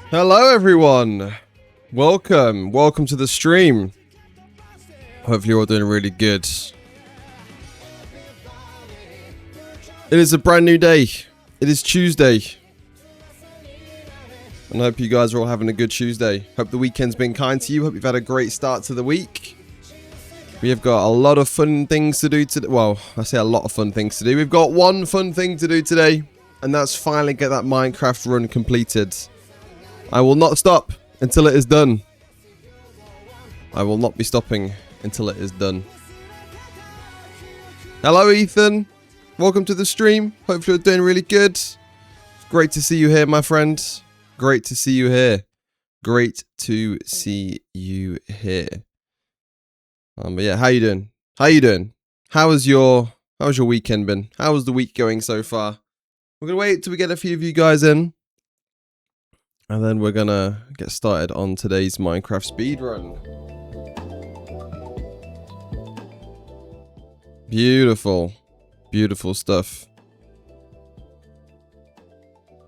Hello everyone, welcome to the stream. Hopefully you're all doing really good. It is a brand new day. It is Tuesday. And I hope you guys are all having a good Tuesday. Hope the weekend's been kind to you. Hope you've had a great start to the week. We have got a lot of fun things to do today. Well, I say a lot of fun things to do. We've got one fun thing to do today, and that's finally get that Minecraft run completed. I will not stop until it is done. I will not be stopping until it is done. Hello, Ethan. Welcome to the stream. Hopefully you're doing really good. Great to see you here, my friend. Great to see you here. Great to see you here. But yeah, how you doing? How you doing? How's your weekend been? How was the week going so far? We're gonna wait till we get a few of you guys in. And then we're gonna get started on today's Minecraft speedrun. Beautiful. Beautiful stuff.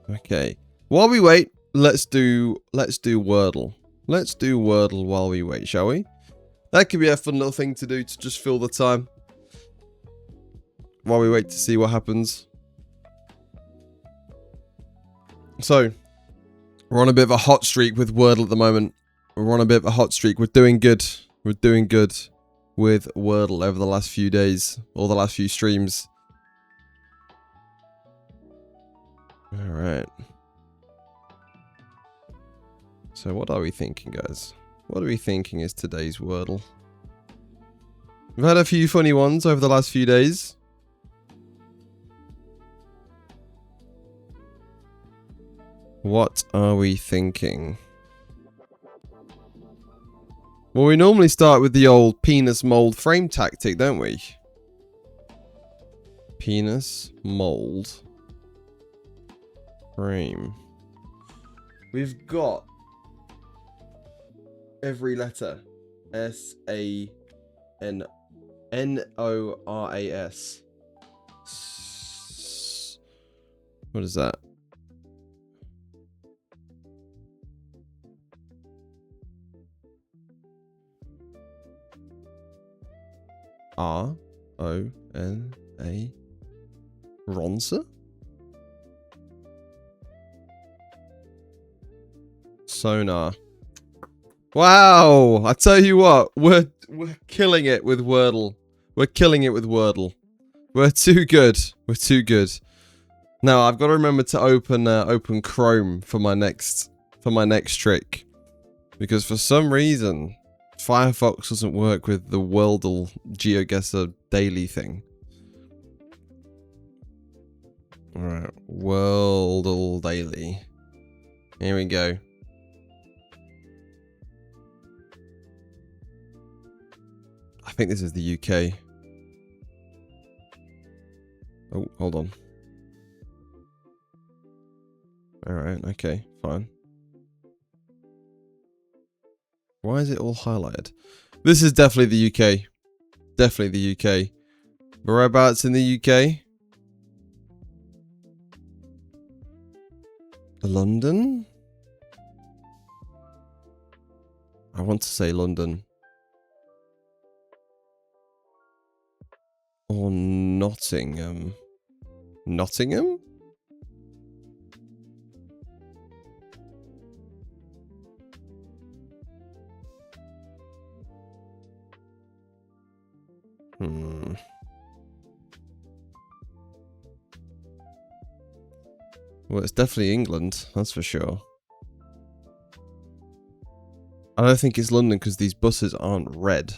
Okay. While we wait, let's do Wordle. Let's do Wordle while we wait, shall we? That could be a fun little thing to do to just fill the time. While we wait to see what happens. So, we're on a bit of a hot streak with Wordle at the moment. We're on a bit of a hot streak. We're doing good. We're doing good with Wordle over the last few days. Or the last few streams. Alright. So what are we thinking, guys? What are we thinking is today's Wordle? We've had a few funny ones over the last few days. What are we thinking? Well, we normally start with the old penis mold frame tactic, don't we? Penis mold frame. We've got every letter. S-A-N-N-O-R-A-S. What is that? R-O-N-A. Ronsa? Sonar. Wow! I tell you what, we're killing it with Wordle. We're killing it with Wordle. We're too good. We're too good. Now I've got to remember to open Chrome for my next trick, because for some reason Firefox doesn't work with the Wordle GeoGuessr daily thing. Alright, Wordle daily. Here we go. I think this is the UK. Oh, hold on. Alright, okay, fine. Why is it all highlighted? This is definitely the UK. Definitely the UK. Whereabouts in the UK? London? I want to say London. Or Nottingham. Nottingham? Well, it's definitely England, that's for sure. I don't think it's London because these buses aren't red.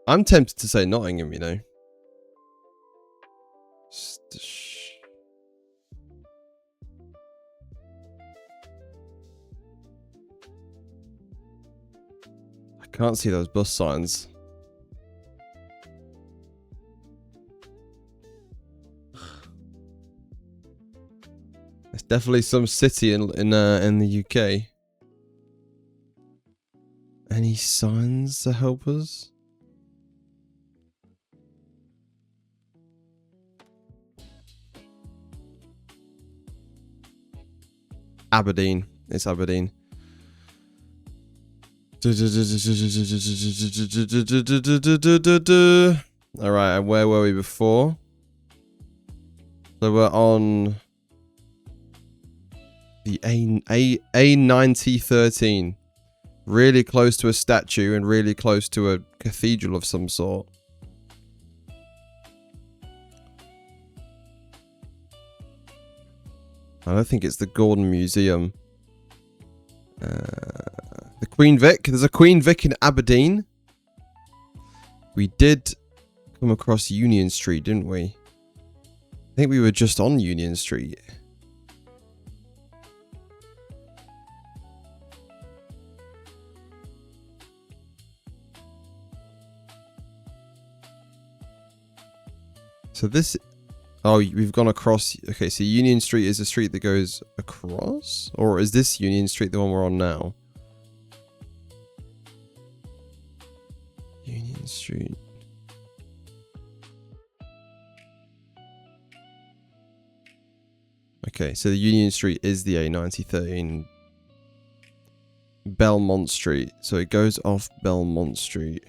I'm tempted to say Nottingham, you know. I can't see those bus signs. It's definitely some city in the UK. Any signs to help us? Aberdeen. It's Aberdeen. Alright, and where were we before? So we're on the A9013. Really close to a statue and really close to a cathedral of some sort. I don't think it's the Gordon Museum. The Queen Vic. There's a Queen Vic in Aberdeen. We did come across Union Street, didn't we? I think we were just on Union Street. So this... Oh, we've gone across... Okay, so Union Street is a street that goes across? Or is this Union Street the one we're on now? Union Street. Okay, so the Union Street is the A9013. Belmont Street. So it goes off Belmont Street.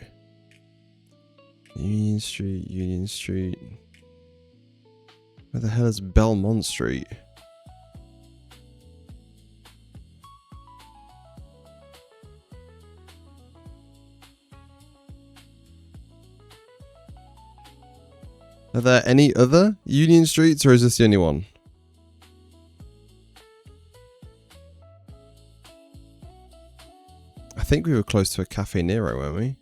Union Street, Union Street... Where the hell is Belmont Street? Are there any other Union Streets, or is this the only one? I think we were close to a Cafe Nero, weren't we?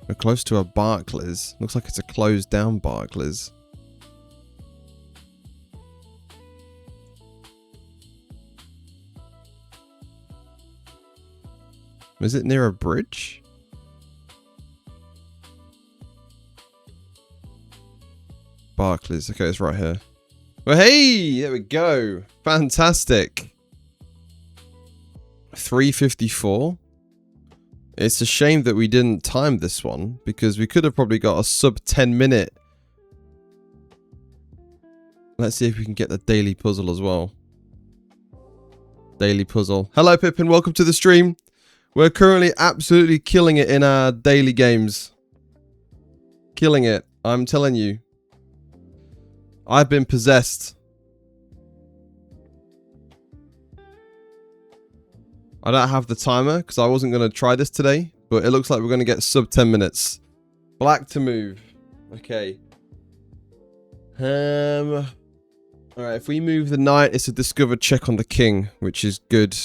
We're close to a Barclays. Looks like it's a closed down Barclays. Is it near a bridge? Barclays. Okay, it's right here. Well, hey! There we go. Fantastic. 3:54. It's a shame that we didn't time this one, because we could have probably got a sub 10 minute. Let's see if we can get the daily puzzle as well. Daily puzzle. Hello Pippin, welcome to the stream. We're currently absolutely killing it in our daily games. Killing it, I'm telling you. I've been possessed. I don't have the timer because I wasn't going to try this today, but it looks like we're going to get sub 10 minutes. Black to move. Okay. Alright, if we move the knight, it's a discovered check on the king, which is good.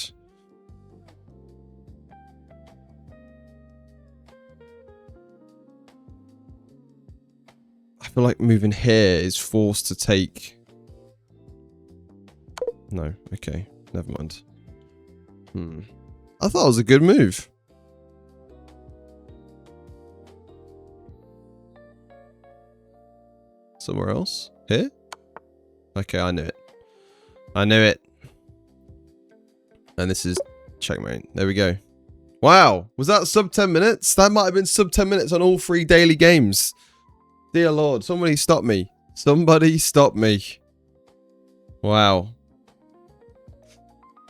I feel like moving here is forced to take... No, okay, never mind. I thought it was a good move. Somewhere else? Here? Okay, I knew it. I knew it. And this is checkmate. There we go. Wow, was that sub 10 minutes? That might have been sub 10 minutes on all 3 daily games. Dear Lord, somebody stop me. Somebody stop me. Wow.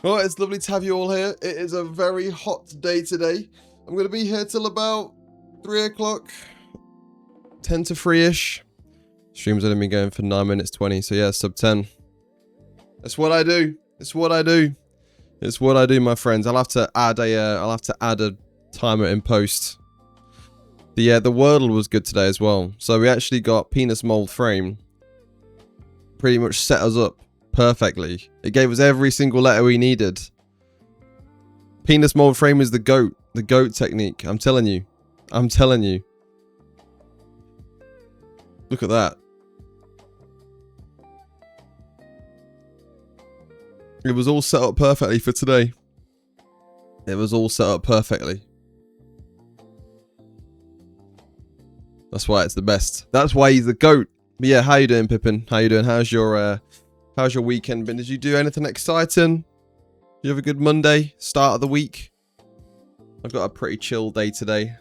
Well, it's lovely to have you all here. It is a very hot day today. I'm going to be here till about 3 o'clock. 10 to 3-ish. Stream's only been going for 9 minutes 20. So yeah, sub 10. That's what I do. It's what I do. It's what I do, my friends. I'll have to add a timer in post. The Wordle was good today as well. So we actually got Penis Mold Frame. Pretty much set us up perfectly. It gave us every single letter we needed. Penis Mold Frame is the GOAT. The GOAT technique. I'm telling you. I'm telling you. Look at that. It was all set up perfectly for today. It was all set up perfectly. That's why it's the best. That's why he's the GOAT. But yeah, how you doing, Pippin? How you doing? How's your weekend been? Did you do anything exciting? You have a good Monday, start of the week? I've got a pretty chill day today.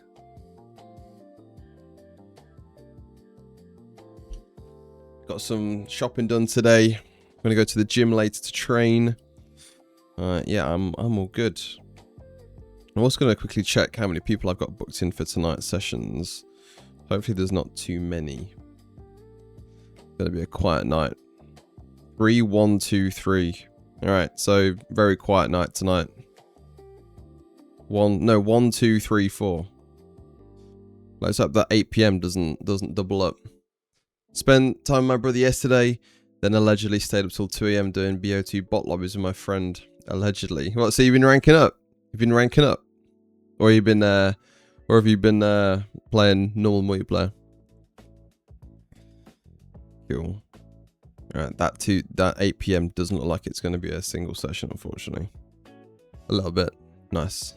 Got some shopping done today. I'm gonna go to the gym later to train. Yeah, I'm all good. I'm also gonna quickly check how many people I've got booked in for tonight's sessions. Hopefully there's not too many. It's gonna be a quiet night. 3, 1, 2, 3. All right, so very quiet night tonight. 1, 2, 3, 4. Let's hope that 8 PM doesn't double up. Spent time with my brother yesterday, then allegedly stayed up till 2 AM doing BO2 bot lobbies with my friend. Allegedly. What? So you've been ranking up? You've been ranking up, or have you been playing normal multiplayer? Cool. Alright, that 8 PM doesn't look like it's going to be a single session, unfortunately. A little bit. Nice.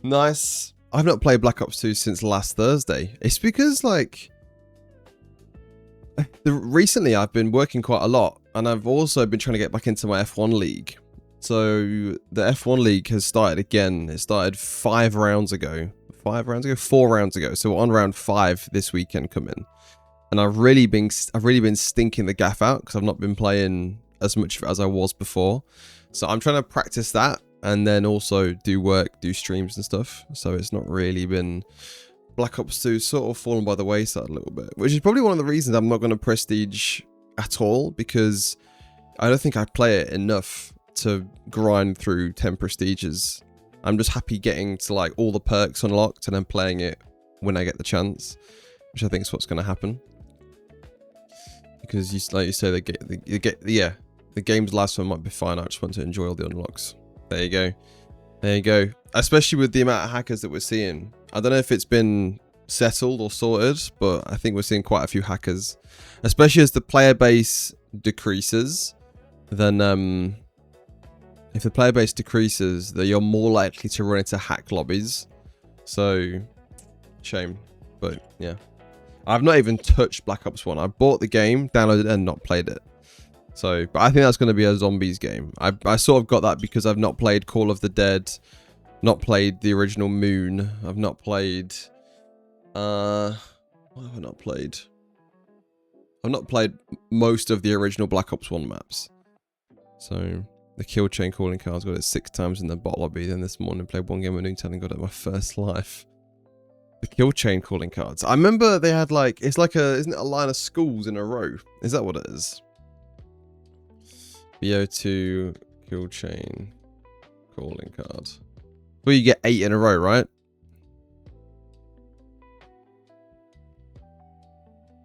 Nice. I've not played Black Ops 2 since last Thursday. It's because, like, recently I've been working quite a lot, and I've also been trying to get back into my F1 league. So the F1 league has started again. It started 4 rounds ago. So we're on round 5 this weekend coming. And I've really been stinking the gaff out because I've not been playing as much as I was before. So I'm trying to practice that and then also do work, do streams and stuff. So it's not really been... Black Ops 2 sort of fallen by the wayside a little bit, which is probably one of the reasons I'm not going to prestige at all, because I don't think I play it enough to grind through 10 prestiges. I'm just happy getting to like all the perks unlocked and then playing it when I get the chance, which I think is what's going to happen. Because like you say, the game's last one might be fine. I just want to enjoy all the unlocks. There you go. Especially with the amount of hackers that we're seeing. I don't know if it's been settled or sorted, but I think we're seeing quite a few hackers. Especially as the player base decreases, then if the player base decreases, then you're more likely to run into hack lobbies. So, shame. But yeah. I've not even touched Black Ops 1. I bought the game, downloaded it, and not played it. So, but I think that's going to be a zombies game. I sort of got that because I've not played Call of the Dead, not played the original Moon. I've not played... what have I not played? I've not played most of the original Black Ops 1 maps. So, the kill chain calling cards, got it 6 times in the bot lobby. Then this morning played one game of Newtown and got it my first life. The kill chain calling cards. I remember they had like, it's like isn't it a line of schools in a row? Is that what it is? BO2 kill chain calling card. Well, you get 8 in a row, right?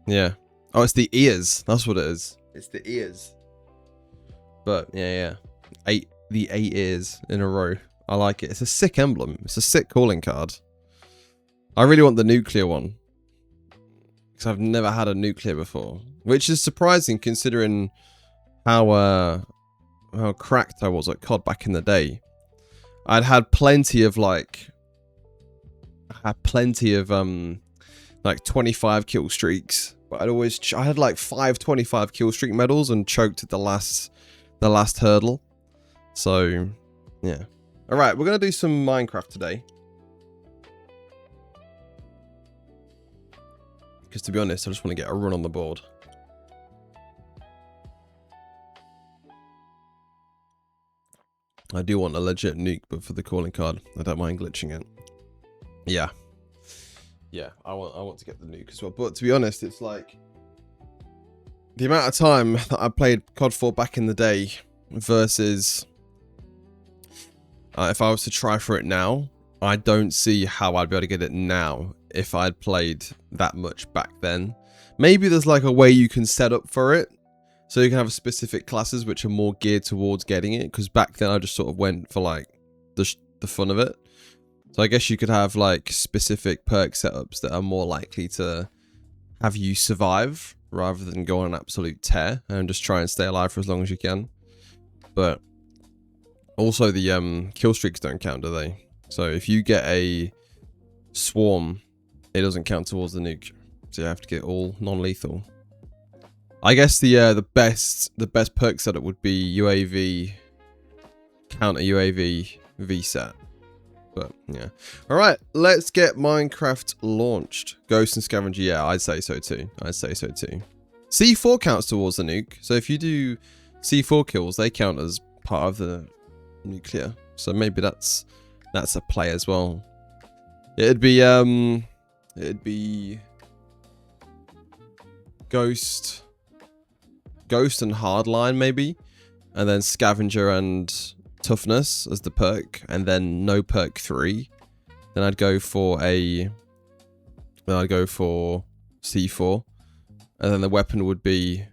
Yeah. Oh, it's the ears. That's what it is. It's the ears. But yeah. The 8 ears in a row. I like it. It's a sick emblem. It's a sick calling card. I really want the nuclear one, because I've never had a nuclear before, which is surprising considering how cracked I was at COD back in the day. I'd had plenty of like 25 kill streaks, but I had like 5 25 kill streak medals and choked at the last hurdle. So yeah. All right, we're gonna do some Minecraft today. Because to be honest, I just want to get a run on the board. I do want a legit nuke, but for the calling card, I don't mind glitching it. Yeah. Yeah, I want to get the nuke as well. But to be honest, it's like the amount of time that I played COD 4 back in the day versus if I was to try for it now, I don't see how I'd be able to get it now if I'd played that much back then. Maybe there's like a way you can set up for it, so you can have specific classes which are more geared towards getting it, because back then I just sort of went for like the fun of it. So I guess you could have like specific perk setups that are more likely to have you survive rather than go on an absolute tear and just try and stay alive for as long as you can. But also the kill streaks don't count, do they? So if you get a swarm, it doesn't count towards the nuke. So you have to get all non-lethal. I guess the best perk setup would be UAV, counter UAV, VSAT. But yeah. Alright, let's get Minecraft launched. Ghost and Scavenger, yeah, I'd say so too. I'd say so too. C4 counts towards the nuke. So if you do C4 kills, they count as part of the nuclear. So maybe that's a play as well. It'd be Ghost and Hardline maybe, and then Scavenger and Toughness as the perk, and then no perk 3. Then I'd go for C4, and then the weapon would be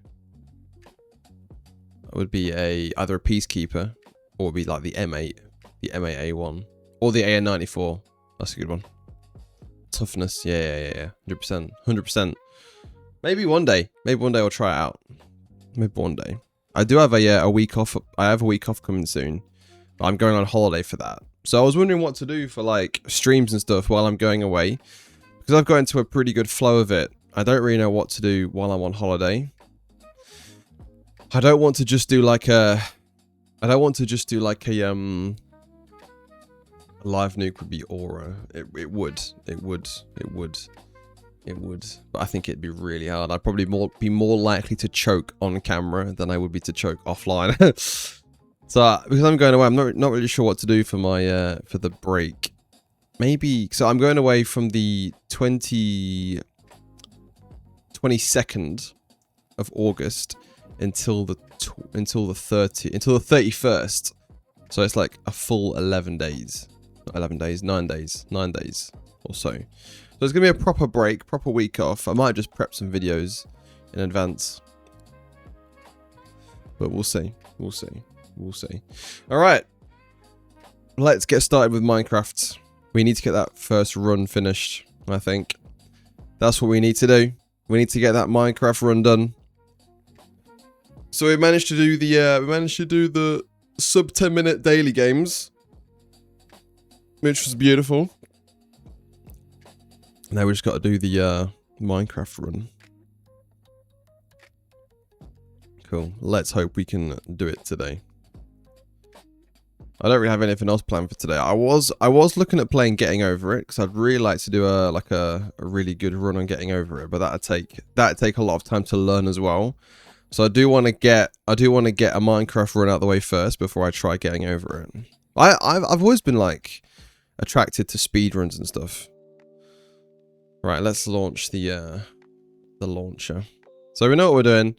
either a Peacekeeper or would be like the M8, the M8A1, or the AN94. That's a good one. Toughness, yeah, 100%. Maybe one day I'll try it out. Maybe one day. I do have a week off. I have a week off coming soon, but I'm going on holiday for that. So I was wondering what to do for like streams and stuff while I'm going away, because I've got into a pretty good flow of it. I don't really know what to do while I'm on holiday. I don't want to just do like a live nuke would be aura. It would. But I think it'd be really hard. I'd probably be more likely to choke on camera than I would be to choke offline. So because I'm going away, I'm not really sure what to do for my for the break. Maybe so I'm going away from the 22nd of August until the 31st. So it's like a full 11 days. Not 11 days, 9 days. 9 days or so. So it's going to be a proper break, proper week off. I might just prep some videos in advance. But we'll see. We'll see. Alright. Let's get started with Minecraft. We need to get that first run finished, I think. That's what we need to do. We need to get that Minecraft run done. So we managed to do the sub 10-minute daily games, which was beautiful. Now we just got to do the Minecraft run. Cool. Let's hope we can do it today. I don't really have anything else planned for today. I was looking at playing Getting Over It, because I'd really like to do a really good run on Getting Over It, but that'd take a lot of time to learn as well. So I do want to get a Minecraft run out the way first before I try Getting Over It. I've always been like attracted to speedruns and stuff. Right, let's launch the launcher. So we know what we're doing.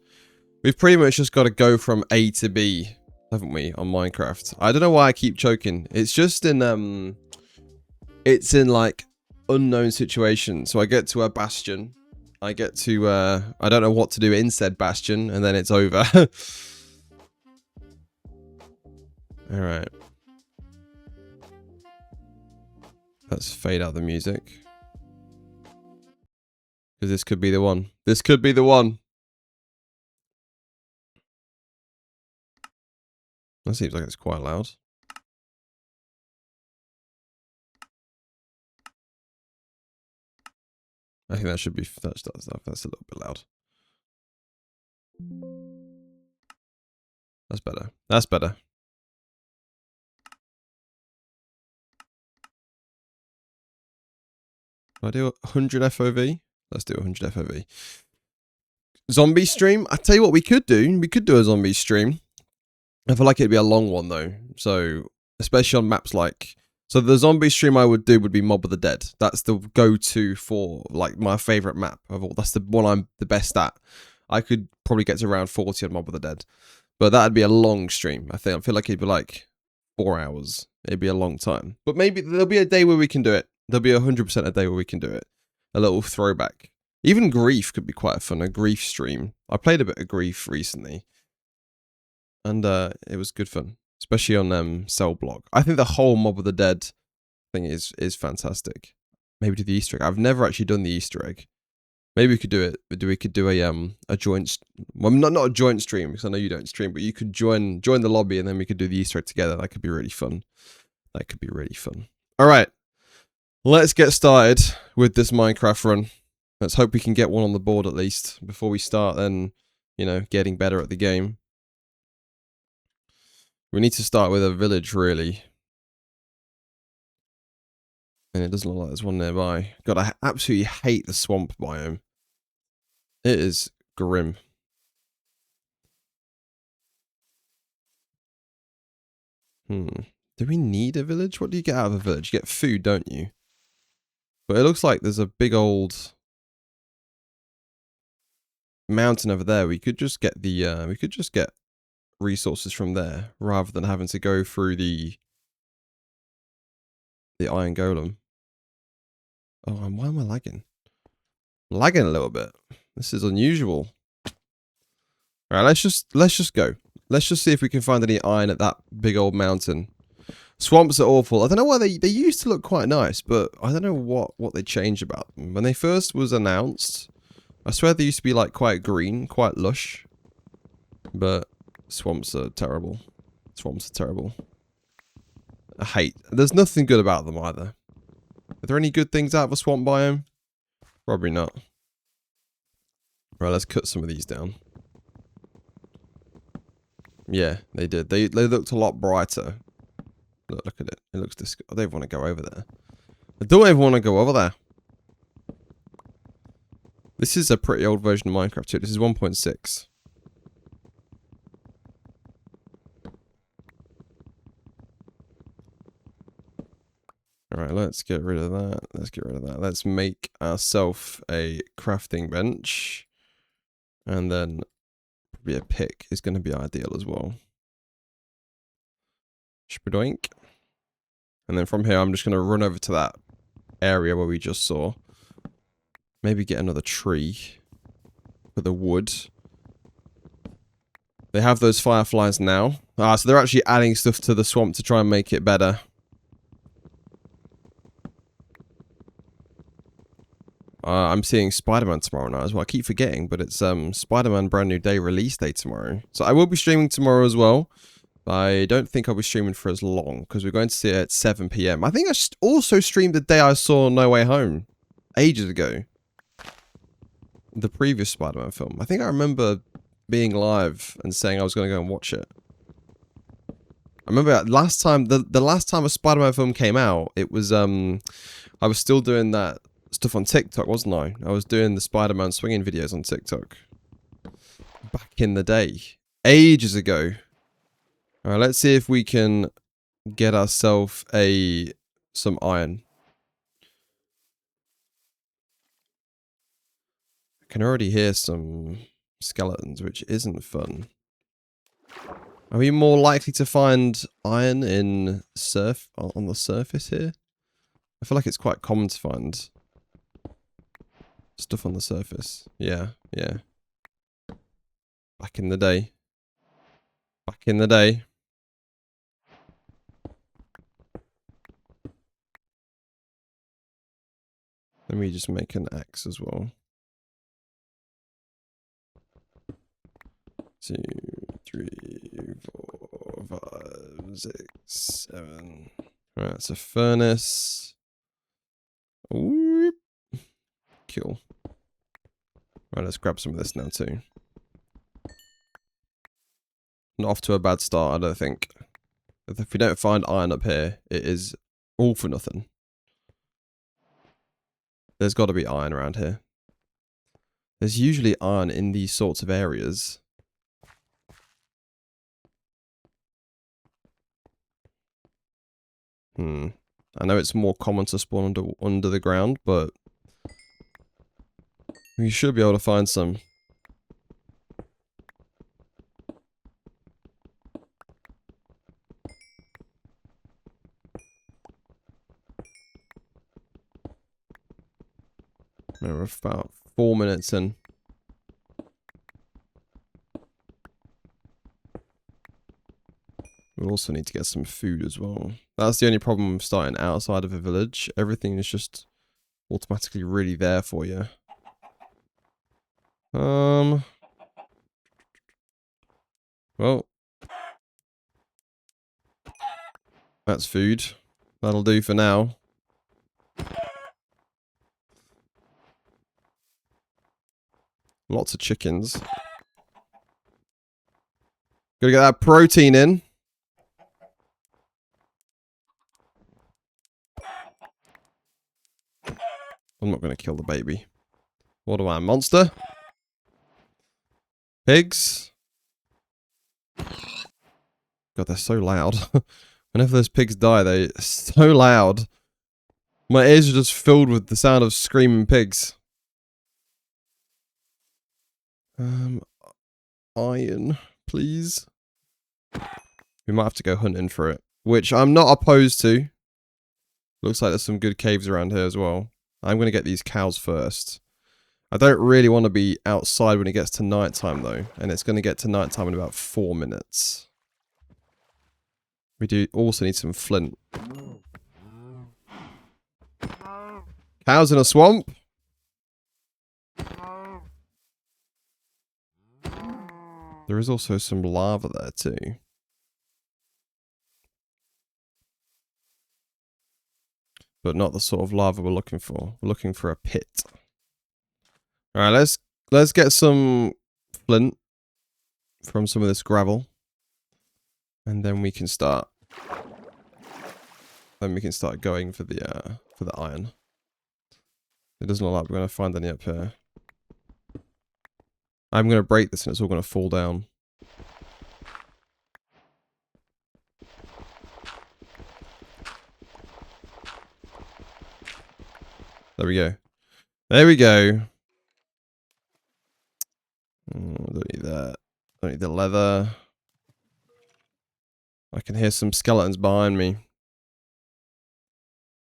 We've pretty much just got to go from A to B, haven't we, on Minecraft? I don't know why I keep choking. It's just in it's in like unknown situations. So I get to a bastion. I get to I don't know what to do in said bastion, and then it's over. All right. Let's fade out the music. Because this could be the one. This could be the one. That seems like it's quite loud. I think that should be, that's a little bit loud. That's better. That's better. Do I do 100 FOV? Let's do 100 FOV. Zombie stream? I tell you what we could do. We could do a zombie stream. I feel like it'd be a long one though. So, especially on maps like... So the zombie stream I would do would be Mob of the Dead. That's the go-to for like my favorite map of all. That's the one I'm the best at. I could probably get to around 40 on Mob of the Dead. But that'd be a long stream. I feel like it'd be like 4 hours. It'd be a long time. But maybe there'll be a day where we can do it. There'll be 100% a day where we can do it. A little throwback. Even Grief could be quite fun. A Grief stream. I played a bit of Grief recently. And it was good fun. Especially on Cell Block. I think the whole Mob of the Dead thing is fantastic. Maybe do the Easter egg. I've never actually done the Easter egg. Maybe we could do it. We could do a joint. Well, not a joint stream because I know you don't stream, but you could join the lobby and then we could do the Easter egg together. That could be really fun. That could be really fun. All right, let's get started with this Minecraft run. Let's hope we can get one on the board at least before we start then, you know, getting better at the game. We need to start with a village, really. And it doesn't look like there's one nearby. God, I absolutely hate the swamp biome. It is grim. Do we need a village? What do you get out of a village? You get food, don't you? But it looks like there's a big old mountain over there. We could just get the we could just get resources from there rather than having to go through the iron golem. Oh, and why am I lagging? Lagging a little bit. This is unusual. All right, let's just go. Let's just see if we can find any iron at that big old mountain. Swamps are awful. I don't know why they used to look quite nice, but I don't know what they changed about them. When they first was announced, I swear they used to be like quite green, quite lush. But swamps are terrible. Swamps are terrible. There's nothing good about them either. Are there any good things out of a swamp biome? Probably not. Right, let's cut some of these down. Yeah, they did. They looked a lot brighter. Look at it. It looks disgusting. I don't even want to go over there. I don't even want to go over there. This is a pretty old version of Minecraft too. This is 1.6. Alright, let's get rid of that. Let's get rid of that. Let's make ourselves a crafting bench. And then probably a pick is going to be ideal as well. Shpadoink. And then from here, I'm just going to run over to that area where we just saw. Maybe get another tree for the wood. They have those fireflies now. So they're actually adding stuff to the swamp to try and make it better. I'm seeing Spider-Man tomorrow night as well. I keep forgetting, but it's Spider-Man Brand New Day release day tomorrow. So I will be streaming tomorrow as well. I don't think I'll be streaming for as long because we're going to see it at 7 PM. I think I also streamed the day I saw No Way Home ages ago. The previous Spider-Man film. I think I remember being live and saying I was going to go and watch it. I remember last time, the last time a Spider-Man film came out, it was, I was still doing that stuff on TikTok, wasn't I? I was doing the Spider-Man swinging videos on TikTok. Back in the day. Ages ago. Alright, let's see if we can get ourselves some iron. I can already hear some skeletons, which isn't fun. Are we more likely to find iron on the surface here? I feel like it's quite common to find stuff on the surface. Yeah. Back in the day. Back in the day. Let me just make an axe as well. 2, 3, 4, 5, 6, 7. Alright, it's a furnace. Whoop. Cool. Right, let's grab some of this now too. Not off to a bad start, I don't think. If we don't find iron up here, it is all for nothing. There's got to be iron around here. There's usually iron in these sorts of areas. I know it's more common to spawn under the ground, but we should be able to find some. We're about 4 minutes in. We also need to get some food as well. That's the only problem with starting outside of a village. Everything is just automatically really there for you. Well. That's food. That'll do for now. Lots of chickens. Gotta get that protein in. I'm not gonna kill the baby. What do I, monster? Pigs? God, they're so loud. Whenever those pigs die, they're so loud. My ears are just filled with the sound of screaming pigs. Iron, please. We might have to go hunting for it, which I'm not opposed to. Looks like there's some good caves around here as well. I'm going to get these cows first. I don't really want to be outside when it gets to nighttime though, and it's going to get to nighttime in about 4 minutes. We do also need some flint. Cows in a swamp? There is also some lava there too. But not the sort of lava we're looking for. We're looking for a pit. Alright, let's get some flint from some of this gravel. And then we can start. Then we can start going for the iron. It doesn't look like we're gonna find any up here. I'm gonna break this and it's all gonna fall down. There we go. There we go. Don't need that. Don't need the leather. I can hear some skeletons behind me.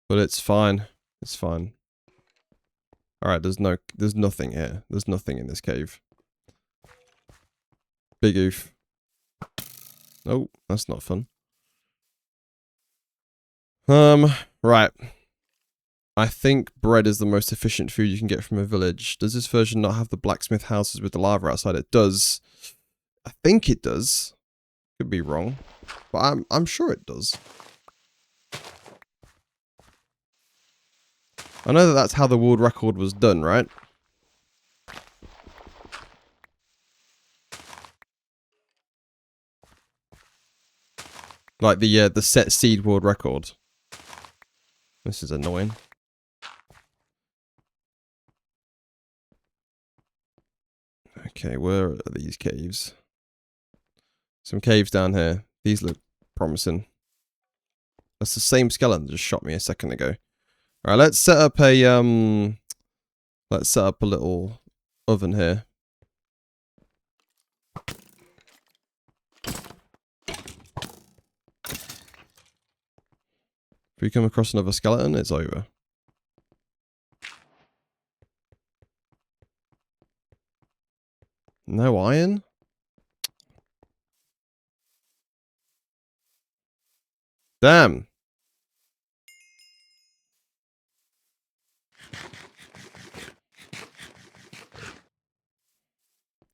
But it's fine. It's fine. Alright, there's nothing here. There's nothing in this cave. Big oof. Oh, that's not fun. Right. I think bread is the most efficient food you can get from a village. Does this version not have the blacksmith houses with the lava outside? It does. I think it does. Could be wrong. But I'm sure it does. I know that that's how the world record was done, right? Like the set seed world record. This is annoying. Okay, where are these caves? Some caves down here. These look promising. That's the same skeleton that just shot me a second ago. Alright, let's set up a little oven here. If we come across another skeleton, it's over. No iron? Damn.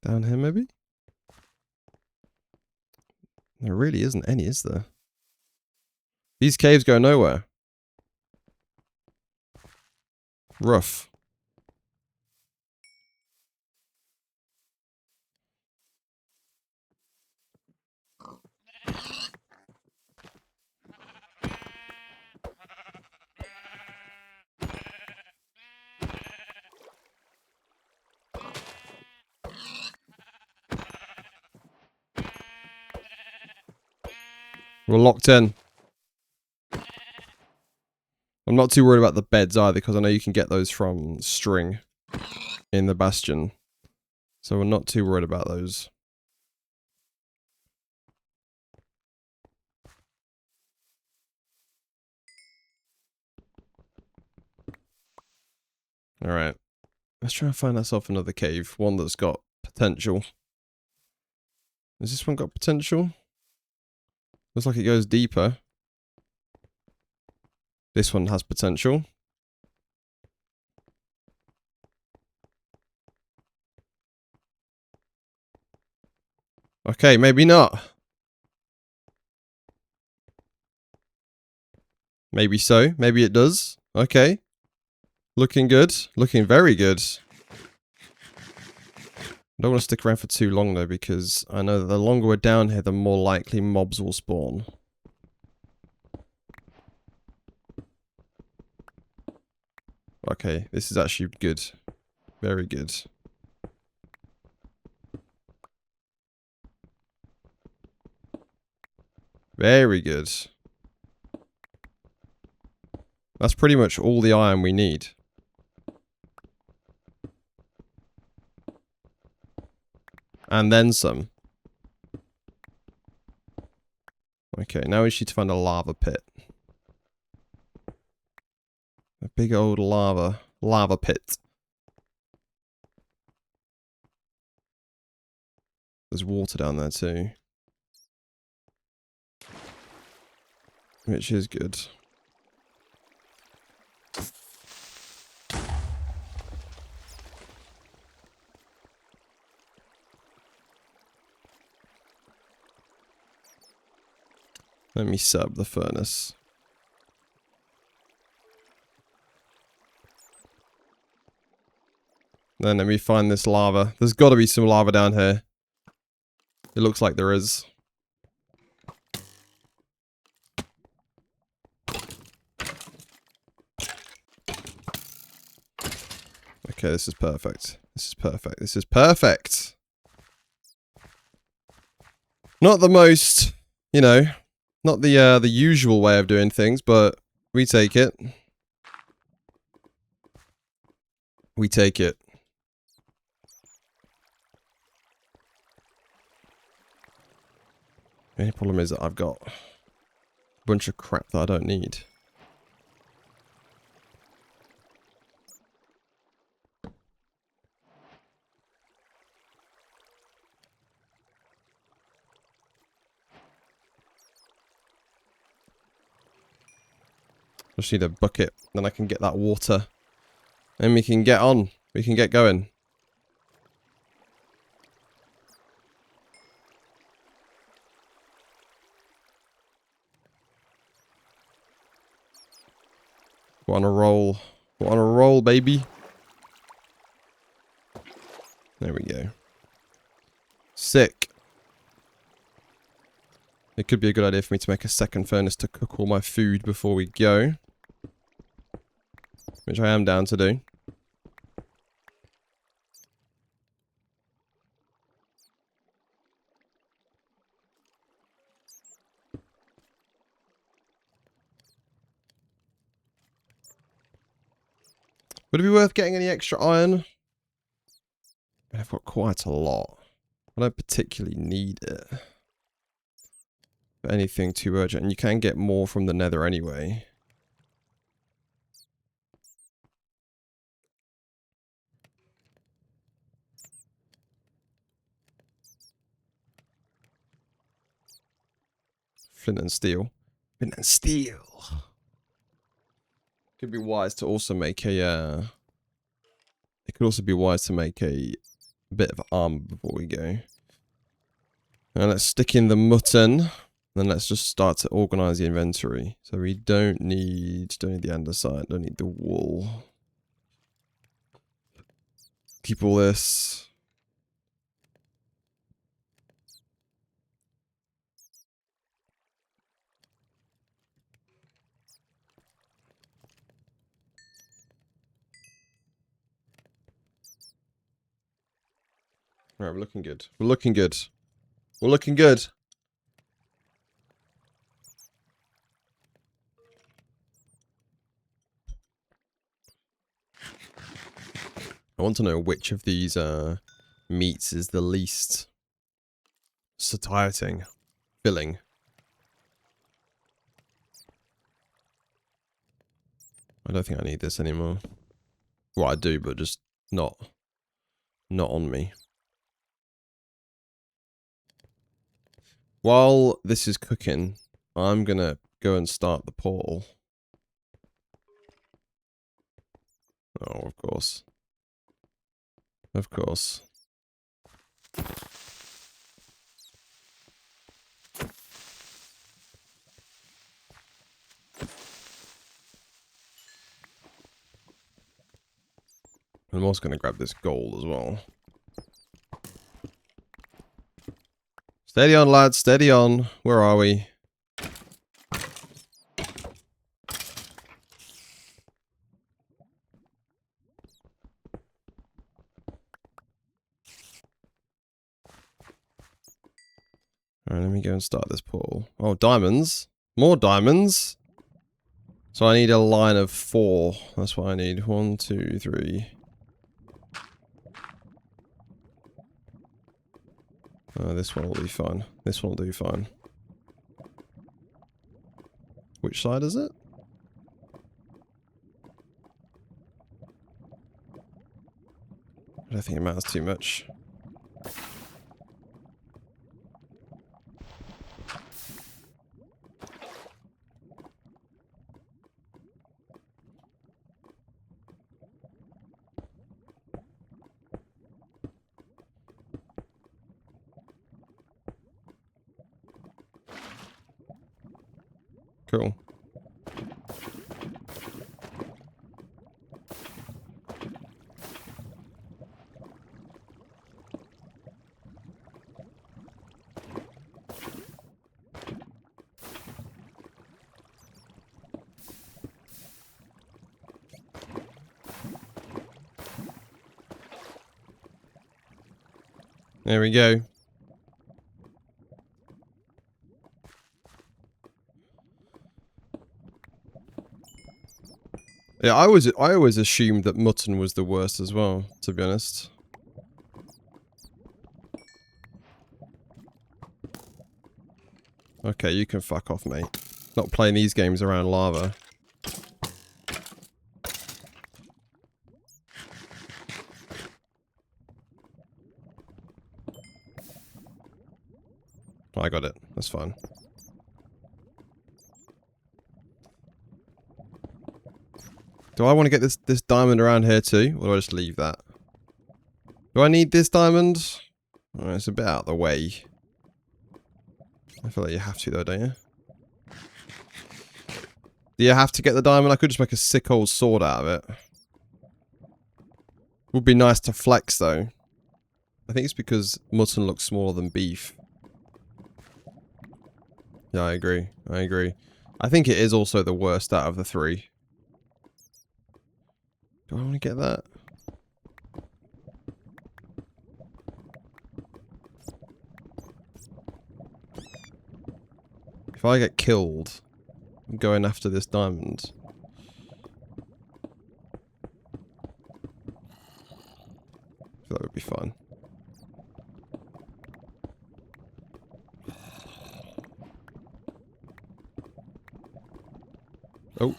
Down here, maybe? There really isn't any, is there? These caves go nowhere. Rough. We're locked in. I'm not too worried about the beds either, because I know you can get those from string in the bastion. So we're not too worried about those. Alright. Let's try and find ourselves another cave. One that's got potential. Has this one got potential? Looks like it goes deeper. This one has potential. Okay, maybe not. Maybe so. Maybe it does. Okay. Looking good. Looking very good. I don't want to stick around for too long though, because I know that the longer we're down here, the more likely mobs will spawn. Okay, this is actually good. Very good. Very good. That's pretty much all the iron we need. And then some. Okay, now we need to find a lava pit. A big old lava pit. There's water down there too. Which is good. Let me set up the furnace. Then let me find this lava. There's got to be some lava down here. It looks like there is. Okay, this is perfect. This is perfect. This is perfect. Not the most, you know, not the usual way of doing things, but we take it. We take it. The only problem is that I've got a bunch of crap that I don't need. I just need a bucket, then I can get that water. And we can get on. We can get going. We're on a roll. We're on a roll, baby. There we go. Sick. It could be a good idea for me to make a second furnace to cook all my food before we go. Which I am down to do. Would it be worth getting any extra iron? I've got quite a lot. I don't particularly need it. But anything too urgent. And you can get more from the nether anyway. Flint and steel. Flint and steel. Could be wise to also make a, it could also be wise to make a bit of armor before we go. Now let's stick in the mutton. Then let's just start to organize the inventory. So we don't need the andesite, don't need the wool. Keep all this. Alright, we're looking good. We're looking good. We're looking good. I want to know which of these meats is the least satiating, filling. I don't think I need this anymore. Well, I do, but just not on me. While this is cooking, I'm gonna go and start the portal. Oh, of course. Of course. I'm also going to grab this gold as well. Steady on, lads. Steady on. Where are we? Alright, let me go and start this portal. Oh, diamonds. More diamonds. So I need a line of 4. That's what I need. 1, 2, 3. This one will be fine. This one will do fine. Which side is it? I don't think it matters too much. Cool. There we go. Yeah, I always assumed that mutton was the worst as well, to be honest. Okay, you can fuck off, mate. Not playing these games around lava. I got it. That's fine. Do I want to get this diamond around here too? Or do I just leave that? Do I need this diamond? Oh, it's a bit out of the way. I feel like you have to though, don't you? Do you have to get the diamond? I could just make a sick old sword out of it. Would be nice to flex though. I think it's because mutton looks smaller than beef. Yeah, I agree. I agree. I think it is also the worst out of the 3. Do I want to get that? If I get killed, I'm going after this diamond. That would be fun. Oh.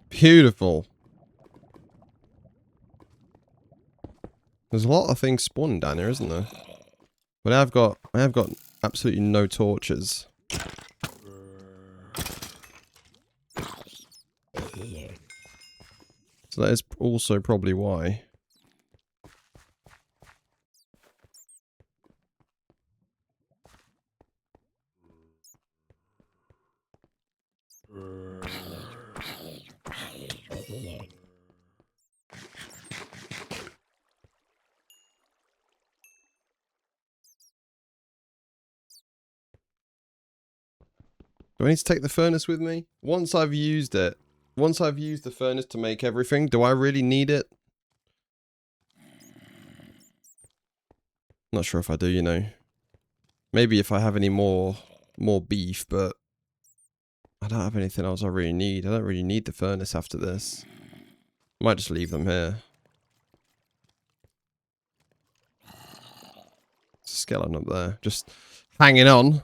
Beautiful. There's a lot of things spawning down here, isn't there? But I have got absolutely no torches. So that is also probably why. Do I need to take the furnace with me? Once I've used it, once I've used the furnace to make everything, do I really need it? Not sure if I do, you know. Maybe if I have any more beef, but I don't have anything else I really need. I don't really need the furnace after this. Might just leave them here. Skeleton up there, just hanging on.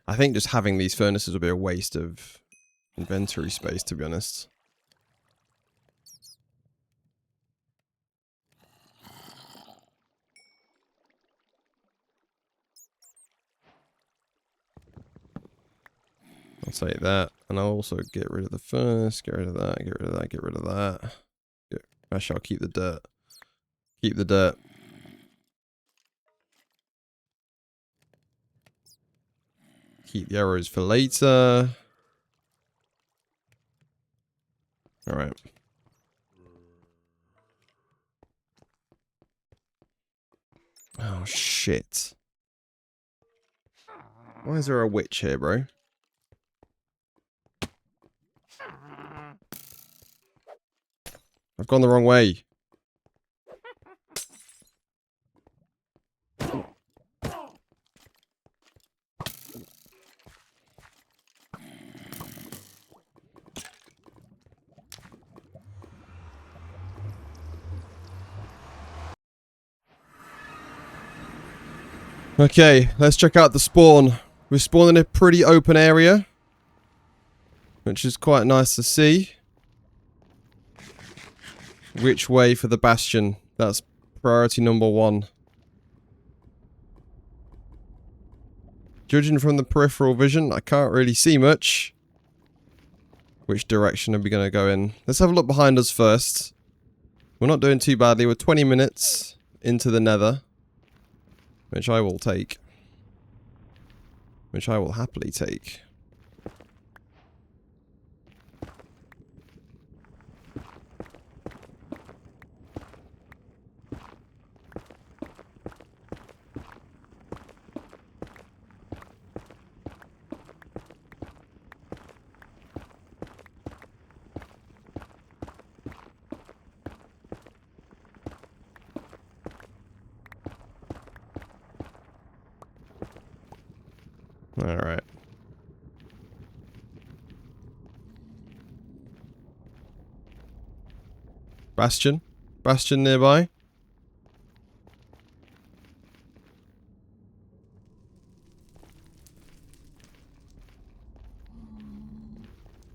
I think just having these furnaces will be a waste of inventory space, to be honest. I'll take that, and I'll also get rid of the furnace, get rid of that, get rid of that, get rid of that. Actually, I'll keep the dirt. Keep the dirt. Keep the arrows for later. Alright. Oh, shit. Why is there a witch here, bro? I've gone the wrong way. Okay, let's check out the spawn. We're spawning in a pretty open area, which is quite nice to see. Which way for the bastion? That's priority number 1. Judging from the peripheral vision, I can't really see much. Which direction are we going to go in? Let's have a look behind us first. We're not doing too badly. We're 20 minutes into the nether. Which I will take. Which I will happily take. Alright. Bastion? Bastion nearby?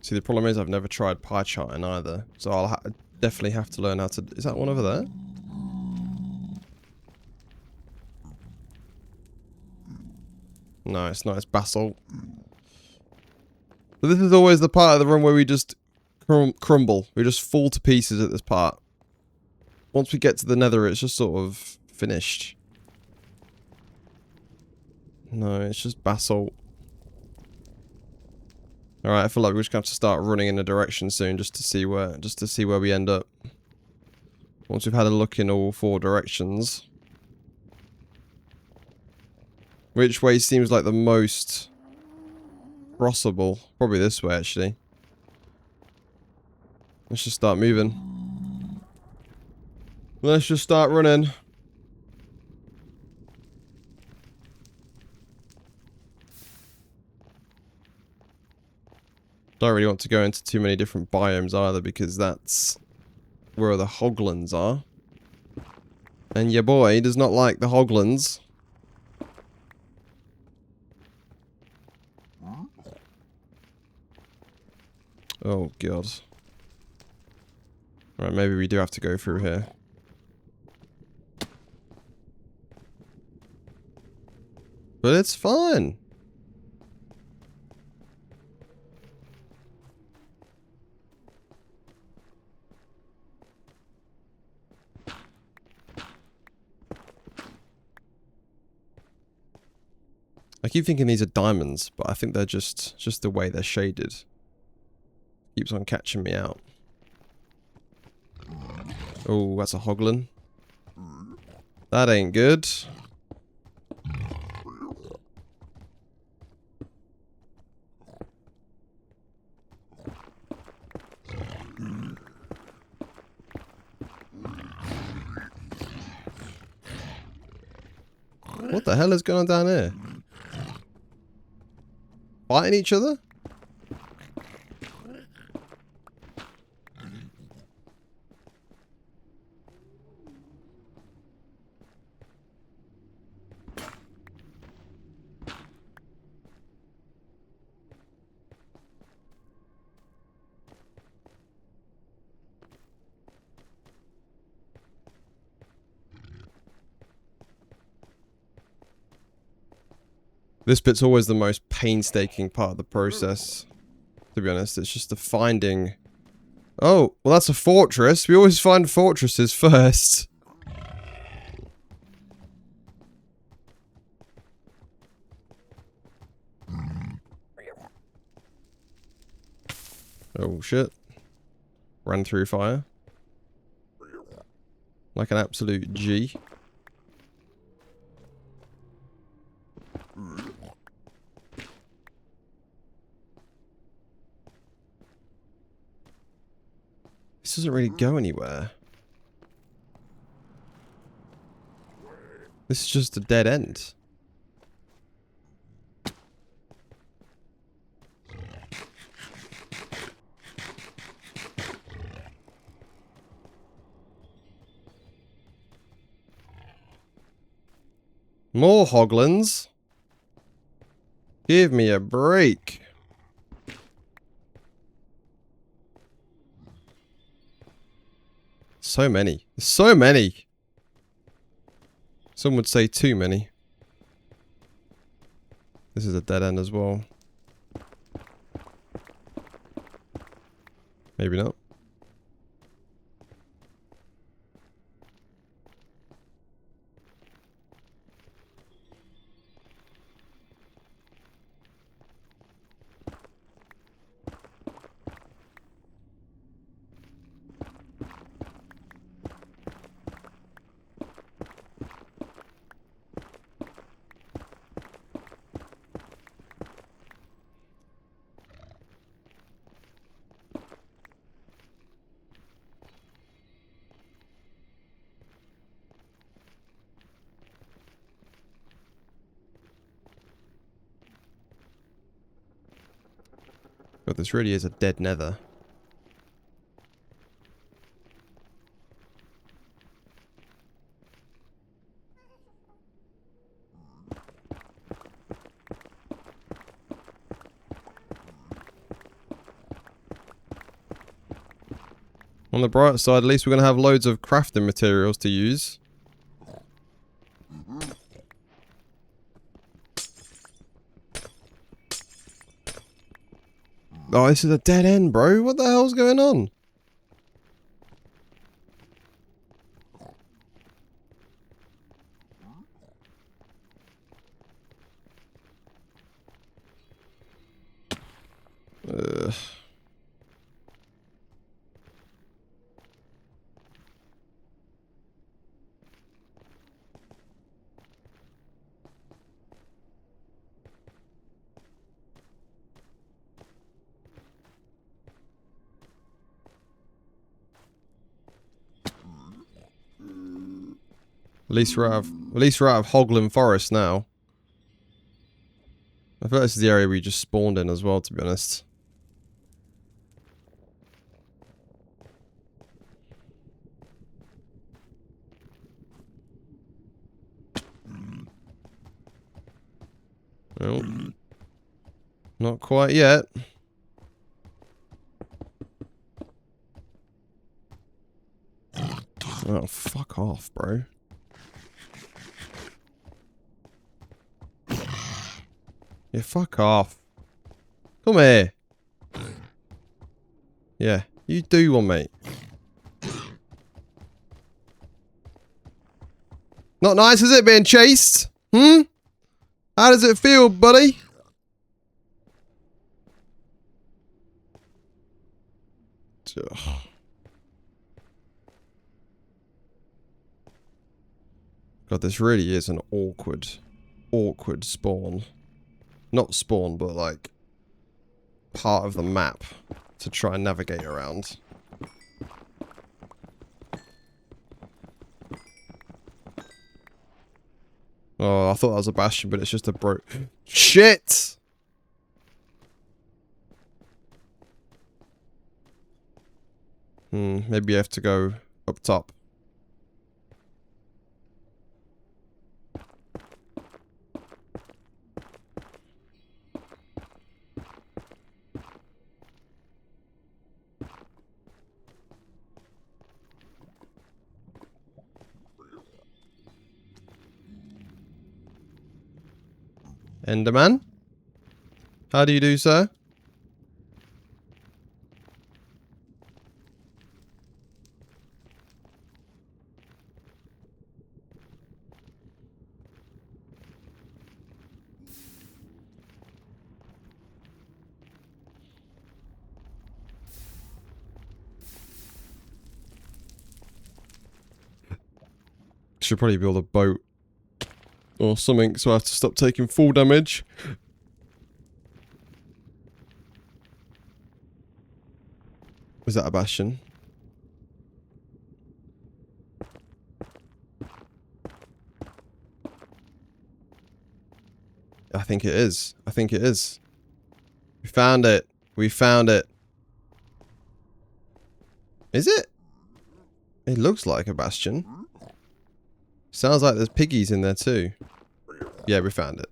See, the problem is I've never tried pie charting either. So I'll definitely have to learn how to... Is that one over there? No, it's not. It's basalt. But this is always the part of the run where we just crumble. We just fall to pieces at this part. Once we get to the nether, it's just sort of finished. No, it's just basalt. Alright, I feel like we're just going to have to start running in a direction soon just to see where we end up. Once we've had a look in all 4 directions. Which way seems like the most crossable? Probably this way, actually. Let's just start moving. Let's just start running. Don't really want to go into too many different biomes either, because that's where the hoglins are. And your boy does not like the hoglins. Oh, God. Right, maybe we do have to go through here. But it's fine. I keep thinking these are diamonds, but I think they're just the way they're shaded. Keeps on catching me out. Oh, that's a hoglin. That ain't good. What the hell is going on down here? Fighting each other? This bit's always the most painstaking part of the process. To be honest, it's just the finding... Oh, well that's a fortress. We always find fortresses first. Oh shit. Ran through fire. Like an absolute G. This doesn't really go anywhere. This is just a dead end. More hoglins. Give me a break. So many. So many. Some would say too many. This is a dead end as well. Maybe not. God, this really is a dead nether. On the bright side, at least we're going to have loads of crafting materials to use. Oh, this is a dead end, bro. What the hell's going on? Ugh. At least we're out of Hoglin Forest now. I feel like this is the area we just spawned in as well, to be honest. Well, not quite yet. Oh, fuck off, bro. Yeah, fuck off. Come here. Yeah, you do one, mate. Not nice, is it, being chased? Hmm? How does it feel, buddy? Ugh. God, this really is an awkward spawn. Not spawn, but like part of the map to try and navigate around. Oh, I thought that was a bastion, but it's just a Shit! Maybe you have to go up top. Enderman? How do you do, sir? should probably build a boat or something, so I have to stop taking full damage. Was that a bastion? I think it is. I think it is. We found it. We found it. Is it? It looks like a bastion. Sounds like there's piggies in there too. Yeah, we found it.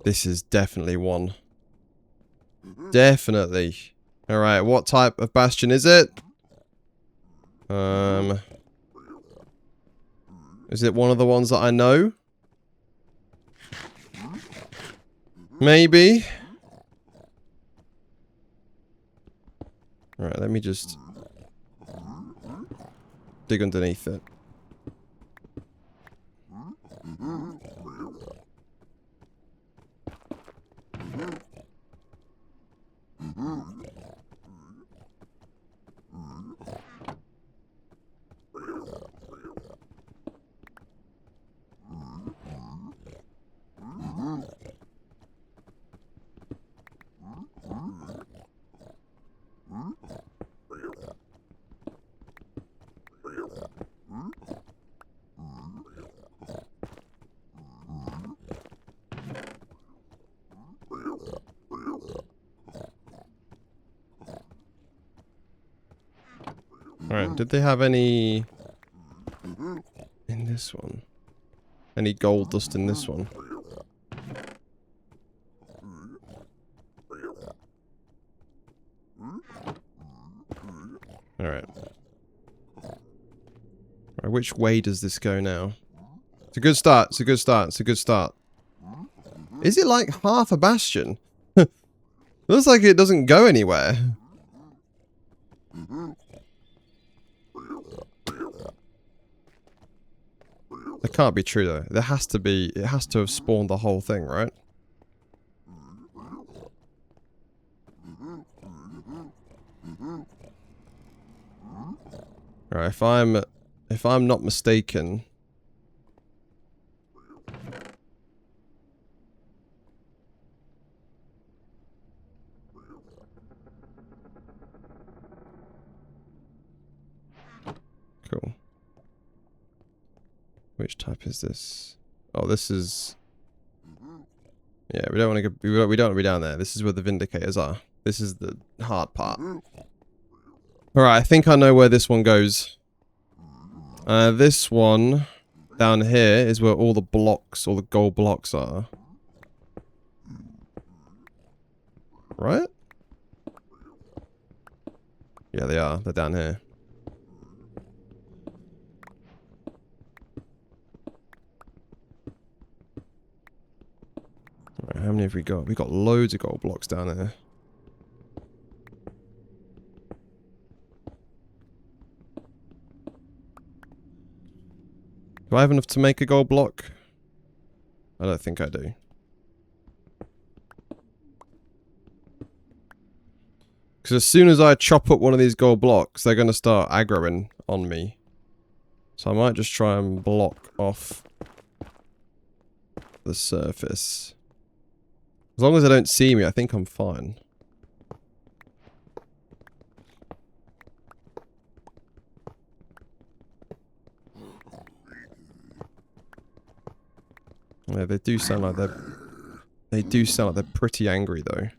This is definitely one. Definitely. Alright, what type of bastion is it? Is it one of the ones that I know? Maybe. Alright, let me just dig underneath it. Alright, did they have any in this one? Any gold dust in this one? Alright. Right, which way does this go now? It's a good start, it's a good start, it's a good start. Is it like half a bastion? Looks like it doesn't go anywhere. That can't be true though. There has to be, it has to have spawned the whole thing, right? Right, if I'm not mistaken. Cool. Which type is this? Oh, this is... Yeah, we don't want to go... We don't want to be down there. This is where the Vindicators are. This is the hard part. Alright, I think I know where this one goes. This one down here is where all the blocks, all the gold blocks are. Right? Yeah, they are. They're down here. Right, how many have we got? We got loads of gold blocks down here. Do I have enough to make a gold block? I don't think I do. Because as soon as I chop up one of these gold blocks, they're going to start aggroing on me. So I might just try and block off the surface. As long as they don't see me, I think I'm fine. Yeah, they do sound like they're pretty angry though.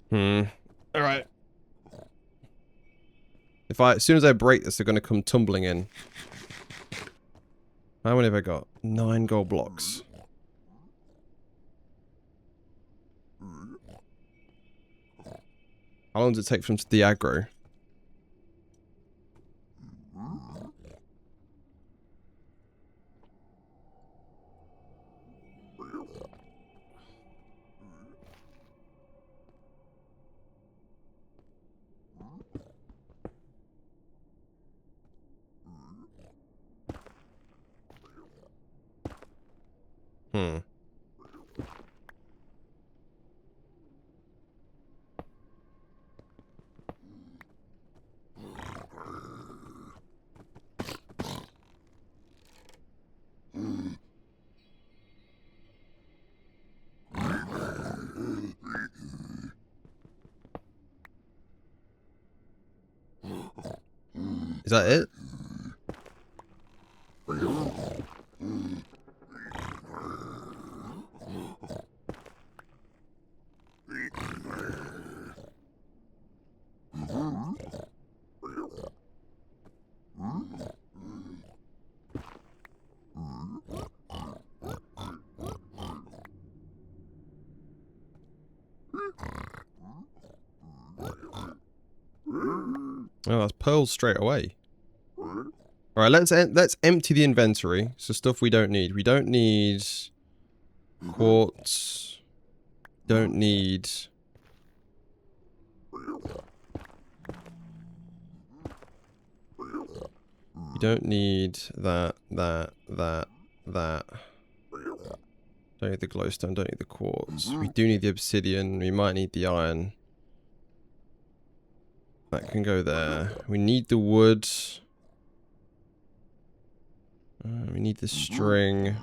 Hmm. Alright. As soon as I break this, they're gonna come tumbling in. How many have I got? 9 gold blocks. How long does it take for them to de-aggro? Hmm. Is that it? Oh, that's pearls straight away. Alright, let's empty the inventory. So stuff we don't need. We don't need quartz. Don't need... You don't need that. Don't need the glowstone, don't need the quartz. We do need the obsidian, we might need the iron. That can go there. We need the wood. We need the string.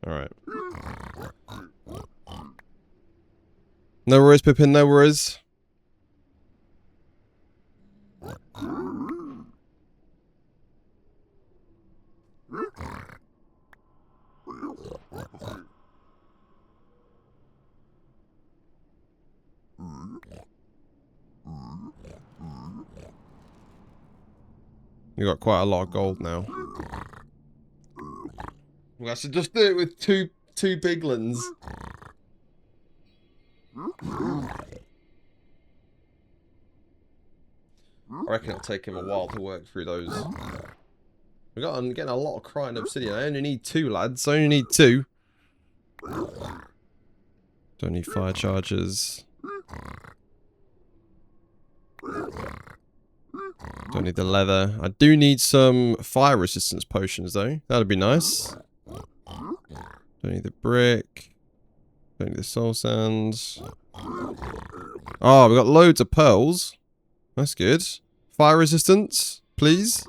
Alright. No worries, Pippin, no worries. You got quite a lot of gold now. I should just do it with two biglins. I reckon it'll take him a while to work through those. I'm getting a lot of crying obsidian. I only need 2, lads. I only need 2. Don't need fire charges. Don't need the leather. I do need some fire resistance potions though. That'd be nice. Don't need the brick. Don't need the soul sands. Oh, we got loads of pearls. That's good. Fire resistance, please.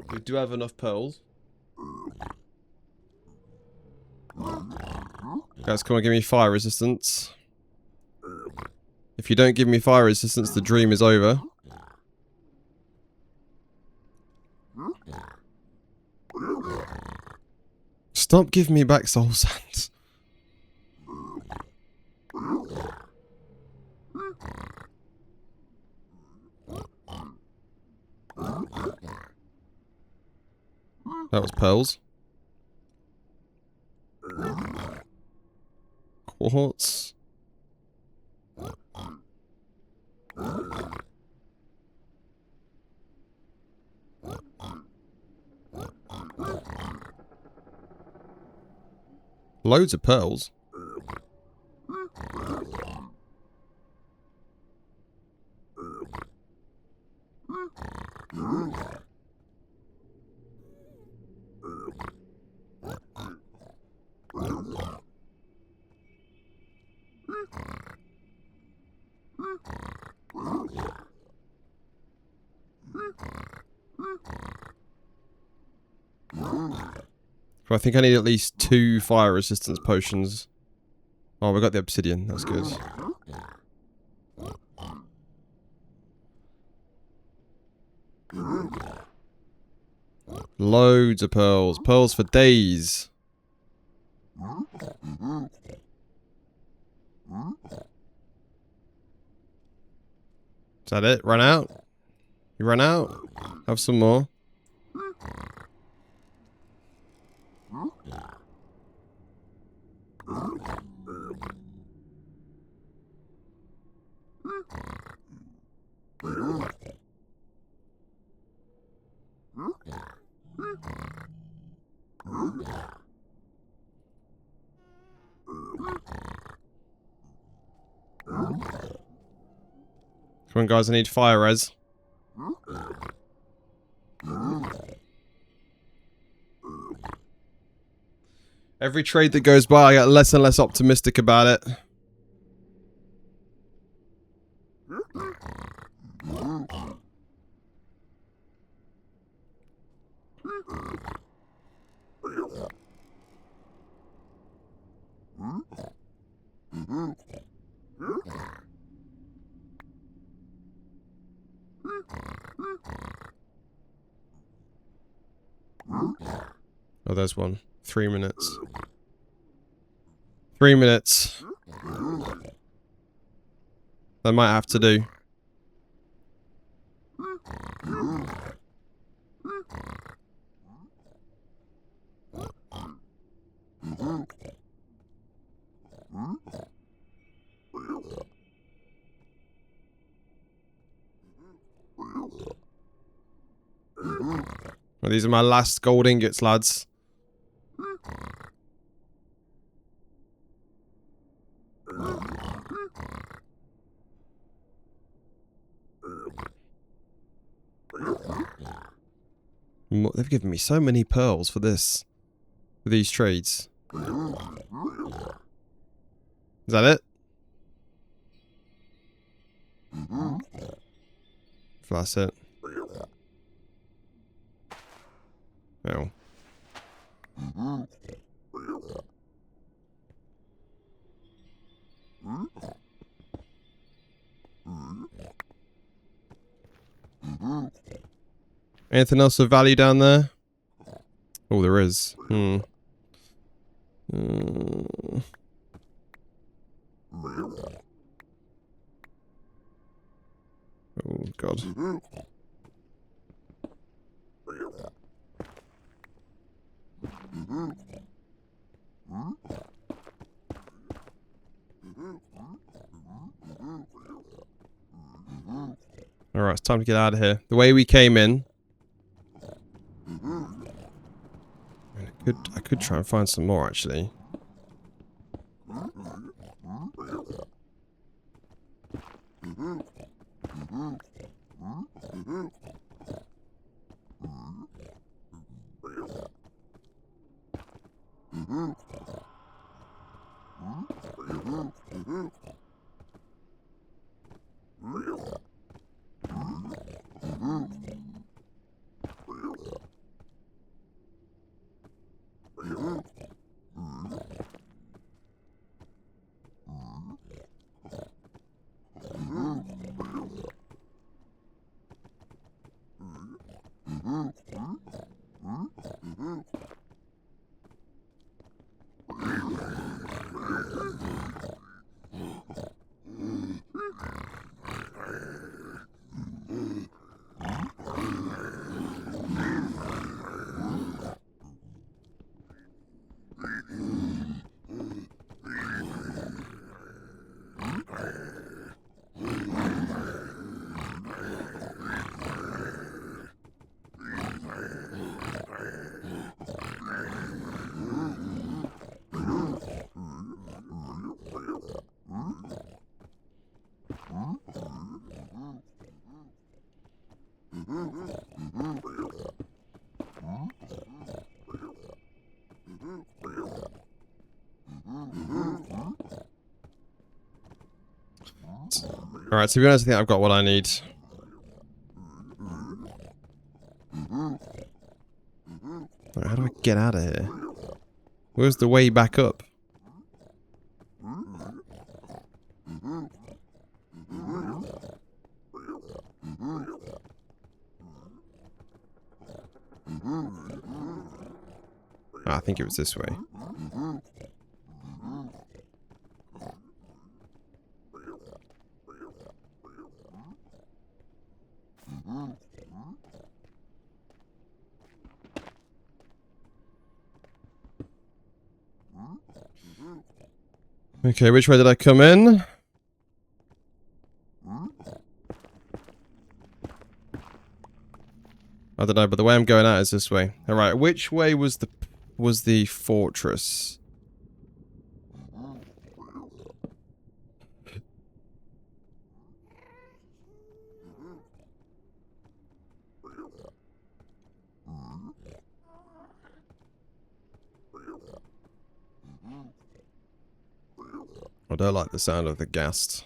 We do have enough pearls. Guys, come on, give me fire resistance. If you don't give me fire resistance, the dream is over. Stop giving me back soul sands. That was pearls. Quartz. Loads of pearls. I think I need at least 2 fire resistance potions. Oh, we got the obsidian. That's good. I Loads of pearls. Pearls for days. Is that it? Run out? You run out? Have some more. Come on, guys, I need fire res. Every trade that goes by, I get less and less optimistic about it. Oh, there's one. 3 minutes. 3 minutes. That might have to do. Well, these are my last gold ingots, lads. They've given me so many pearls for this. For these trades. Is that it? If that's it. Oh. Anything else of value down there? Oh, there is. Oh, God. Alright, it's time to get out of here. The way we came in. I could try and find some more, actually. Alright, to be honest, I think I've got what I need. Right, how do I get out of here? Where's the way back up? I think it was this way. Okay, which way did I come in? I don't know, but the way I'm going out is this way. Alright, which way was the fortress? I don't like the sound of the ghast.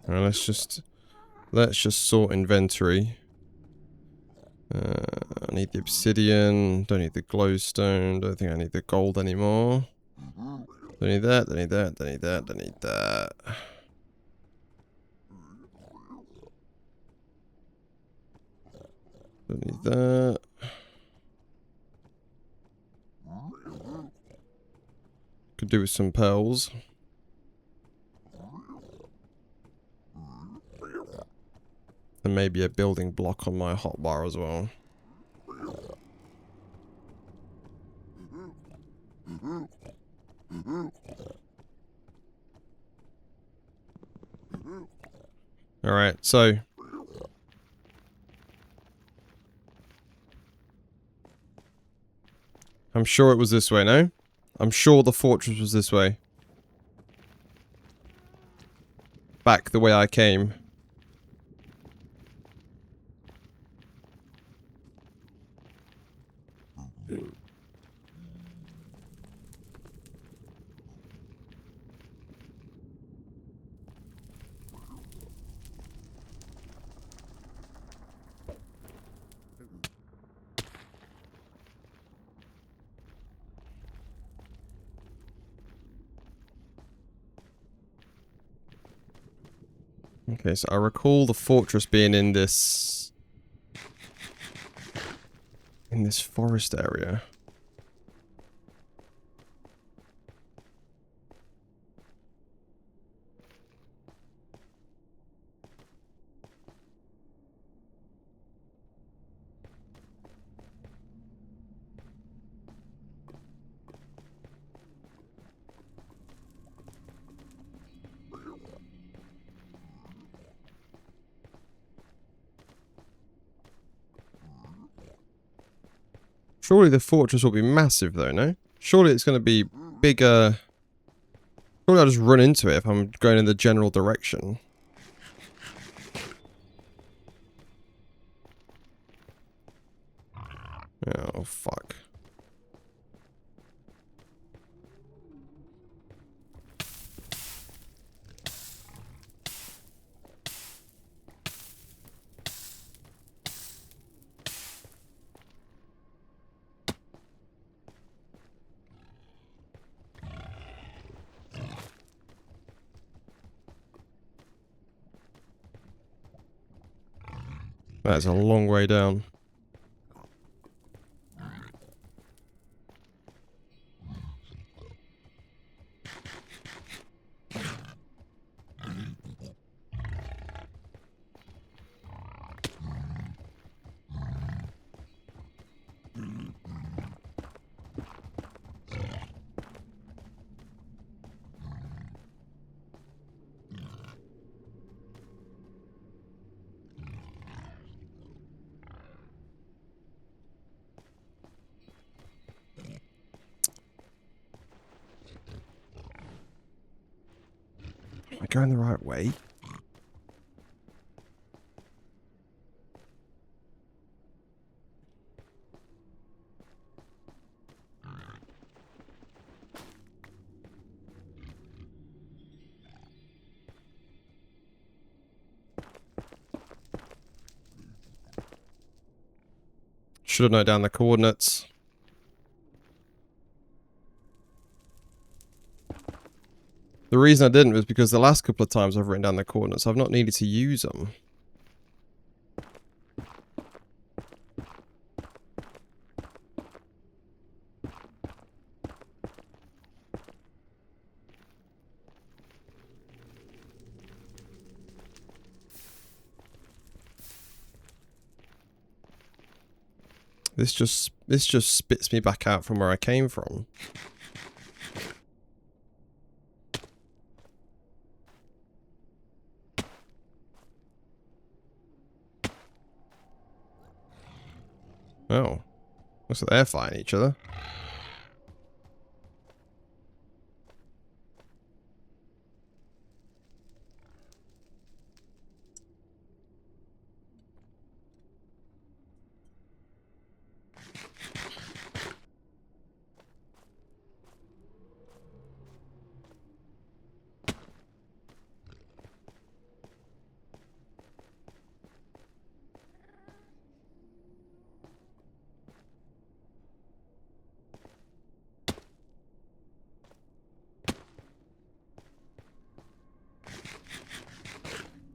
Right, let's just sort inventory. I need the obsidian. Don't need the glowstone. Don't think I need the gold anymore. Don't need that. Don't need that. Don't need that. Don't need that. Don't need that. Could do with some pearls. And maybe a building block on my hotbar as well. Alright, so I'm sure it was this way, no? I'm sure the fortress was this way. Back the way I came. Okay, so I recall the fortress being in this forest area. Surely the fortress will be massive though, no? Surely it's going to be bigger. Surely I'll just run into it if I'm going in the general direction. Oh, fuck. That's a long way down. Am I going the right way? Should have noted down the coordinates. The reason I didn't was because the last couple of times I've written down the coordinates, I've not needed to use them. This just spits me back out from where I came from. Oh. Looks like they're fighting each other.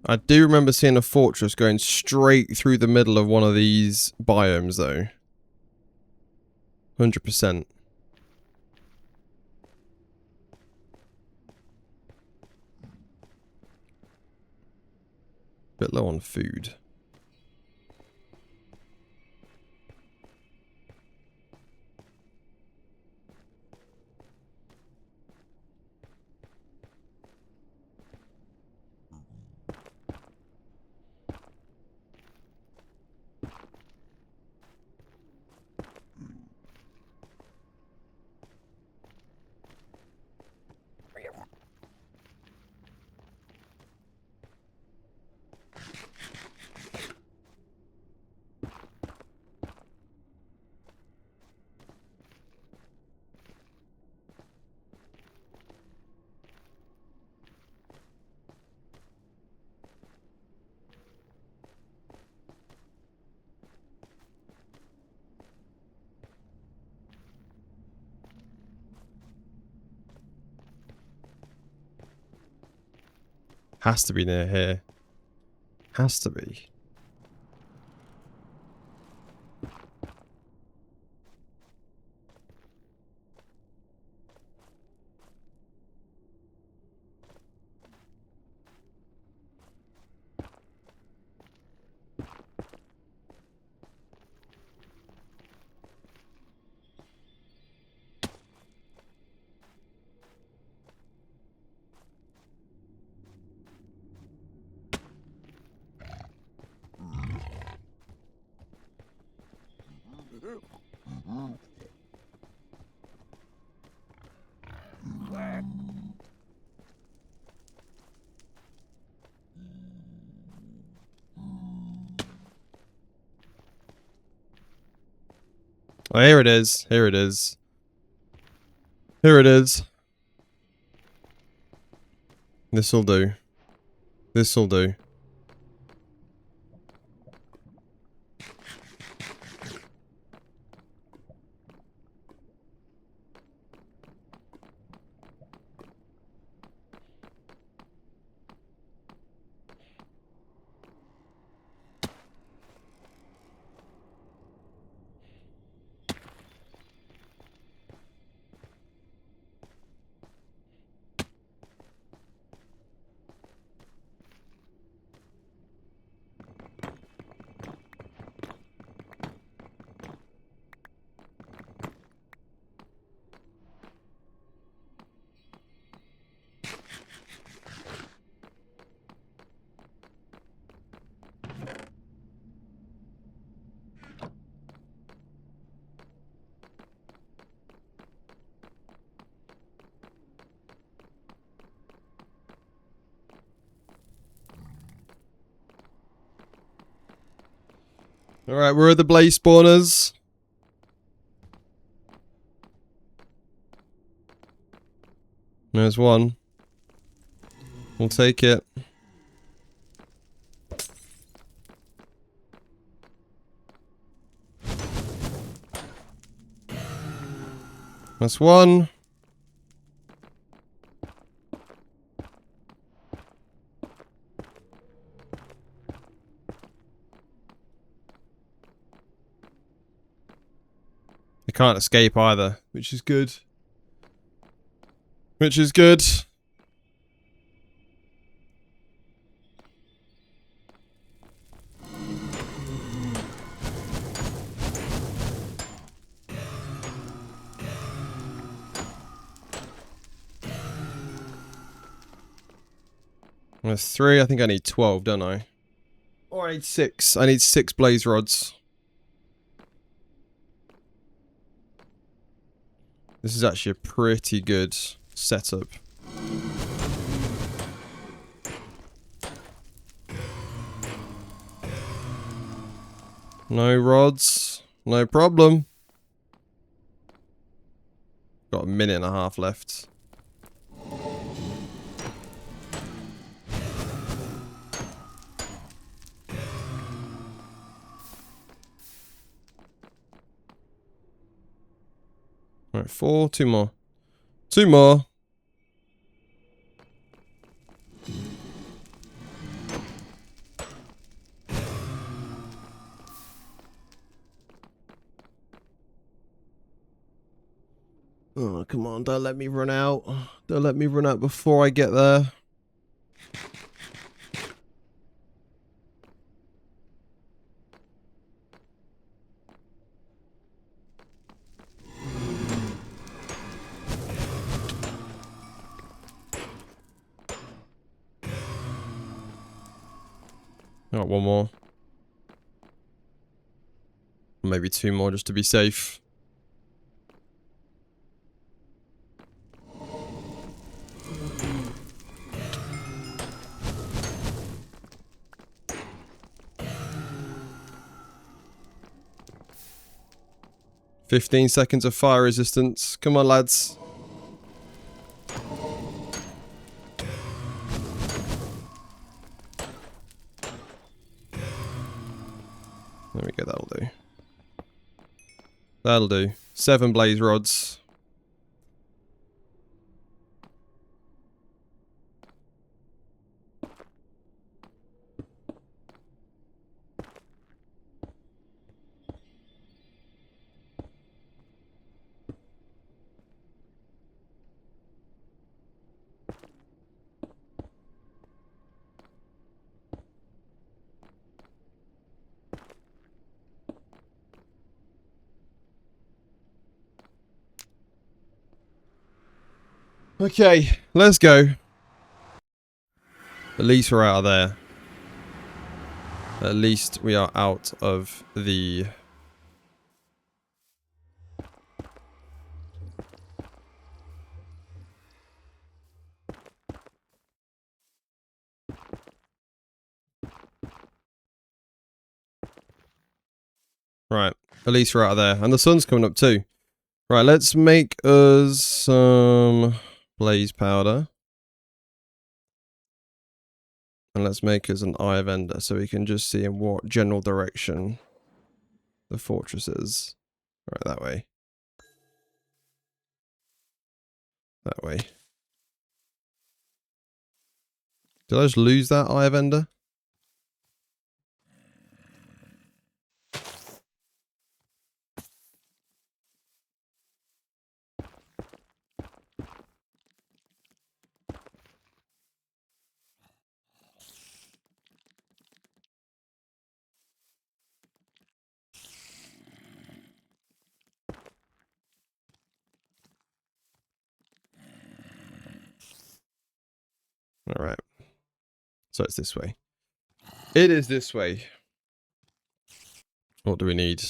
I do remember seeing a fortress going straight through the middle of one of these biomes, though. 100%. Bit low on food. Has to be near here. Has to be. Oh, here it is. Here it is. Here it is. This'll do. This'll do. Alright, where are the blaze spawners? There's one. We'll take it. That's one. Can't escape either, which is good. Which is good. There's 3. I think I need 12, don't I? Or I need 6. I need 6 blaze rods. This is actually a pretty good setup. No rods. No problem. Got a minute and a half left. Alright, 4. 2 more. 2 more. Oh, come on, don't let me run out. Don't let me run out before I get there. Got 1 more. Maybe 2 more just to be safe. $15 of fire resistance. Come on, lads. There we go, that'll do. That'll do. 7 blaze rods. Okay, let's go. At least we're out of there. At least we are out of the... Right, at least we're out of there. And the sun's coming up too. Right, let's make us some blaze powder. And let's make us an eye of ender so we can just see in what general direction the fortress is. Right, that way. That way. Did I just lose that eye of ender? Alright. So it's this way. It is this way. What do we need?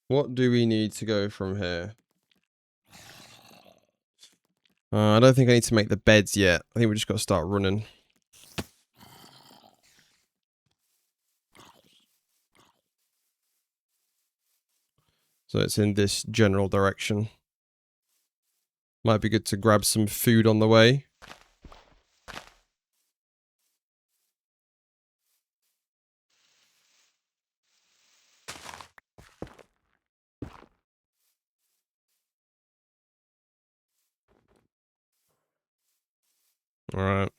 What do we need to go from here? I don't think I need to make the beds yet. I think we just got to start running. So it's in this general direction. Might be good to grab some food on the way. Alright.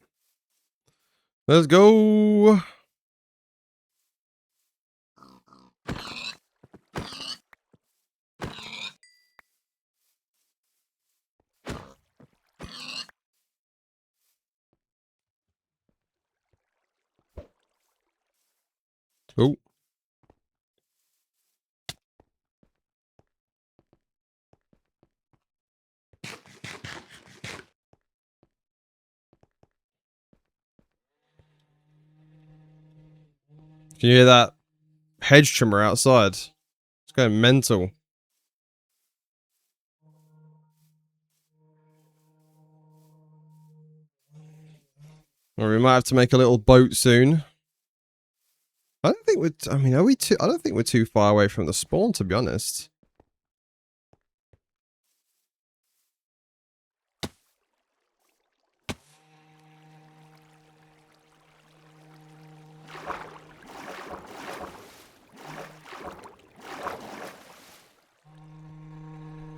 Let's go! Oh. Can you hear that hedge trimmer outside? It's going mental. Well, we might have to make a little boat soon. I don't think we're... I mean, are we too... I don't think we're too far away from the spawn, to be honest.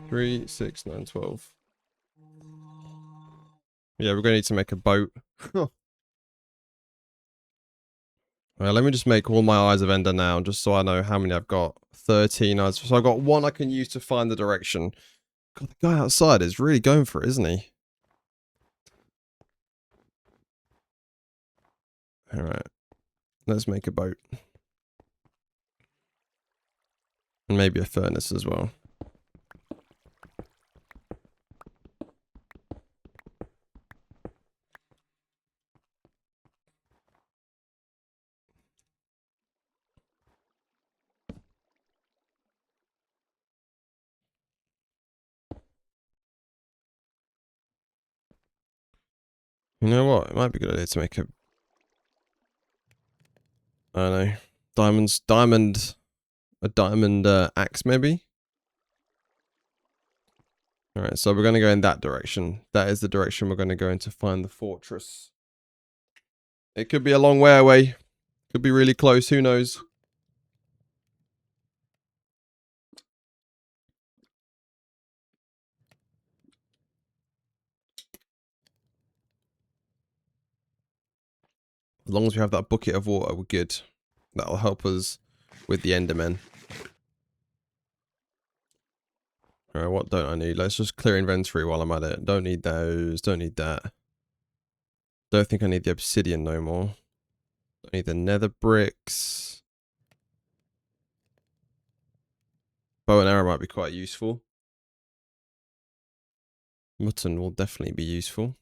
Three, 6, 9, 12. Yeah, we're going to need to make a boat. Well, let me just make all my eyes of Ender now, just so I know how many I've got. 13 eyes. So I've got one I can use to find the direction. God, the guy outside is really going for it, isn't he? Alright. Let's make a boat. And maybe a furnace as well. You know what? It might be a good idea to make a... I don't know. A diamond axe, maybe? Alright, so we're going to go in that direction. That is the direction we're going to go in to find the fortress. It could be a long way away. Could be really close, who knows? As long as we have that bucket of water, we're good. That'll help us with the Endermen. Alright, what don't I need? Let's just clear inventory while I'm at it. Don't need those. Don't need that. Don't think I need the obsidian no more. Don't need the nether bricks. Bow and arrow might be quite useful. Mutton will definitely be useful.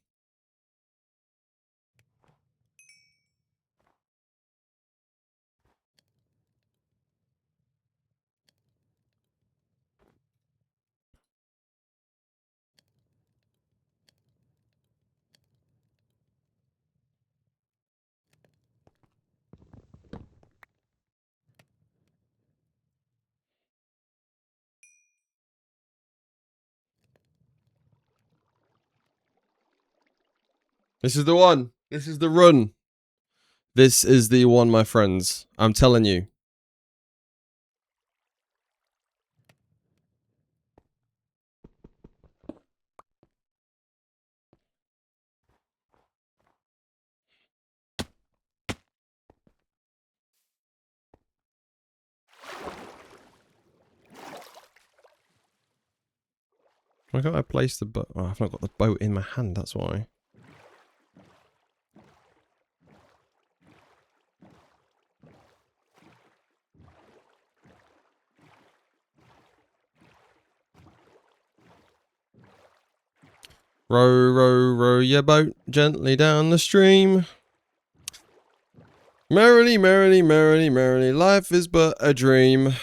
This is the one. This is the run. This is the one, my friends. I'm telling you. Why can't I place the boat? Oh, I've not got the boat in my hand, that's why. Row, row, row your boat gently down the stream. Merrily, merrily, merrily, merrily, life is but a dream.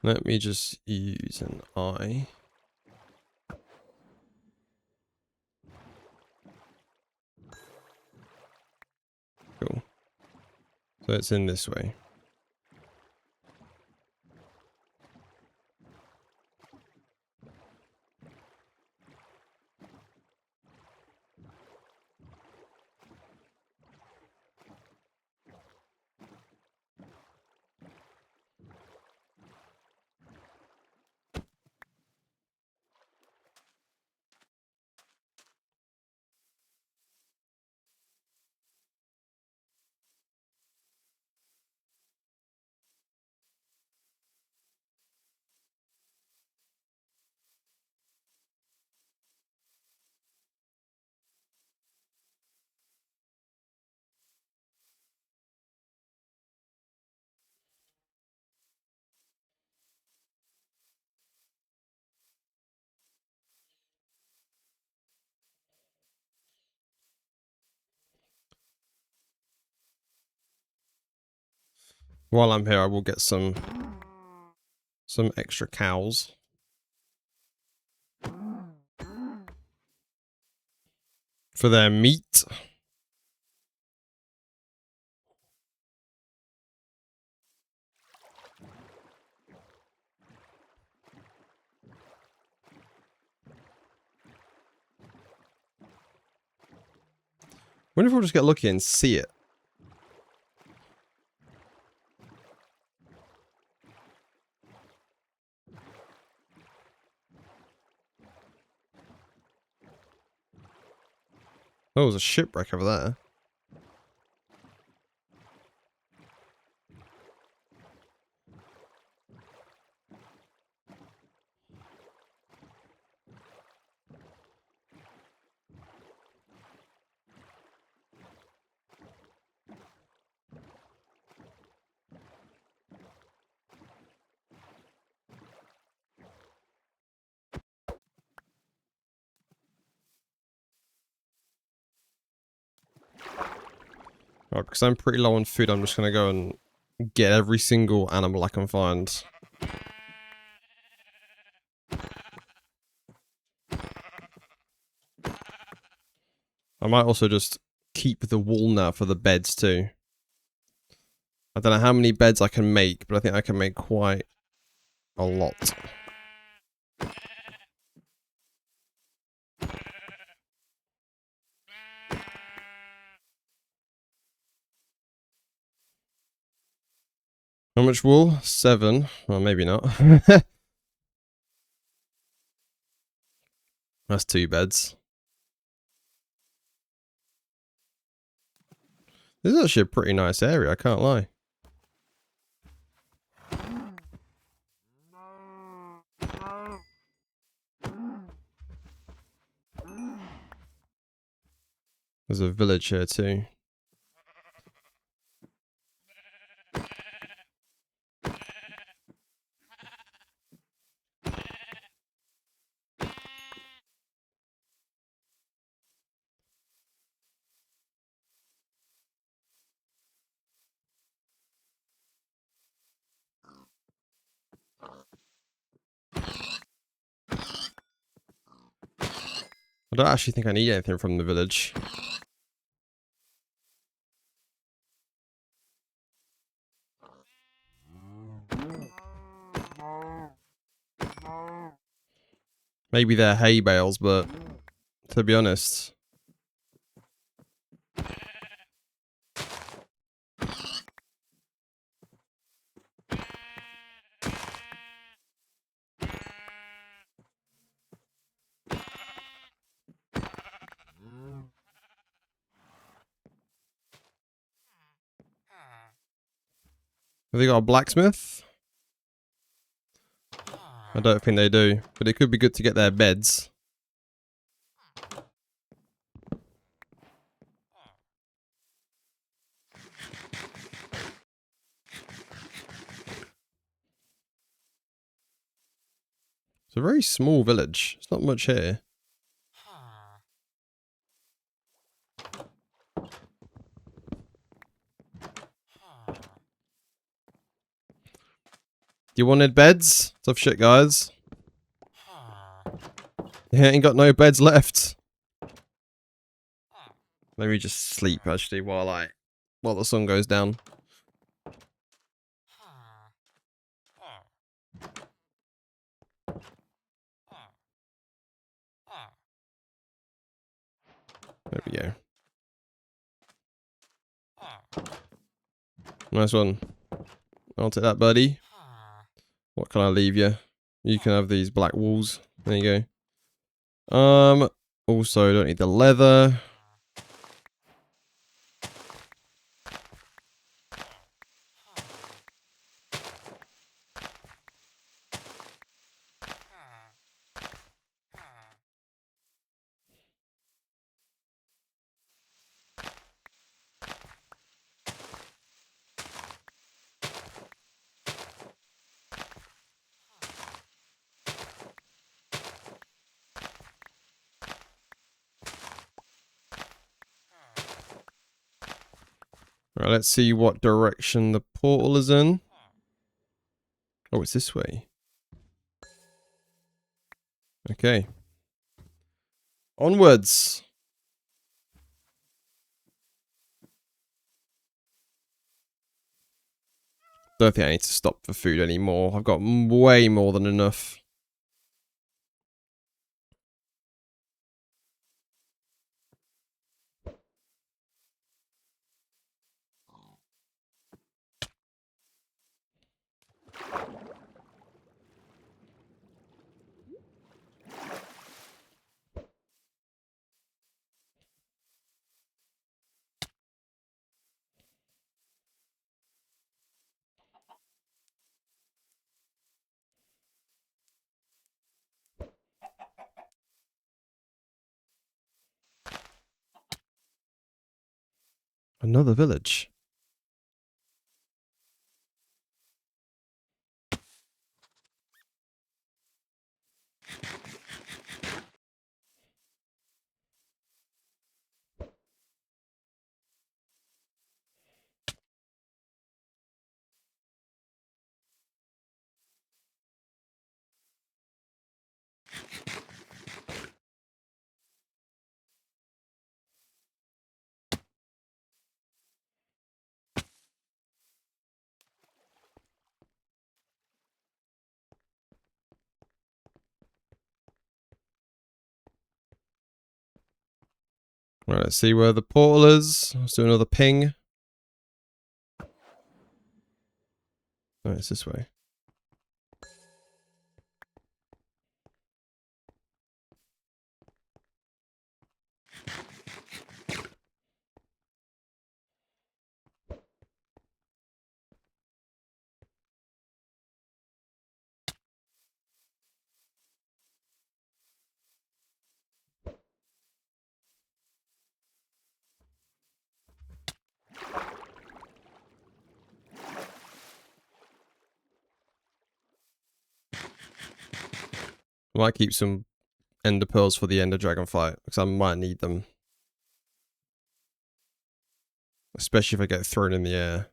Let me just use an eye. Cool. So it's in this way. While I'm here, I will get some extra cows. For their meat. Wonder if we'll just get lucky and see it. Oh, there's a shipwreck over there. Right, because I'm pretty low on food, I'm just going to go and get every single animal I can find. I might also just keep the walnut for the beds too. I don't know how many beds I can make, but I think I can make quite a lot. How much wool? 7. Well, maybe not. That's 2 beds. This is actually a pretty nice area, I can't lie. There's a village here too. I don't actually think I need anything from the village. Maybe they're hay bales, but to be honest, have they got a blacksmith? I don't think they do, but it could be good to get their beds. It's a very small village. It's not much here. You wanted beds? Tough shit, guys. Yeah, ain't got no beds left. Maybe just sleep actually while the sun goes down. There we go. Nice one. I'll take that, buddy. What can I leave you? You can have these black walls. There you go. Also, don't need the leather. Alright, let's see what direction the portal is in. Oh, it's this way. Okay. Onwards. Don't think I need to stop for food anymore. I've got way more than enough. Another village. Right, let's see where the portal is. Let's do another ping. Oh, it's this way. I might keep some ender pearls for the ender dragon fight, because I might need them. Especially if I get thrown in the air.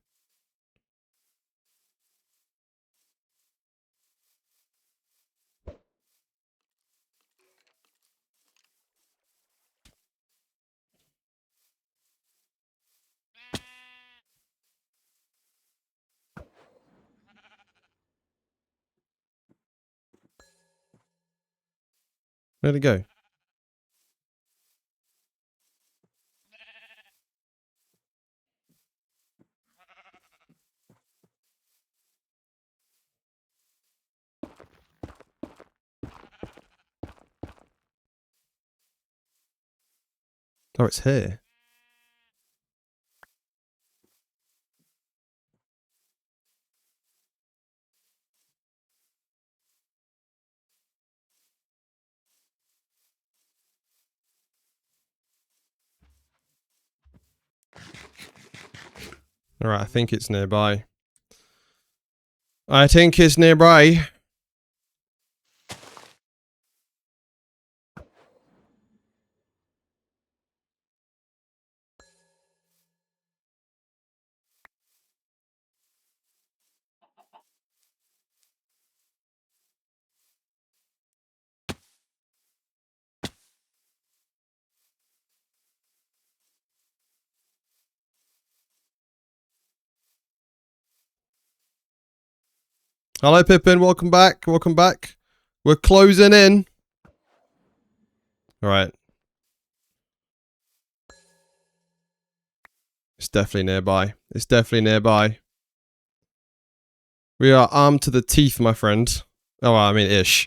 Where'd it go? Oh, it's here. Alright, I think it's nearby. I think it's nearby. Hello, Pippin. Welcome back. Welcome back. We're closing in. Alright. It's definitely nearby. It's definitely nearby. We are armed to the teeth, my friend. Oh, I mean, ish.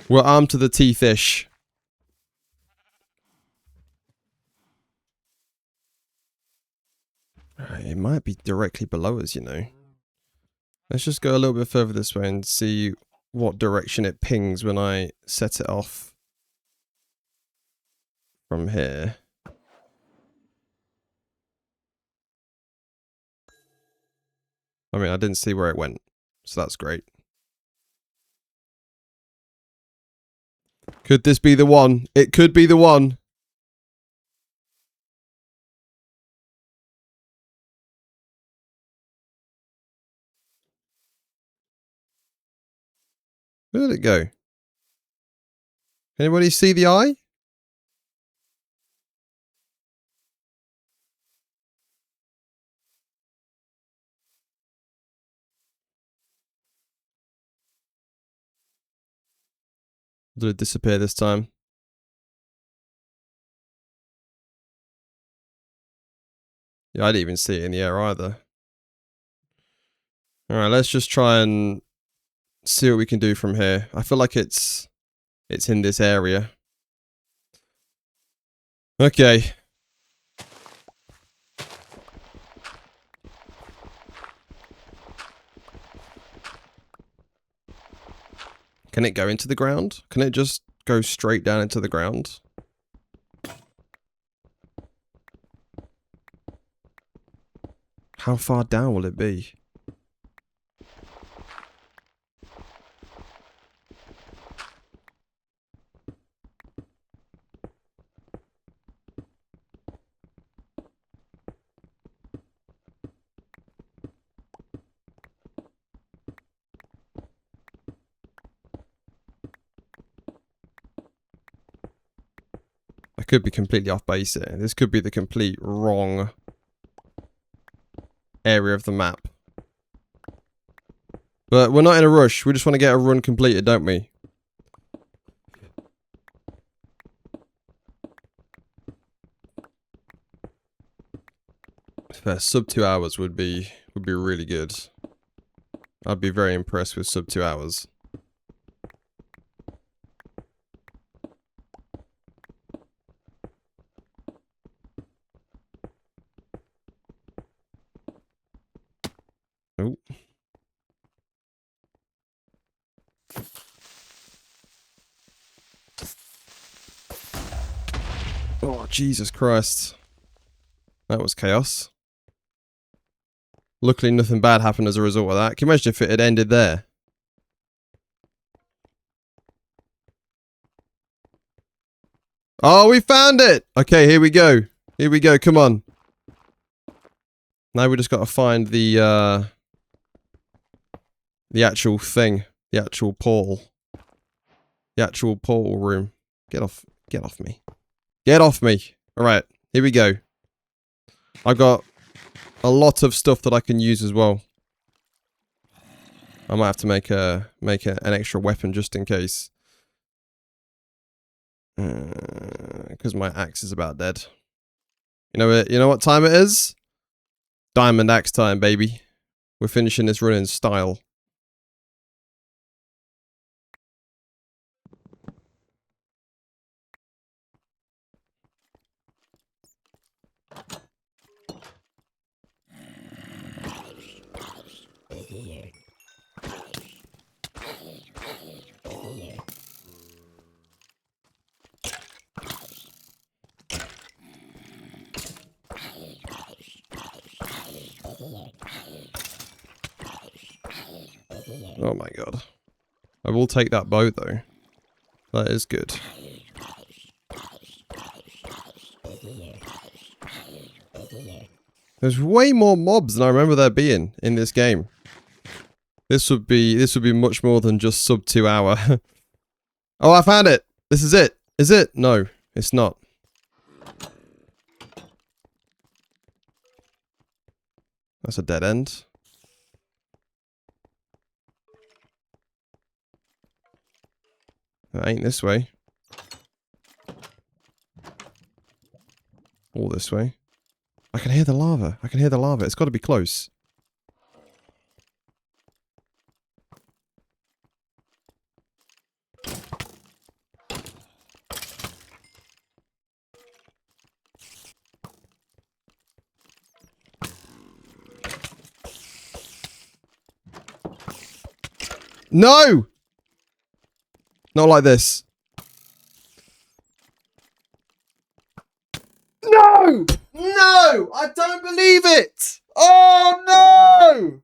We're armed to the teeth-ish. It might be directly below us, you know. Let's just go a little bit further this way and see what direction it pings when I set it off from here. I mean, I didn't see where it went, so that's great. Could this be the one? It could be the one. Where did it go? Anybody see the eye? Did it disappear this time? Yeah, I didn't even see it in the air either. Alright, let's just try and see what we can do from here. I feel like it's in this area. Okay. Can it go into the ground? Can it just go straight down into the ground? How far down will it be? I could be completely off base here. This could be the complete wrong area of the map. But we're not in a rush. We just want to get a run completed, don't we? Sub 2 hours would be really good. I'd be very impressed with sub 2 hours. Oh. Oh, Jesus Christ. That was chaos. Luckily, nothing bad happened as a result of that. Can you imagine if it had ended there? Oh, we found it! Okay, here we go. Here we go, come on. Now we just got to find the actual thing. The actual portal. The actual portal room. Get off me. Get off me! Alright, here we go. I've got a lot of stuff that I can use as well. I might have to make an extra weapon just in case. Because my axe is about dead. You know what time it is? Diamond axe time, baby. We're finishing this run in style. Oh my god. I will take that bow though. That is good. There's way more mobs than I remember there being in this game. This would be much more than just sub 2 hour. Oh, I found it! This is it! Is it? No, it's not. That's a dead end. That ain't this way. All this way. I can hear the lava. I can hear the lava. It's got to be close. No! Not like this. No! No! I don't believe it! Oh no!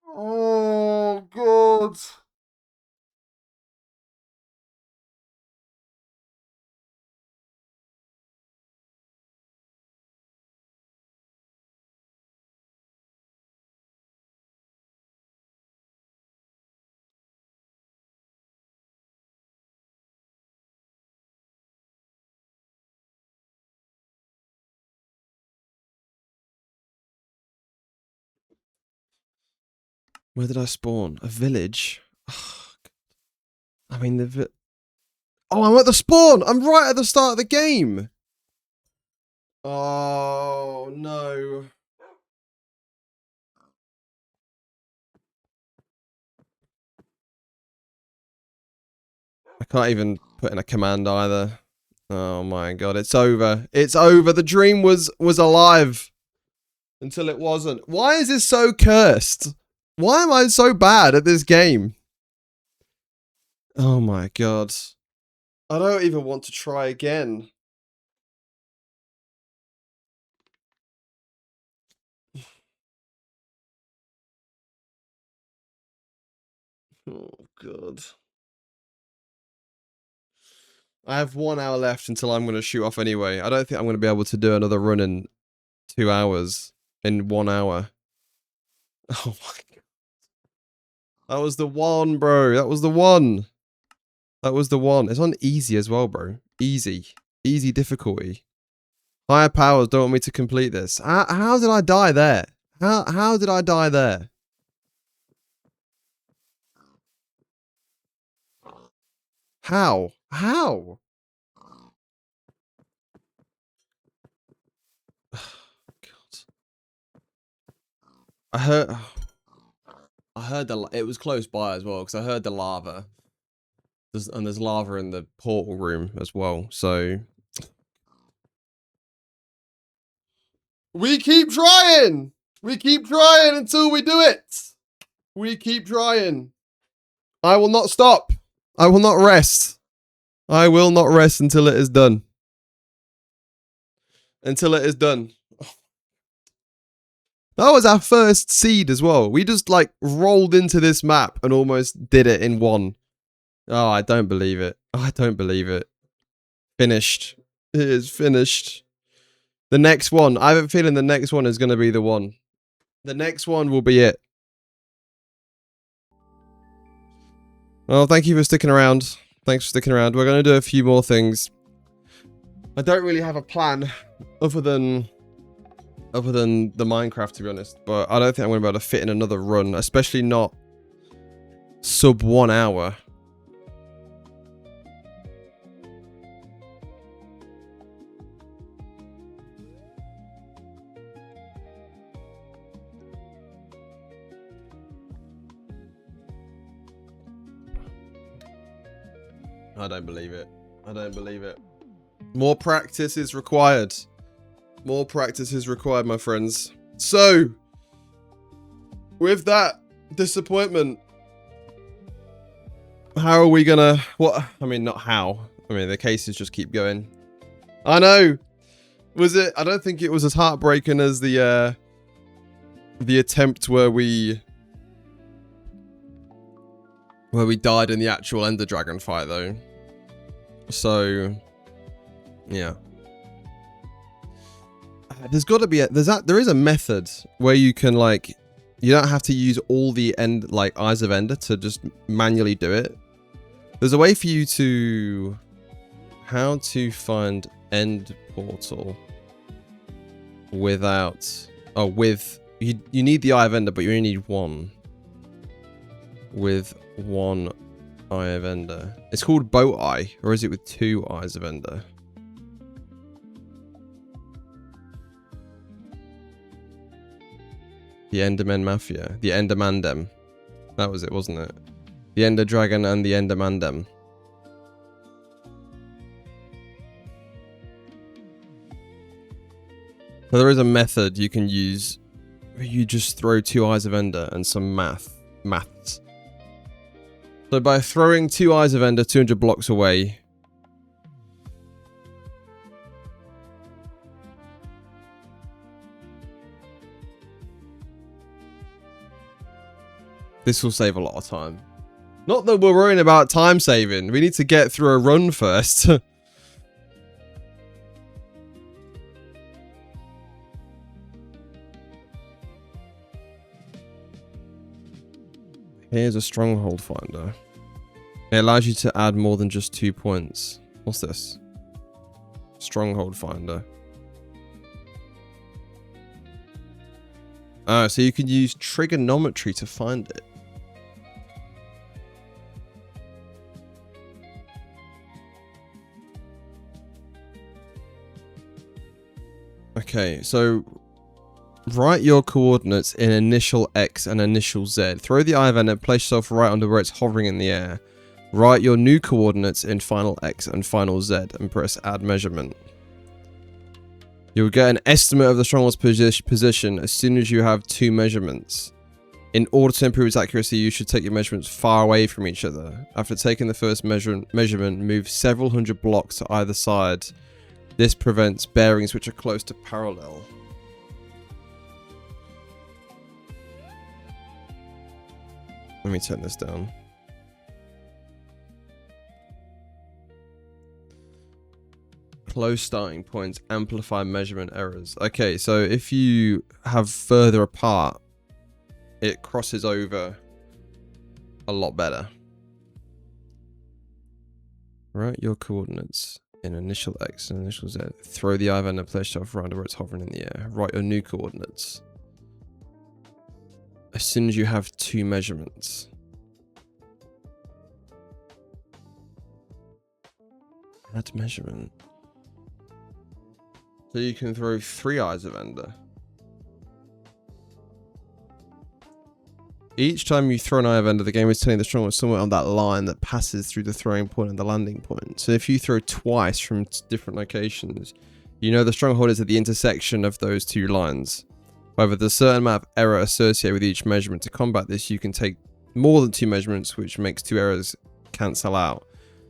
Oh god. Where did I spawn? A village? Oh, I mean, oh, I'm at the spawn! I'm right at the start of the game! Oh, no. I can't even put in a command either. Oh my god, it's over. It's over. The dream was alive. Until it wasn't. Why is this so cursed? Why am I so bad at this game? Oh my god. I don't even want to try again. Oh god. I have 1 hour left until I'm going to shoot off anyway. I don't think I'm going to be able to do another run in 2 hours. In 1 hour. Oh my god. That was the one, bro. That was the one. That was the one. It's on easy as well, bro. Easy. Easy difficulty. Higher powers don't want me to complete this. How did I die there? How did I die there? How? How? God. I heard it was close by as well because I heard the lava. There's lava in the portal room as well. So we keep trying. We keep trying until we do it. We keep trying. I will not stop. I will not rest. I will not rest until it is done. Until it is done. That was our first seed as well. We just like rolled into this map and almost did it in one. Oh, I don't believe it. Oh, I don't believe it. Finished. It is finished. The next one. I have a feeling the next one is going to be the one. The next one will be it. Well, thank you for sticking around. Thanks for sticking around. We're going to do a few more things. I don't really have a plan other than the Minecraft, to be honest. But I don't think I'm going to be able to fit in another run, especially not sub 1 hour. I don't believe it. I don't believe it. More practice is required. More practice is required, my friends. So, with that disappointment, how are we gonna... What? I mean, not how. I mean, the cases just keep going. I know. Was it... I don't think it was as heartbreaking as the attempt where we died in the actual Ender Dragon fight, though. So, yeah. There's got to be there is a method where you can like, you don't have to use all the Eyes of Ender to just manually do it. There's a way for you to, how to find End Portal without, you need the Eye of Ender, but you only need one. With one Eye of Ender. It's called Boat Eye, or is it with 2 Eyes of Ender? The Enderman Mafia. The Endermandem. That was it, wasn't it? The Ender Dragon and the Endermandem. So there is a method you can use where you just throw 2 Eyes of Ender and some maths. So by throwing 2 Eyes of Ender 200 blocks away, this will save a lot of time. Not that we're worrying about time saving. We need to get through a run first. Here's a stronghold finder. It allows you to add more than just 2 points. What's this? Stronghold finder. Oh, so you can use trigonometry to find it. Okay, so write your coordinates in initial X and initial Z. Throw the eye event and place yourself right under where it's hovering in the air. Write your new coordinates in final X and final Z and press add measurement. You'll get an estimate of the stronghold's position as soon as you have 2 measurements. In order to improve its accuracy, you should take your measurements far away from each other. After taking the first measurement, move several hundred blocks to either side. This prevents bearings which are close to parallel. Let me turn this down. Close starting points amplify measurement errors. Okay, so if you have further apart, it crosses over a lot better. Write your coordinates in initial X and initial Z. Throw the eye event and place yourself around where it's hovering in the air. Write your new coordinates as soon as you have 2 measurements. Add measurement. So you can throw 3 eyes of ender. Each time you throw an eye of ender, the game is telling the stronghold somewhere on that line that passes through the throwing point and the landing point. So if you throw twice from different locations, you know the stronghold is at the intersection of those 2 lines. However, there's a certain amount of error associated with each measurement. To combat this, you can take more than 2 measurements, which makes 2 errors cancel out.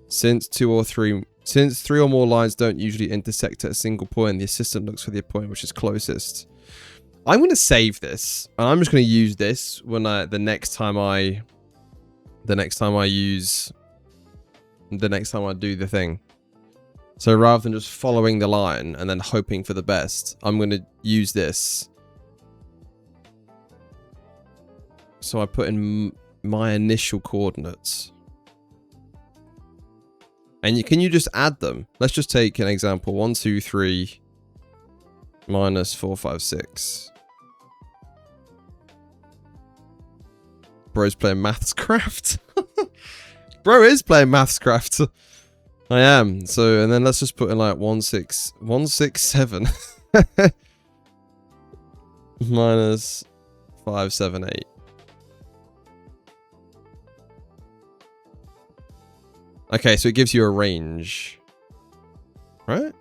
Since 3 or more lines don't usually intersect at a single point, the assistant looks for the point which is closest. I'm going to save this, and I'm just going to use this when the next time I do the thing. So rather than just following the line and then hoping for the best, I'm going to use this. So I put in my initial coordinates. And can you just add them? Let's just take an example. 1, 2, 3 minus 4, 5, 6. Bro's playing Mathscraft. Bro is playing Mathscraft. I am. So, and then let's just put in like 1, 6, 7 minus 5, 7, 8. Okay, so it gives you a range, right?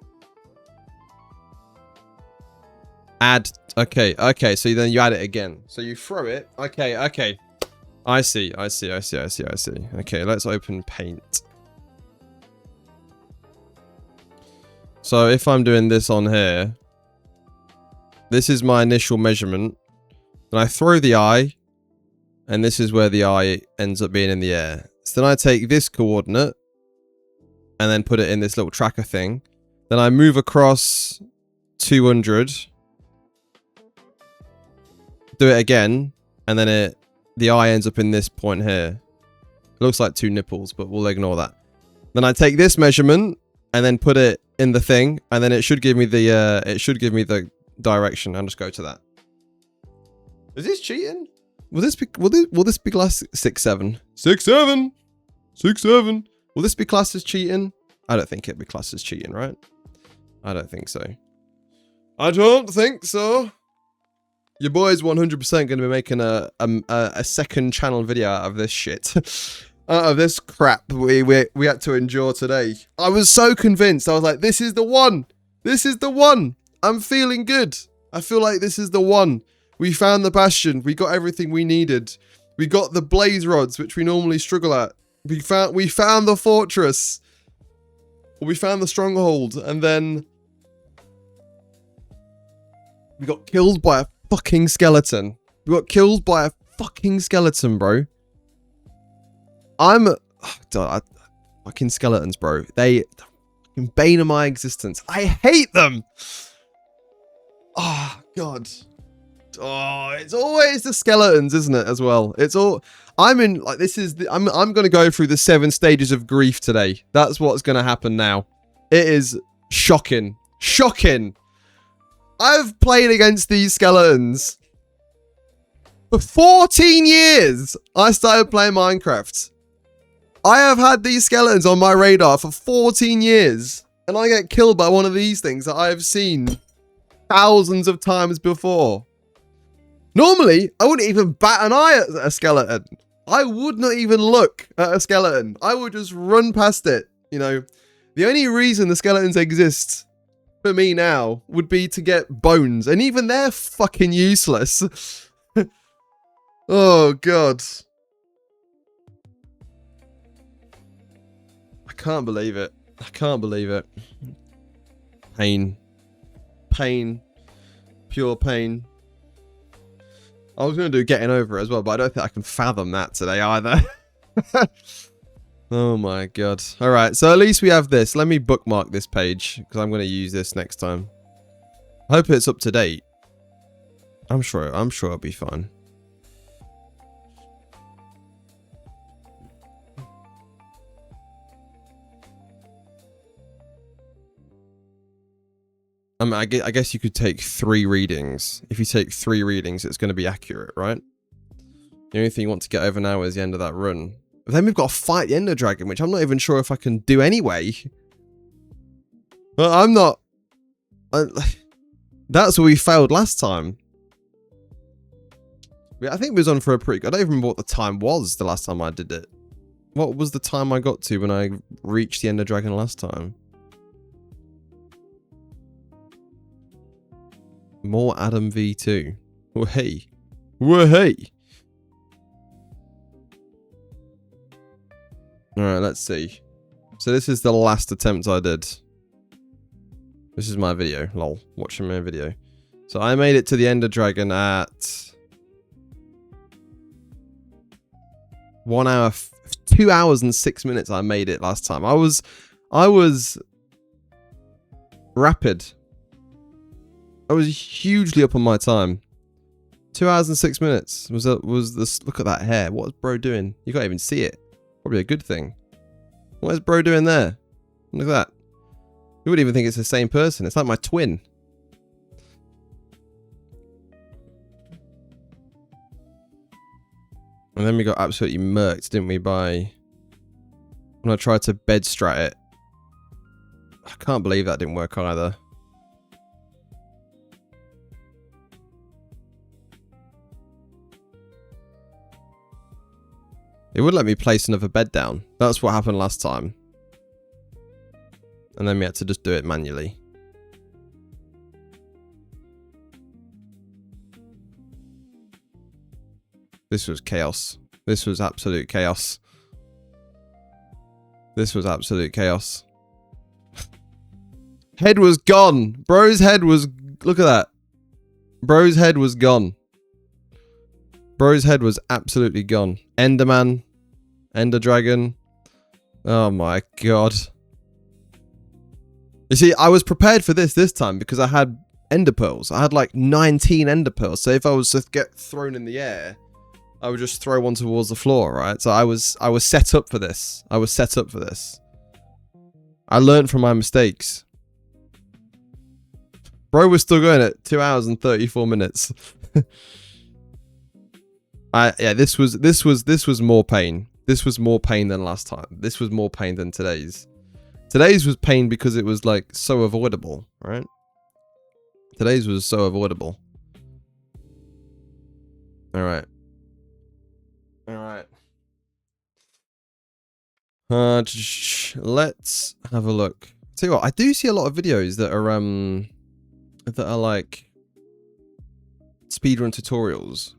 Add, okay, so then you add it again. So you throw it, okay. I see. Okay, let's open Paint. So if I'm doing this on here, this is my initial measurement. Then I throw the eye, and this is where the eye ends up being in the air. So then I take this coordinate, and then put it in this little tracker thing. Then I move across 200. Do it again. And then the eye ends up in this point here. It looks like 2 nipples, but we'll ignore that. Then I take this measurement and then put it in the thing. And then it should give me the direction. I'll just go to that. Is this cheating? Will this be class 6, 7? 6, 7. 6, 7. Will this be classed as cheating? I don't think it'd be classed as cheating, right? I don't think so. I don't think so. Your boy's 100% going to be making a second channel video out of this shit. Out of this crap we had to endure today. I was so convinced. I was like, this is the one. This is the one. I'm feeling good. I feel like this is the one. We found the bastion. We got everything we needed. We got the blaze rods, which we normally struggle at. We found the fortress. We found the stronghold, and then we got killed by a fucking skeleton. We got killed by a fucking skeleton, bro. Fucking skeletons, bro. They fucking bane of my existence. I hate them. Oh God. Oh, it's always the skeletons, isn't it? As well, it's all. I'm in like this is. I'm gonna go through the 7 stages of grief today. That's what's gonna happen now. It is shocking, shocking. I've played against these skeletons For 14 years, I started playing Minecraft. I have had these skeletons on my radar for 14 years. And I get killed by one of these things that I have seen thousands of times before. Normally, I wouldn't even bat an eye at a skeleton. I would not even look at a skeleton. I would just run past it. You know, the only reason the skeletons exist for me now would be to get bones. And even they're fucking useless. Oh, God. I can't believe it. I can't believe it. Pain. Pain. Pure pain. I was going to do getting over it as well, but I don't think I can fathom that today either. Oh my god. Alright, so at least we have this. Let me bookmark this page, because I'm going to use this next time. I hope it's up to date. I'm sure it'll be fine. I mean, I guess you could take 3 readings. If you take 3 readings, it's going to be accurate, right? The only thing you want to get over now is the end of that run. But then we've got to fight the Ender Dragon, which I'm not even sure if I can do anyway. Well, I'm not... That's where we failed last time. I think we was on for a pretty... I don't even remember what the time was the last time I did it. What was the time I got to when I reached the Ender Dragon last time? More Adam V2. Wahey. Wahey. Alright, let's see. So this is the last attempt I did. This is my video. Lol. Watching my video. So I made it to the Ender Dragon at 1 hour, 2 hours and 6 minutes. I made it last time. I was rapid. I was hugely up on my time. 2 hours and 6 minutes was this. Look at that hair. What is bro doing? You can't even see it. Probably a good thing. What is bro doing there? Look at that. You wouldn't even think it's the same person. It's like my twin. And then we got absolutely murked, didn't we, by... when I tried to bed strat it. I can't believe that didn't work either. It would let me place another bed down. That's what happened last time. And then we had to just do it manually. This was chaos. This was absolute chaos. This was absolute chaos. Head was gone. Bro's head was... Look at that. Bro's head was gone. Bro's head was absolutely gone. Enderman. Ender Dragon. Oh my god. You see, I was prepared for this time because I had Ender Pearls. I had like 19 Ender Pearls. So if I was to get thrown in the air, I would just throw one towards the floor, right? So I was set up for this. I was set up for this. I learned from my mistakes. Bro was still going at 2 hours and 34 minutes. Yeah, this was more pain. This was more pain than last time. This was more pain than today's. Today's was pain because it was like so avoidable, right? Today's was so avoidable. All right. All right. Let's have a look. Tell you what, I do see a lot of videos that are like speedrun tutorials.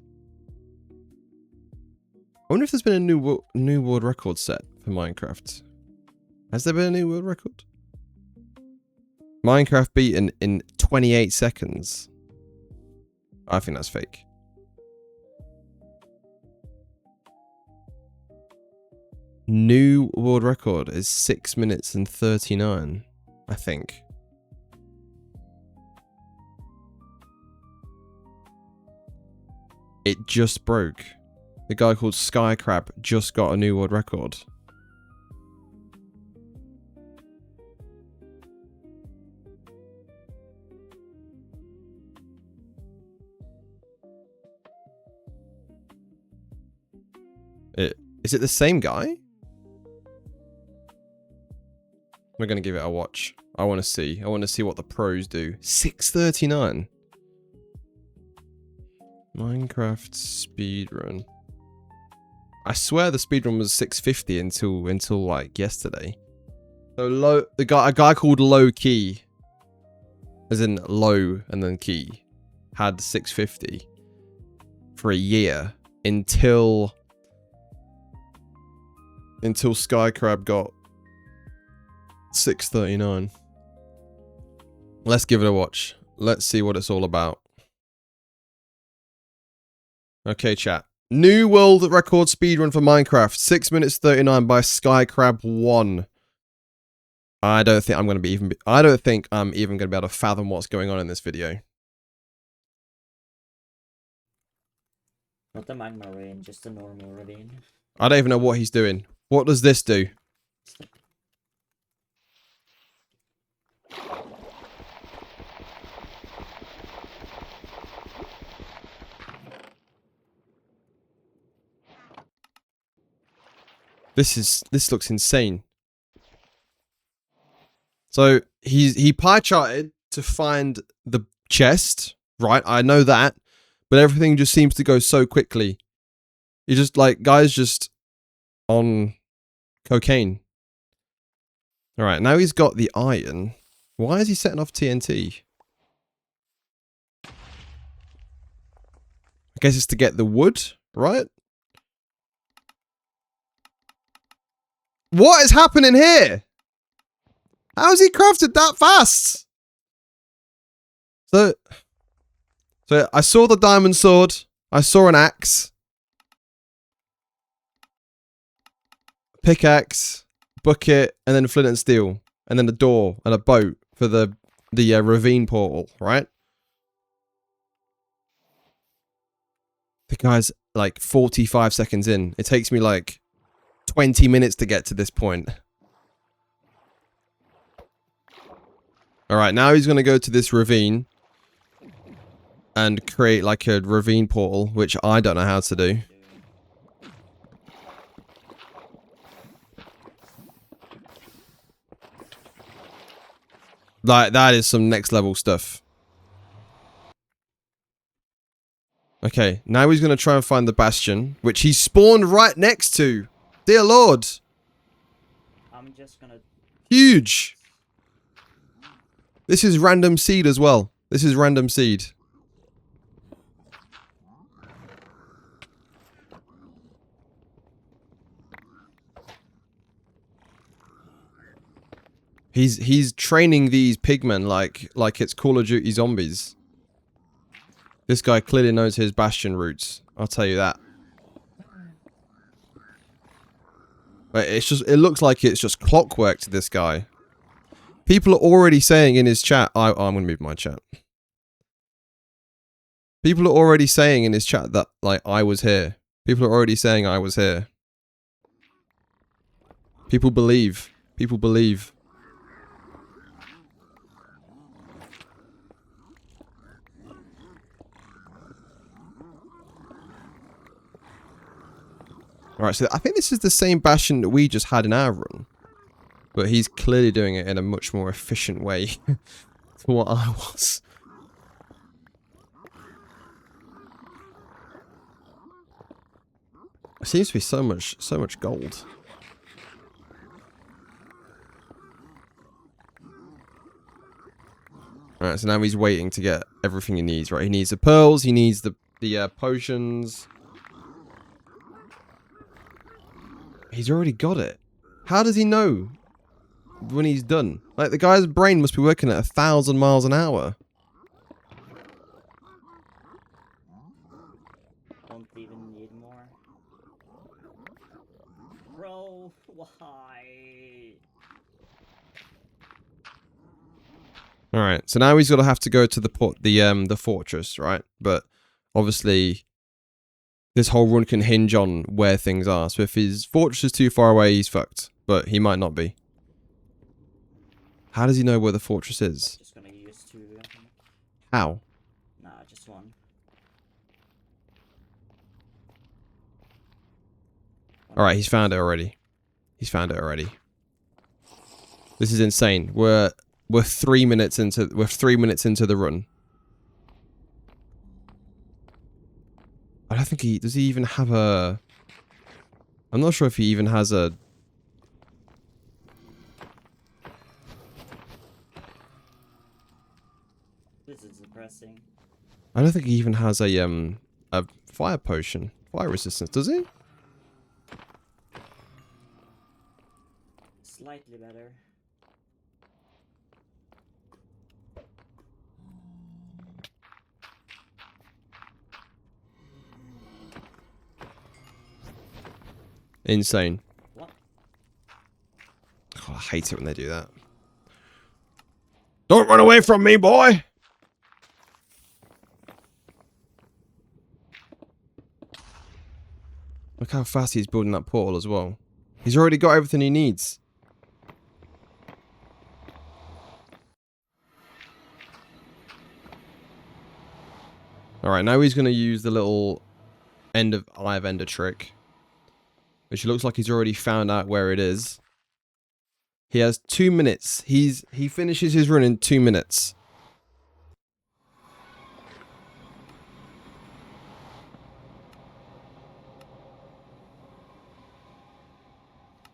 I wonder if there's been a new world record set for Minecraft. Has there been a new world record? Minecraft beaten in 28 seconds. I think that's fake. New world record is 6 minutes and 39, I think. It just broke. The guy called Skycrab just got a new world record. Is it the same guy? We're going to give it a watch. I want to see. I want to see what the pros do. 6:39. Minecraft speedrun. I swear the speedrun was 6:50 until like yesterday. So a guy called Low Key, as in low and then key, had 6:50 for a year until Skycrab got 6:39. Let's give it a watch. Let's see what it's all about. Okay, chat. New world record speedrun for Minecraft. 6 minutes 39 by Skycrab1. I don't think I'm even going to be able to fathom what's going on in this video. Not the magma ravine, just a normal ravine. I don't even know what he's doing. What does this do? This looks insane. So he pie charted to find the chest, right? I know that, but everything just seems to go so quickly. You just like guys just on cocaine. All right, now he's got the iron. Why is he setting off TNT? I guess it's to get the wood, right? What is happening here? How has he crafted that fast? So I saw the diamond sword. I saw an axe. Pickaxe, bucket, and then flint and steel. And then a door and a boat for the ravine portal, right? The guy's like 45 seconds in. It takes me like 20 minutes to get to this point. Alright, now he's going to go to this ravine and create like a ravine portal, which I don't know how to do. Like, that is some next level stuff. Okay, now he's going to try and find the bastion, which he spawned right next to. Dear Lord. I'm just gonna... Huge. This is random seed as well. This is random seed. He's training these pigmen like it's Call of Duty Zombies. This guy clearly knows his bastion routes. I'll tell you that. But it looks like it's just clockwork to this guy. People are already saying in his chat, I'm going to move my chat. People are already saying in his chat that, like, I was here. People are already saying I was here. People believe. People believe. Alright, so I think this is the same bastion that we just had in our run. But he's clearly doing it in a much more efficient way to what I was. There seems to be so much gold. Alright, so now he's waiting to get everything he needs, right? He needs the pearls, he needs the potions. He's already got it. How does he know when he's done? Like, the guy's brain must be working at 1,000 miles an hour. Don't even need more. Bro, why? Alright, so now he's gonna have to go to the fortress, right? But obviously this whole run can hinge on where things are. So if his fortress is too far away, he's fucked. But he might not be. How does he know where the fortress is? Just gonna use 2, I think. How? Nah, just 1. Alright, he's found it already. He's found it already. This is insane. We're 3 minutes into the run. I don't think does he even have a... I'm not sure if he even has a... This is depressing. I don't think he even has a fire potion. Fire resistance, does he? Slightly better. Insane. What? Oh, I hate it when they do that. Don't run away from me, boy! Look how fast he's building that portal as well. He's already got everything he needs. Alright, now he's going to use the little Eye of Ender trick. Which looks like he's already found out where it is. He has 2 minutes. He finishes his run in 2 minutes.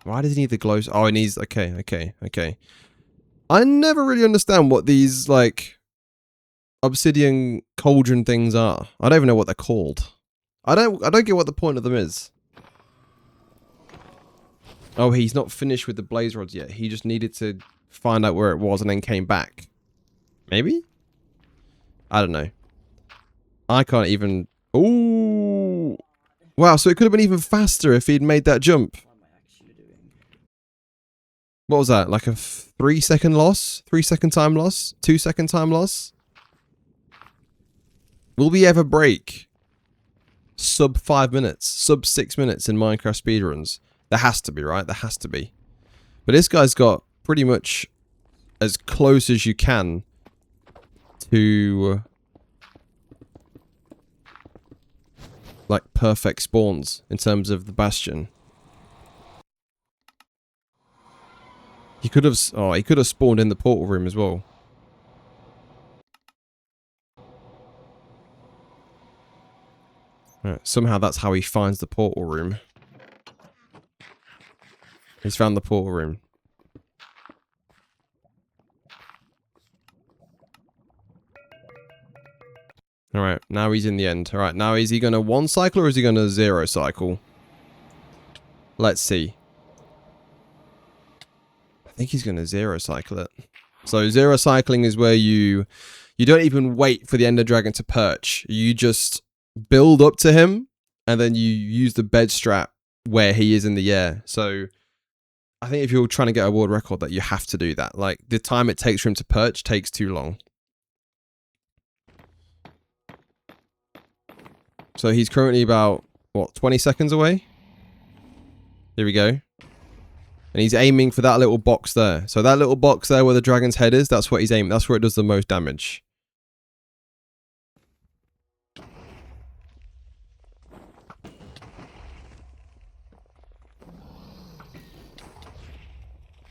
Why does he need the glow? Oh, he needs... Okay. I never really understand what these, like, obsidian cauldron things are. I don't even know what they're called. I don't get what the point of them is. Oh, he's not finished with the blaze rods yet. He just needed to find out where it was and then came back. Maybe? I don't know. I can't even... Ooh! Wow, so it could have been even faster if he'd made that jump. What am I actually doing? What was that? Like a 3-second loss? 3-second time loss? 2-second time loss? Will we ever break sub 5 minutes? Sub 6 minutes in Minecraft speedruns? There has to be, right? There has to be. But this guy's got pretty much as close as you can to... like perfect spawns in terms of the bastion. He could have spawned in the portal room as well. Right, somehow that's how he finds the portal room. He's found the portal room. Alright, now he's in the end. Alright, now is he going to 1 cycle or is he going to 0 cycle? Let's see. I think he's going to 0 cycle it. So 0 cycling is where you don't even wait for the Ender Dragon to perch. You just build up to him and then you use the bed strap where he is in the air. So I think if you're trying to get a world record that you have to do that. Like the time it takes for him to perch takes too long. So he's currently about, what, 20 seconds away? Here we go. And he's aiming for that little box there. So that little box there where the dragon's head is, that's what he's aiming. That's where it does the most damage.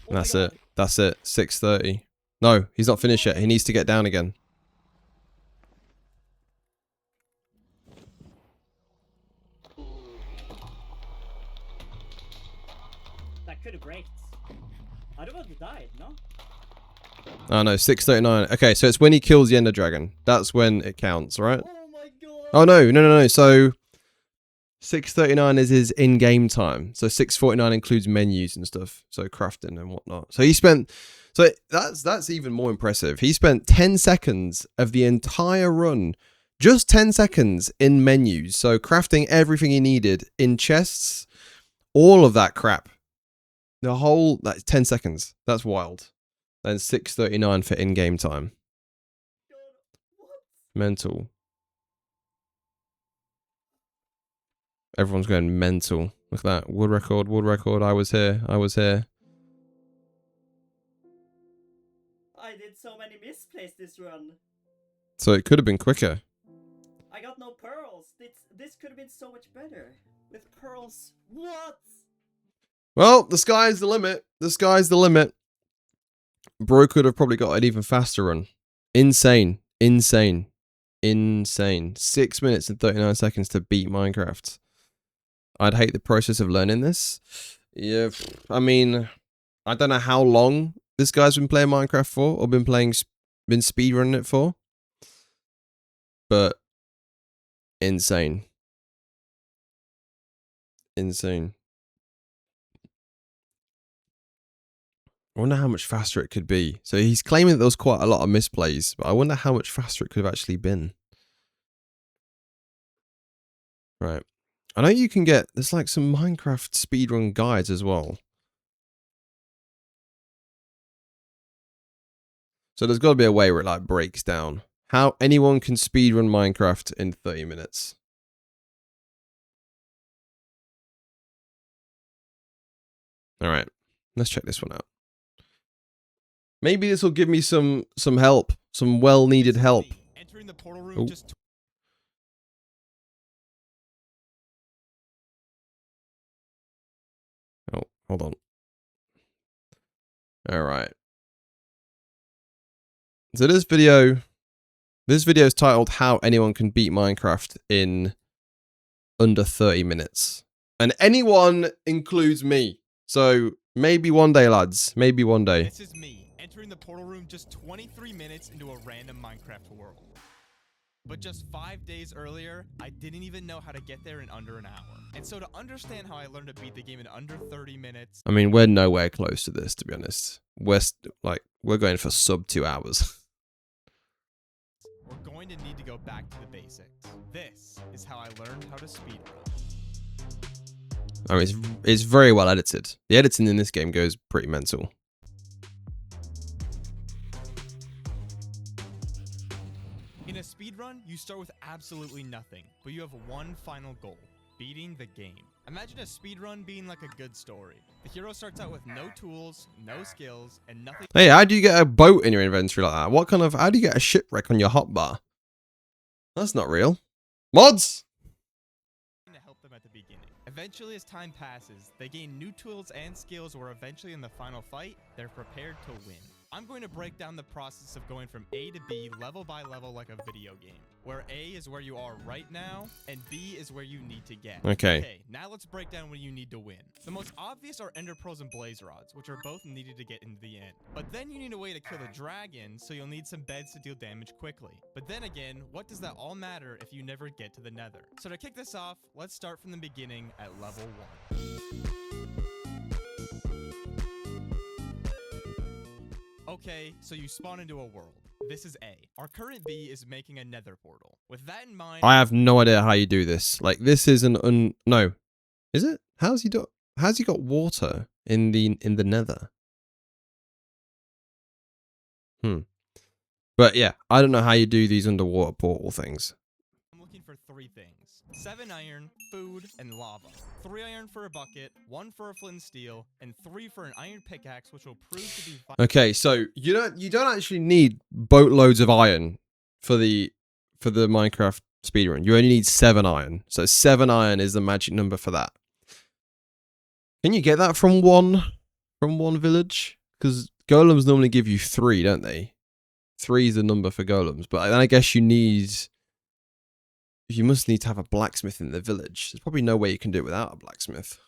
And that's it. That's it. 6:30. No, he's not finished yet. He needs to get down again. That could have braked. I don't want to die, no? Oh no, 6:39. Okay, so it's when he kills the Ender Dragon. That's when it counts, right? Oh my god! Oh no. So 6:39 is his in-game time. So 6:49 includes menus and stuff. So crafting and whatnot. So he spent... So that's even more impressive. He spent 10 seconds of the entire run. Just 10 seconds in menus. So crafting everything he needed in chests. All of that crap. The whole... That's 10 seconds. That's wild. Then 6:39 for in-game time. Mental. Everyone's going mental. Look at that. Wood record, I was here. I did so many misplays this run. So it could have been quicker. I got no pearls. This could have been so much better. With pearls. What? Well, the sky's the limit. The sky's the limit. Bro could have probably got an even faster run. Insane. Insane. Insane. 6 minutes and 39 seconds to beat Minecraft. I'd hate the process of learning this. Yeah, I mean, I don't know how long this guy's been playing Minecraft for, or been speedrunning it for. But insane. Insane. I wonder how much faster it could be. So he's claiming that there was quite a lot of misplays, but I wonder how much faster it could have actually been. Right. I know you can get, there's like some Minecraft speedrun guides as well. So there's got to be a way where it like breaks down how anyone can speedrun Minecraft in 30 minutes. All right, let's check this one out. Maybe this will give me some help, some well-needed help. Entering the portal room just Oh, hold on. All right. So this video is titled "How Anyone Can Beat Minecraft in Under 30 Minutes," and anyone includes me. So maybe one day, lads. Maybe one day. This is me entering the portal room just 23 minutes into a random Minecraft world. But just 5 days earlier, I didn't even know how to get there in under an hour. And so to understand how I learned to beat the game in under 30 minutes... I mean, we're nowhere close to this, to be honest. We're going for sub 2 hours. We're going to need to go back to the basics. This is how I learned how to speedrun. I mean, it's very well edited. The editing in this game goes pretty mental. In a speedrun, you start with absolutely nothing, but you have one final goal: beating the game. Imagine a speedrun being like a good story. The hero starts out with no tools, no skills, and nothing. Hey, how do you get a boat in your inventory like that? How do you get a shipwreck on your hotbar? That's not real. Mods! To help them at the beginning. Eventually, as time passes, they gain new tools and skills where eventually in the final fight, they're prepared to win. I'm going to break down the process of going from A to B level by level like a video game, where A is where you are right now, and B is where you need to get. Okay, now let's break down what you need to win. The most obvious are ender pearls and blaze rods, which are both needed to get into the end. But then you need a way to kill the dragon, so you'll need some beds to deal damage quickly. But then again, what does that all matter if you never get to the nether? So to kick this off, let's start from the beginning at level 1. Okay, so you spawn into a world. This is A. Our current B is making a nether portal. With that in mind... I have no idea how you do this. Like, this is no. Is it? How's he got water in the nether? But yeah, I don't know how you do these underwater portal things. I'm looking for 3 things. 7 iron, food, and lava. 3 iron for a bucket, 1 for a flint and steel, and 3 for an iron pickaxe, which will prove to be... Okay, so you don't actually need boatloads of iron for the Minecraft speedrun. You only need 7 iron. So 7 iron is the magic number for that. Can you get that from one village? Because golems normally give you 3, don't they? 3 is the number for golems, but then I guess you must need to have a blacksmith in the village. There's probably no way you can do it without a blacksmith.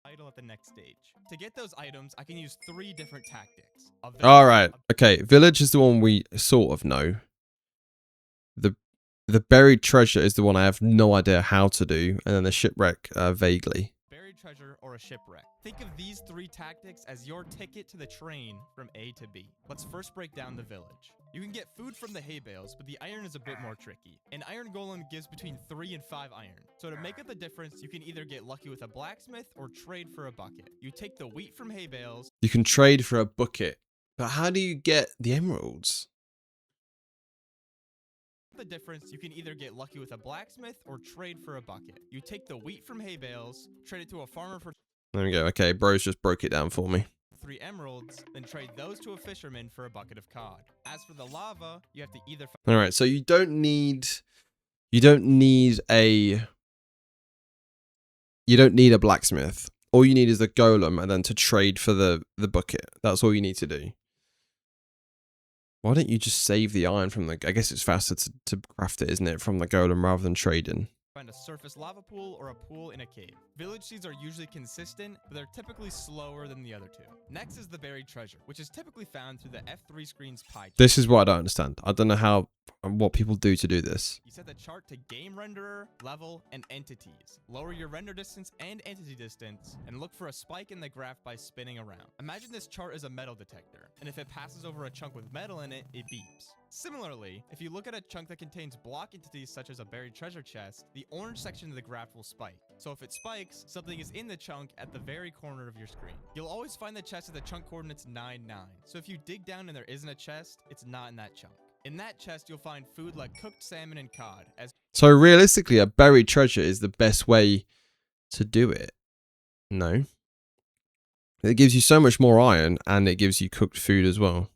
Idle at the next stage. To get those items, I can use 3 different tactics. All right. Okay, village is the one we sort of know. The buried treasure is the one I have no idea how to do, and then the shipwreck vaguely. Buried treasure or a shipwreck. Think of these 3 tactics as your ticket to the train from A to B. Let's first break down the village. You can get food from the hay bales, but the iron is a bit more tricky. An iron golem gives between 3 and 5 iron. So to make up the difference, you can either get lucky with a blacksmith or trade for a bucket. You take the wheat from hay bales. You can trade for a bucket. But how do you get the emeralds? The difference, you can either get lucky with a blacksmith or trade for a bucket. You take the wheat from hay bales, trade it to a farmer for... There we go. Okay, bros just broke it down for me. 3 emeralds, then trade those to a fisherman for a bucket of cod. As for the lava, you have to either... All right, so you don't need a blacksmith. All you need is the golem and then to trade for the bucket. That's all you need to do. Why don't you just save the iron from the... I guess it's faster to craft it, isn't it? From the golem rather than trading. Find a surface lava pool or a pool in a cave. Village seeds are usually consistent, but they're typically slower than the other two. Next is the buried treasure, which is typically found through the F3 screen's pie chart. This is what I don't understand. I don't know what people do to do this. You set the chart to game renderer, level, and entities. Lower your render distance and entity distance, and look for a spike in the graph by spinning around. Imagine this chart is a metal detector, and if it passes over a chunk with metal in it, it beeps. Similarly, if you look at a chunk that contains block entities such as a buried treasure chest, the orange section of the graph will spike. So if it spikes, something is in the chunk at the very corner of your screen. You'll always find the chest at the chunk coordinates 9, 9. So if you dig down and there isn't a chest, it's not in that chunk. In that chest, you'll find food like cooked salmon and cod. So realistically, a buried treasure is the best way to do it. No. It gives you so much more iron, and it gives you cooked food as well.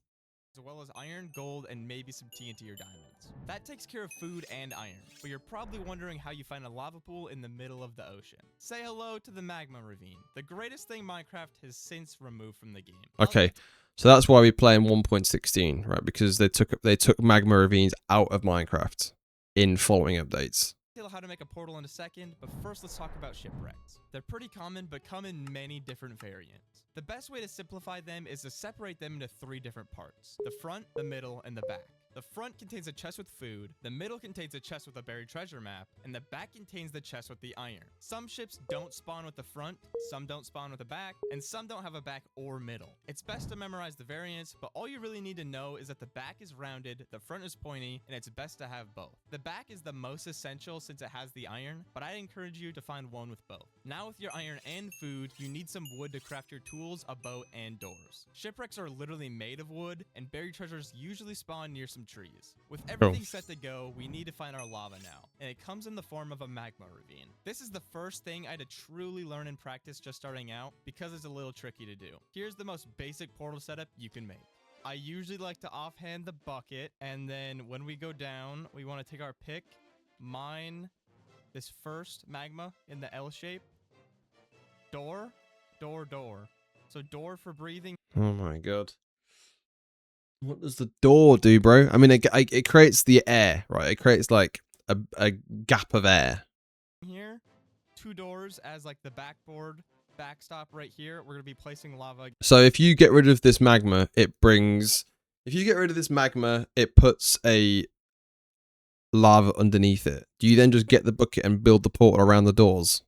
As well as iron, gold, and maybe some TNT or diamonds. That takes care of food and iron, but you're probably wondering how you find a lava pool in the middle of the ocean. Say hello to the magma ravine, the greatest thing Minecraft has since removed from the game. Okay, so that's why we play in 1.16, right? Because they took magma ravines out of Minecraft in following updates. How to make a portal in a second, but first let's talk about shipwrecks. They're pretty common, but come in many different variants. The best way to simplify them is to separate them into 3 different parts: the front, the middle, and the back. The front contains a chest with food, the middle contains a chest with a buried treasure map, and the back contains the chest with the iron. Some ships don't spawn with the front, some don't spawn with the back, and some don't have a back or middle. It's best to memorize the variants, but all you really need to know is that the back is rounded, the front is pointy, and it's best to have both. The back is the most essential since it has the iron, but I'd encourage you to find one with both. Now with your iron and food, you need some wood to craft your tools, a boat, and doors. Shipwrecks are literally made of wood, and buried treasures usually spawn near some trees. With everything set to go, we need to find our lava now, and it comes in the form of a magma ravine. This is the first thing I had to truly learn and practice just starting out, because it's a little tricky to do. Here's the most basic portal setup you can make. I usually like to offhand the bucket, and then when we go down, we want to take our pick, mine this first magma in the L shape. Door, door, door. So door for breathing. Oh my god. What does the door do, bro? I mean, it creates the air, right? It creates like a gap of air. Here, 2 doors as like the backstop right here. We're gonna be placing lava. So if you get rid of this magma, it puts a lava underneath it. Do you then just get the bucket and build the portal around the doors?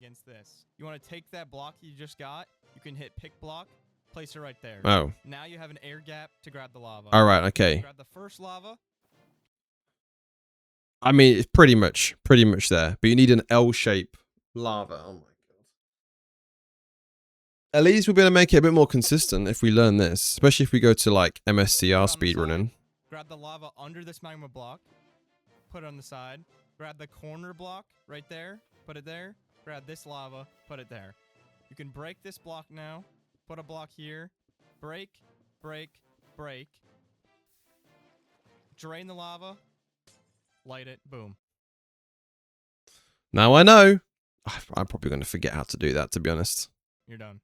Against this, you want to take that block you just got. You can hit pick block. Place it right there. Oh. Now you have an air gap to grab the lava. All right. Okay. Grab the first lava. I mean, it's pretty much there, but you need an L-shape lava. Oh my god. At least we'll be able to make it a bit more consistent if we learn this, especially if we go to like MSCR speedrunning. Grab the lava under this magma block. Put it on the side. Grab the corner block right there. Put it there. Grab this lava. Put it there. You can break this block now. Put a block here. Break, break, break. Drain the lava. Light it. Boom. Now I know. I'm probably going to forget how to do that, to be honest. You're done.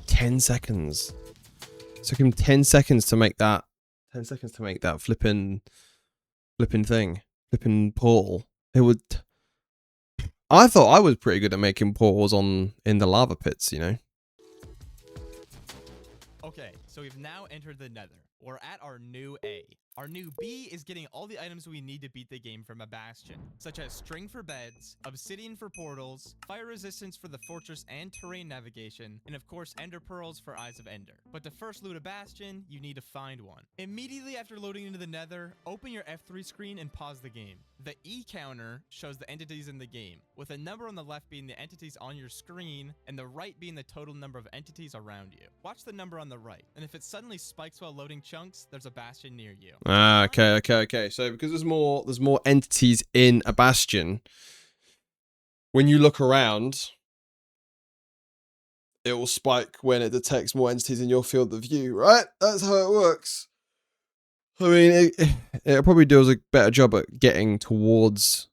$10. It took him 10 seconds to make that. 10 seconds to make that flipping portal. It would. I thought I was pretty good at making portals in the lava pits, you know. Okay, so we've now entered the Nether. We're at our new A. Our new B is getting all the items we need to beat the game from a bastion, such as string for beds, obsidian for portals, fire resistance for the fortress and terrain navigation, and of course ender pearls for eyes of ender. But to first loot a bastion, you need to find one. Immediately after loading into the Nether, open your F3 screen and pause the game. The E counter shows the entities in the game, with a number on the left being the entities on your screen, and the right being the total number of entities around you. Watch the number on the right, and if it suddenly spikes while loading chunks, there's a bastion near you. Ah, okay. So because there's more entities in a bastion, when you look around, it will spike when it detects more entities in your field of view, right? That's how it works. I mean, it probably does a better job at getting towards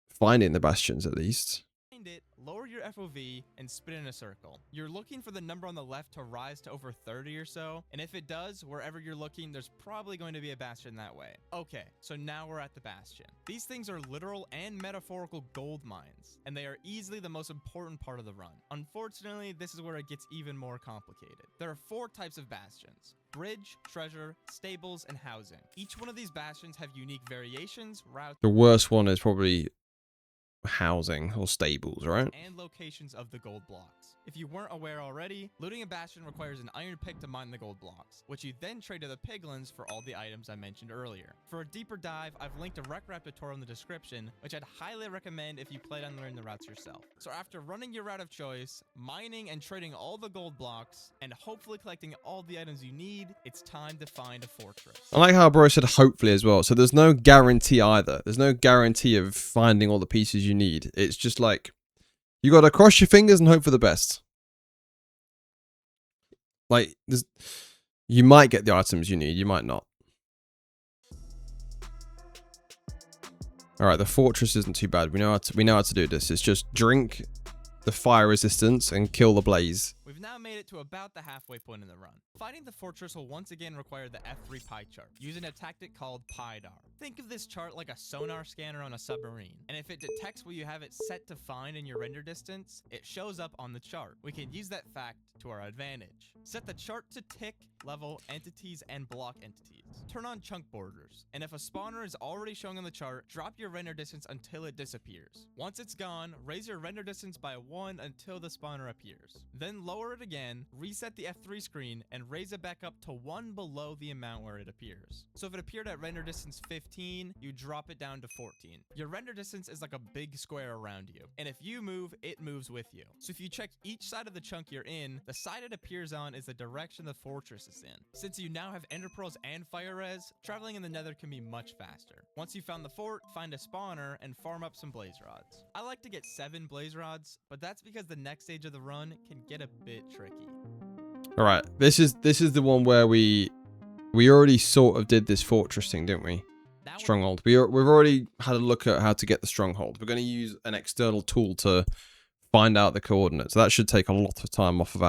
finding the bastions, at least. Find it, lower your FOV, and spin in a circle. You're looking for the number on the left to rise to over 30 or so, and if it does, wherever you're looking, there's probably going to be a bastion that way. Okay, so now we're at the bastion. These things are literal and metaphorical gold mines, and they are easily the most important part of the run. Unfortunately, this is where it gets even more complicated. There are 4 types of bastions: bridge, treasure, stables, and housing. Each one of these bastions have unique variations, routes, The worst one is probably housing or stables, right? and locations of the gold blocks. If you weren't aware already, looting a bastion requires an iron pick to mine the gold blocks, which you then trade to the piglins for all the items I mentioned earlier. For a deeper dive, I've linked a RecRap tutorial in the description, which I'd highly recommend if you plan on learning the routes yourself. So after running your route of choice, mining and trading all the gold blocks, and hopefully collecting all the items you need, it's time to find a fortress. I like how bro said hopefully as well. So there's no guarantee either. There's no guarantee of finding all the pieces you need. It's just like, you got to cross your fingers and hope for the best. Like, you might get the items you need, you might not. All right, the fortress isn't too bad. We know how to do this. It's just drink the fire resistance and kill the blaze. We've now made it to about the halfway point in the run. Finding the fortress will once again require the F3 pie chart, using a tactic called PIDAR. Think of this chart like a sonar scanner on a submarine, and if it detects what you have it set to find in your render distance, it shows up on the chart. We can use that fact to our advantage. Set the chart to tick, level, entities, and block entities. Turn on chunk borders, and if a spawner is already showing on the chart, drop your render distance until it disappears. Once it's gone, raise your render distance by 1 until the spawner appears. Then lower it again, reset the F3 screen, and raise it back up to 1 below the amount where it appears. So if it appeared at render distance 15, you drop it down to 14. Your render distance is like a big square around you, and if you move, it moves with you. So if you check each side of the chunk you're in, the side it appears on is the direction the fortress is in. Since you now have ender pearls and fire res, traveling in the nether can be much faster. Once you've found the fort, find a spawner and farm up some blaze rods. I like to get 7 blaze rods, but that's because the next stage of the run can get a bit tricky. All right, this is the one where we already sort of did this fortress thing, didn't we? Stronghold. We've already had a look at how to get the stronghold. We're going to use an external tool to find out the coordinates. That should take a lot of time off of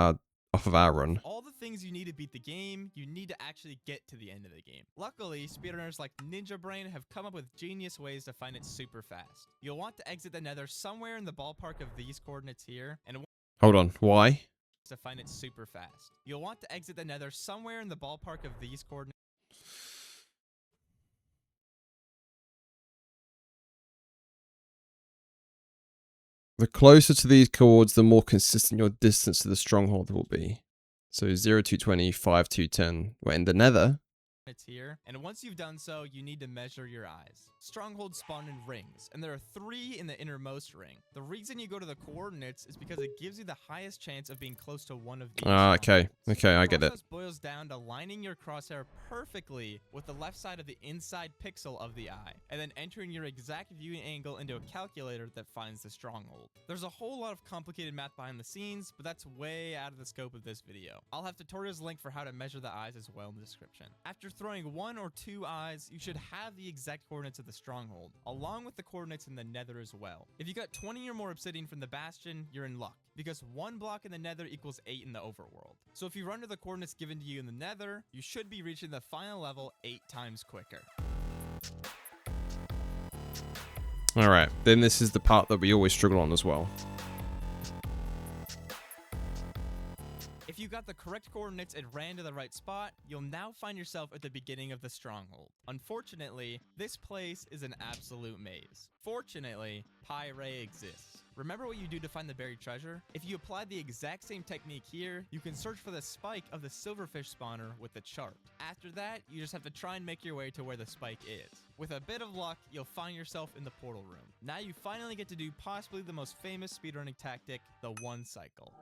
our run. All the things you need to beat the game, you need to actually get to the end of the game. Luckily, speedrunners like Ninja Brain have come up with genius ways to find it super fast. You'll want to exit the nether somewhere in the ballpark of these coordinates here, and hold on, why? To find it super fast. You'll want to exit the nether somewhere in the ballpark of these coordinates. The closer to these chords, the more consistent your distance to the stronghold will be. So 0 to 20, 5 to 10. We're in the nether. It's here, and once you've done so, you need to measure your eyes. Strongholds spawn in rings, and there are 3 in the innermost ring. The reason you go to the coordinates is because it gives you the highest chance of being close to one of these. Okay, I get it. The process boils down to lining your crosshair perfectly with the left side of the inside pixel of the eye, and then entering your exact viewing angle into a calculator that finds the stronghold. There's a whole lot of complicated math behind the scenes, but that's way out of the scope of this video. I'll have tutorials linked for how to measure the eyes as well in the description. After throwing 1 or 2 eyes, you should have the exact coordinates of the stronghold, along with the coordinates in the nether as well. If you got 20 or more obsidian from the bastion, you're in luck, because 1 block in the nether equals 8 in the overworld. So if you run to the coordinates given to you in the nether, you should be reaching the final level 8 times quicker. Alright, then this is the part that we always struggle on as well. If you got the correct coordinates and ran to the right spot, you'll now find yourself at the beginning of the stronghold. Unfortunately, this place is an absolute maze. Fortunately, Pyre exists. Remember what you do to find the buried treasure? If you apply the exact same technique here, you can search for the spike of the silverfish spawner with the chart. After that, you just have to try and make your way to where the spike is. With a bit of luck, you'll find yourself in the portal room. Now you finally get to do possibly the most famous speedrunning tactic, the 1 cycle.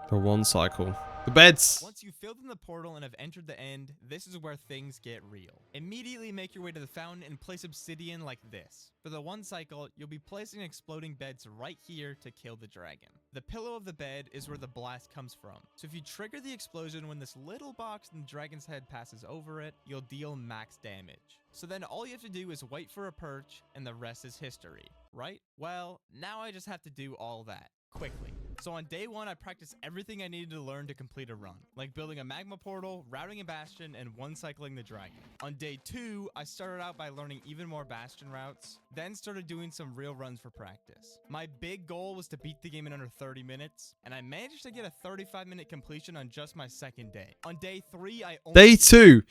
The one cycle. The beds. Once you've filled in the portal and have entered the end, this is where things get real. Immediately make your way to the fountain and place obsidian like this. For the one cycle, you'll be placing exploding beds right here to kill the dragon. The pillow of the bed is where the blast comes from. So if you trigger the explosion when this little box in the dragon's head passes over it, you'll deal max damage. So then all you have to do is wait for a perch and the rest is history, right? Well, now I just have to do all that quickly. So on day 1, I practiced everything I needed to learn to complete a run, like building a magma portal, routing a bastion, and one cycling the dragon. On day 2, I started out by learning even more bastion routes, then started doing some real runs for practice. My big goal was to beat the game in under 30 minutes, and I managed to get a 35-minute completion on just my second day. On day 3, I only— Day 2.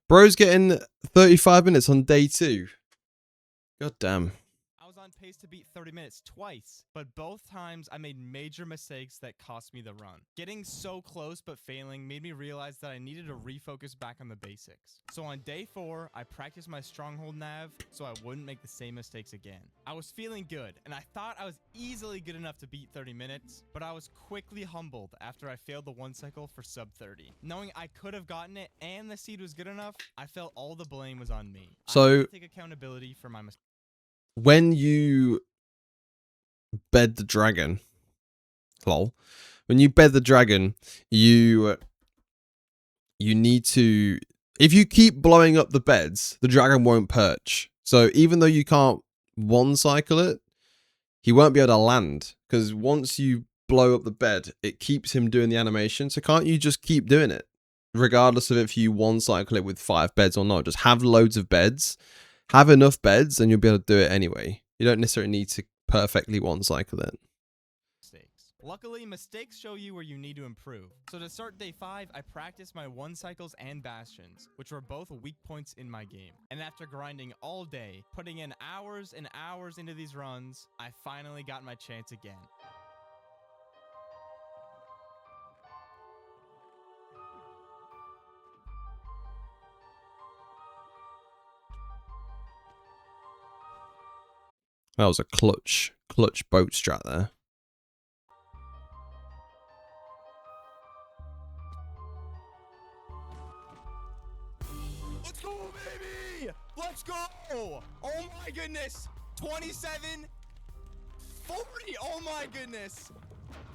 Bro's getting 35 minutes on day 2. God damn. I was on pace to beat 30 minutes twice, but both times I made major mistakes that cost me the run. Getting so close but failing made me realize that I needed to refocus back on the basics. So on day 4, I practiced my stronghold nav so I wouldn't make the same mistakes again. I was feeling good, and I thought I was easily good enough to beat 30 minutes, but I was quickly humbled after I failed the one cycle for sub 30. Knowing I could have gotten it and the seed was good enough, I felt all the blame was on me. So— I had to take accountability for my mistakes. When you bed the dragon, lol, when you bed the dragon, you need to, if you keep blowing up the beds, the dragon won't perch. So even though you can't one cycle it, he won't be able to land, because once you blow up the bed, it keeps him doing the animation. So can't you just keep doing it, regardless of if you one cycle it with 5 beds or not? Just have loads of beds. Have enough beds and you'll be able to do it anyway. You don't necessarily need to perfectly one cycle it. Luckily, mistakes show you where you need to improve. So to start day 5, I practiced my one cycles and bastions, which were both weak points in my game. And after grinding all day, putting in hours and hours into these runs, I finally got my chance again. That was a clutch boat strat there. Let's go, baby! Let's go! Oh my goodness! 27, 40, oh my goodness!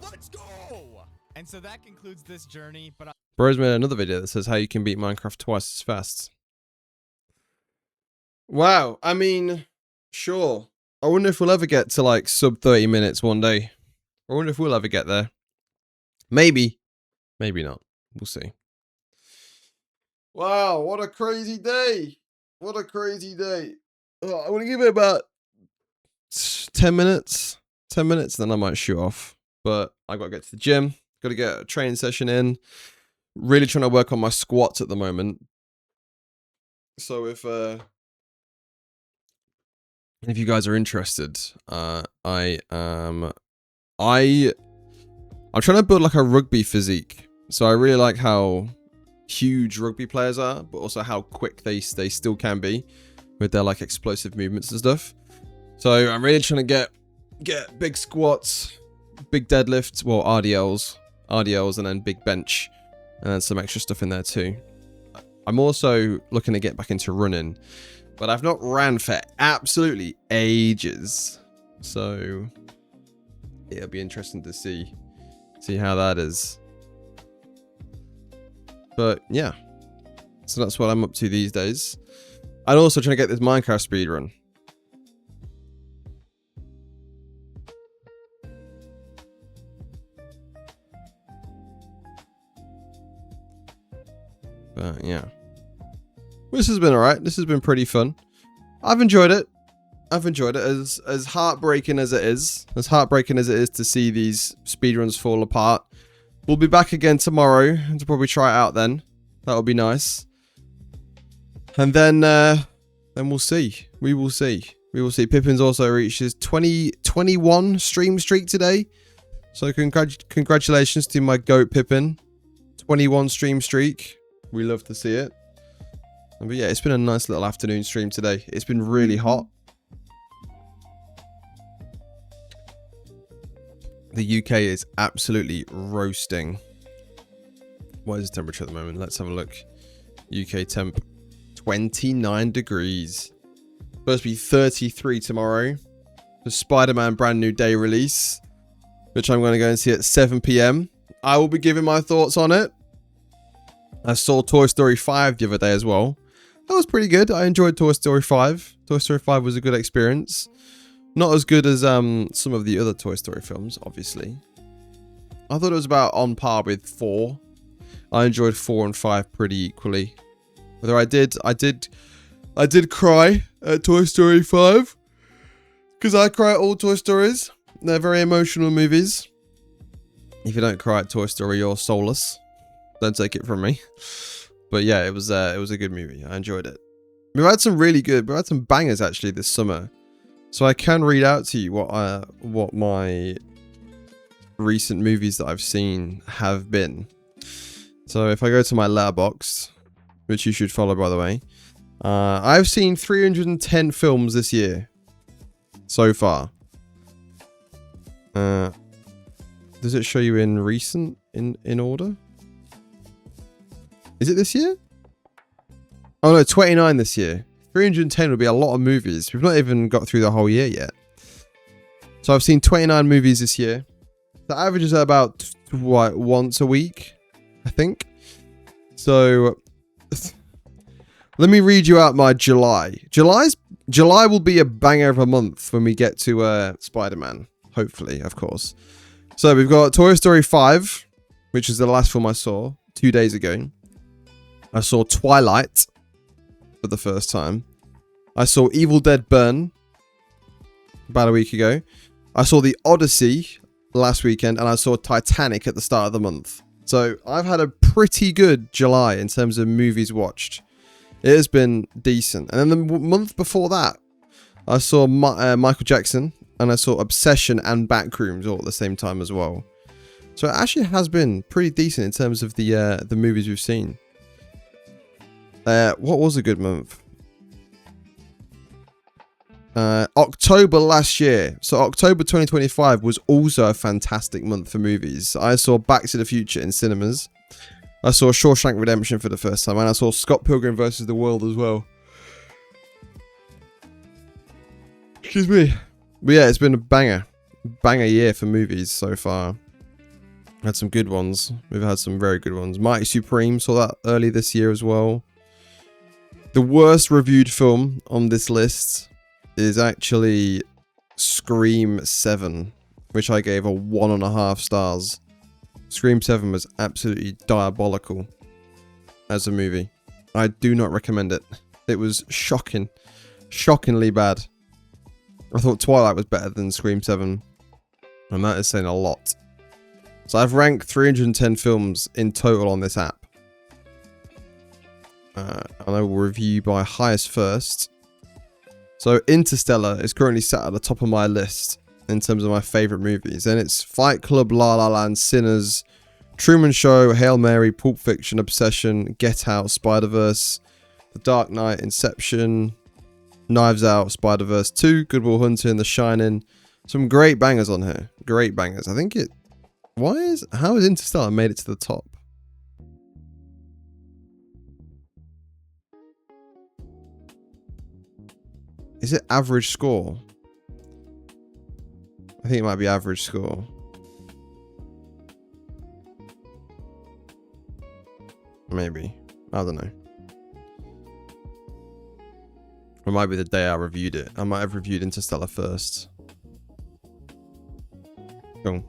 Let's go! And so that concludes this journey, but Bro's made another video that says how you can beat Minecraft twice as fast. Wow, I mean, sure. I wonder if we'll ever get to like sub 30 minutes one day. I wonder if we'll ever get there. Maybe. Maybe not. We'll see. Wow, what a crazy day. What a crazy day. Oh, I want to give it about 10 minutes. 10 minutes, then I might shoot off. But I got to get to the gym. Got to get a training session in. Really trying to work on my squats at the moment. So if you guys are interested, I'm trying to build like a rugby physique. So I really like how huge rugby players are, but also how quick they still can be with their like explosive movements and stuff. So I'm really trying to get big squats, big deadlifts, well RDLs, and then big bench, and then some extra stuff in there too. I'm also looking to get back into running, but I've not ran for absolutely ages. So it'll be interesting to see how that is. But yeah, so that's what I'm up to these days. And also trying to get this Minecraft speedrun. But yeah, this has been alright. This has been pretty fun. I've enjoyed it. As heartbreaking as it is. As heartbreaking as it is to see these speedruns fall apart. We'll be back again tomorrow to probably try it out then. That'll be nice. And then we'll see. We will see. Pippin's also reached his 21 stream streak today. So congratulations to my goat Pippin. 21 stream streak. We love to see it. But yeah, it's been a nice little afternoon stream today. It's been really hot. The UK is absolutely roasting. What is the temperature at the moment? Let's have a look. UK temp, 29 degrees. Supposed to be 33 tomorrow. The Spider-Man brand new day release, which I'm going to go and see at 7 p.m. I will be giving my thoughts on it. I saw Toy Story 5 the other day as well. That was pretty good. I enjoyed Toy Story 5. Toy Story 5 was a good experience. Not as good as some of the other Toy Story films, obviously. I thought it was about on par with 4. I enjoyed 4 and 5 pretty equally. Whether I did cry at Toy Story 5. Because I cry at all Toy Stories. They're very emotional movies. If you don't cry at Toy Story, you're soulless. Don't take it from me. But yeah, it was a good movie. I enjoyed it. We've had some bangers actually this summer. So I can read out to you what my recent movies that I've seen have been. So if I go to my Letterboxd, which you should follow by the way, I've seen 310 films this year so far. Does it show you in recent in order? Is it this year? Oh no, 29 this year. 310 would be a lot of movies. We've not even got through the whole year yet. So I've seen 29 movies this year. The average is about what, once a week, I think. So let me read you out my July. July will be a banger of a month when we get to Spider-Man. Hopefully, of course. So we've got Toy Story 5, which is the last film I saw 2 days ago. I saw Twilight for the first time. I saw Evil Dead Burn about a week ago. I saw The Odyssey last weekend, and I saw Titanic at the start of the month. So I've had a pretty good July in terms of movies watched. It has been decent. And then the month before that, I saw Michael Jackson, and I saw Obsession and Backrooms all at the same time as well. So it actually has been pretty decent in terms of the movies we've seen. What was a good month? October last year. So October 2025 was also a fantastic month for movies. I saw Back to the Future in cinemas. I saw Shawshank Redemption for the first time. And I saw Scott Pilgrim vs. the World as well. Excuse me. But yeah, it's been a banger year for movies so far. Had some good ones. We've had some very good ones. Mighty Supreme, saw that early this year as well. The worst reviewed film on this list is actually Scream 7, which I gave a 1.5 stars. Scream 7 was absolutely diabolical as a movie. I do not recommend it. It was shocking. Shockingly bad. I thought Twilight was better than Scream 7. And that is saying a lot. So I've ranked 310 films in total on this app. And I will review by highest first. So Interstellar is currently sat at the top of my list in terms of my favourite movies. And it's Fight Club, La La Land, Sinners, Truman Show, Hail Mary, Pulp Fiction, Obsession, Get Out, Spider-Verse, The Dark Knight, Inception, Knives Out, Spider-Verse 2, Good Will Hunting, The Shining. Some great bangers on here. Great bangers. I think it... How has Interstellar made it to the top? Is it average score? I think it might be average score. Maybe. I don't know. It might be the day I reviewed it. I might have reviewed Interstellar first. Cool.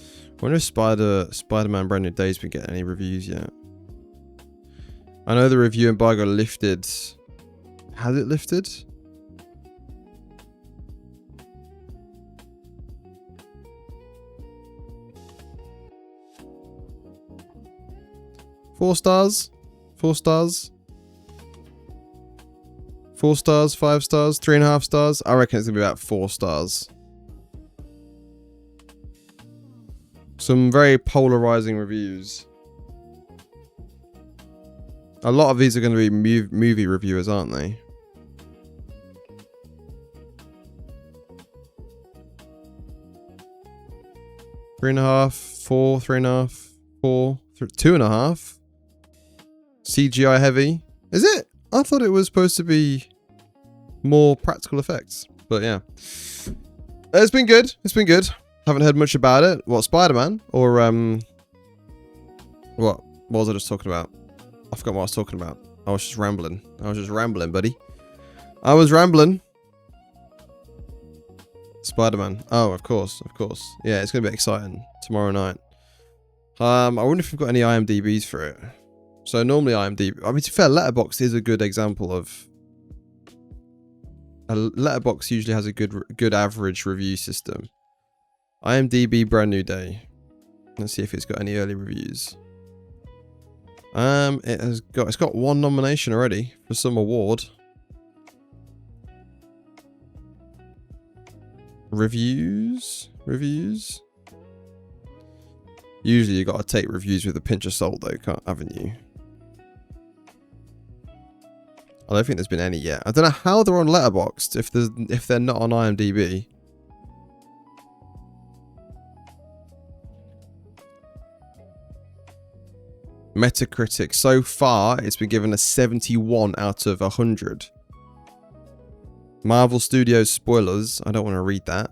I wonder if Spider-Man Brand New Day's been getting any reviews yet. I know the review embargo lifted. Has it lifted? Four stars? 4 stars? 4 stars? 5 stars? 3.5 stars? I reckon it's going to be about 4 stars. Some very polarizing reviews. A lot of these are going to be movie reviewers, aren't they? 3.5, 4, 3.5, 4, 2.5. CGI heavy. Is it? I thought it was supposed to be more practical effects. But yeah. It's been good. It's been good. Haven't heard much about it. What, Spider-Man? Or, what was I just talking about? I forgot what I was talking about. I was just rambling. Buddy. I was rambling. Spider-Man. Oh, of course. Yeah, it's going to be exciting tomorrow night. I wonder if we've got any IMDb's for it. So normally IMDb... I mean, to be fair, Letterboxd is a good example of... Letterboxd usually has a good average review system. IMDb Brand New Day. Let's see if it's got any early reviews. It's got one nomination already for some award. Reviews. Usually you gotta take reviews with a pinch of salt though, haven't you? I don't think there's been any yet. I don't know how they're on Letterboxd if they're not on IMDb. Metacritic. So far, it's been given a 71 out of 100. Marvel Studios spoilers. I don't want to read that.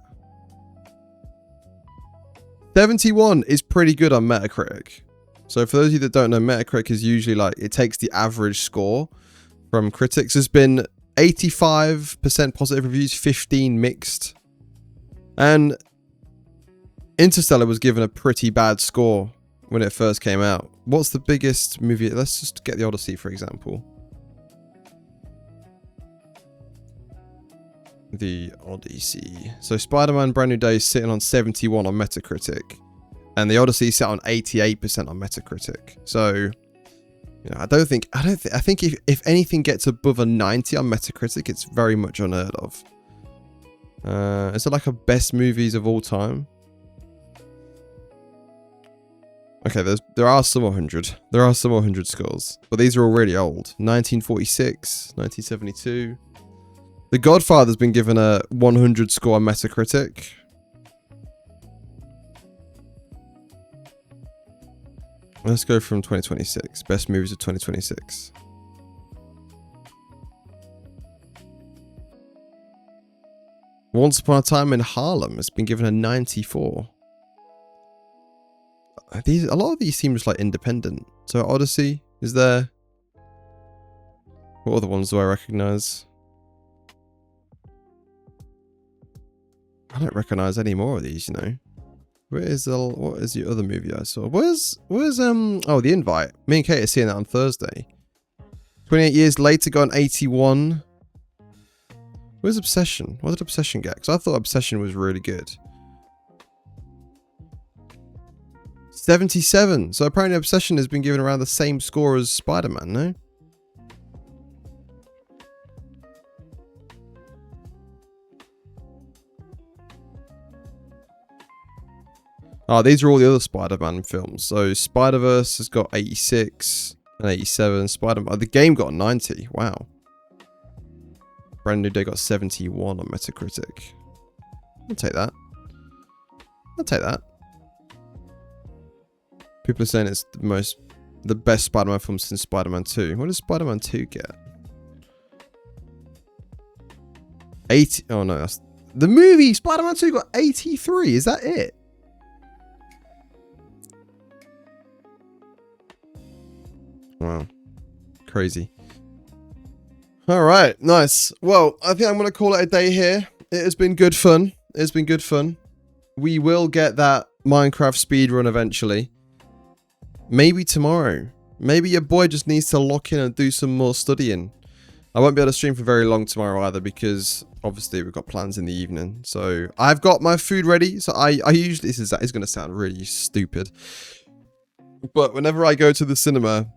71 is pretty good on Metacritic. So for those of you that don't know, Metacritic is usually like, it takes the average score from critics. There's been 85% positive reviews, 15 mixed. And Interstellar was given a pretty bad score when it first came out. What's the biggest movie? Let's just get the Odyssey, for example. The Odyssey. So Spider-Man Brand New Day is sitting on 71 on Metacritic. And the Odyssey sat on 88% on Metacritic. So, you know, I think if anything gets above a 90 on Metacritic, it's very much unheard of. Is it like a best movies of all time? Okay, there are some 100. There are some 100 scores. But these are all really old. 1946, 1972. The Godfather's been given a 100 score on Metacritic. Let's go from 2026. Best movies of 2026. Once Upon a Time in Harlem has been given a 94. A lot of these seem just like independent. So Odyssey is there. What other ones do I recognize? I don't recognize any more of these, you know. What is the other movie I saw? Where's oh, The Invite. Me and Kate are seeing that on Thursday. 28 years later, got an 81. Where's Obsession? What did Obsession get? Because I thought Obsession was really good. 77. So apparently Obsession has been given around the same score as Spider-Man, no? Oh, these are all the other Spider-Man films. So Spider-Verse has got 86 and 87. Spider-Man, the game got 90. Wow. Brand New Day got 71 on Metacritic. I'll take that. I'll take that. People are saying it's the best Spider-Man film since Spider-Man 2. What does Spider-Man 2 get? 80. Oh no, that's the movie. Spider-Man 2 got 83. Is that it? Wow. Crazy. All right, nice. Well, I think I'm going to call it a day here. It has been good fun. It's been good fun. We will get that Minecraft speedrun eventually. Maybe tomorrow. Maybe your boy just needs to lock in and do some more studying. I won't be able to stream for very long tomorrow either because obviously we've got plans in the evening. So I've got my food ready. So I usually, this is going to sound really stupid. But whenever I go to the cinema,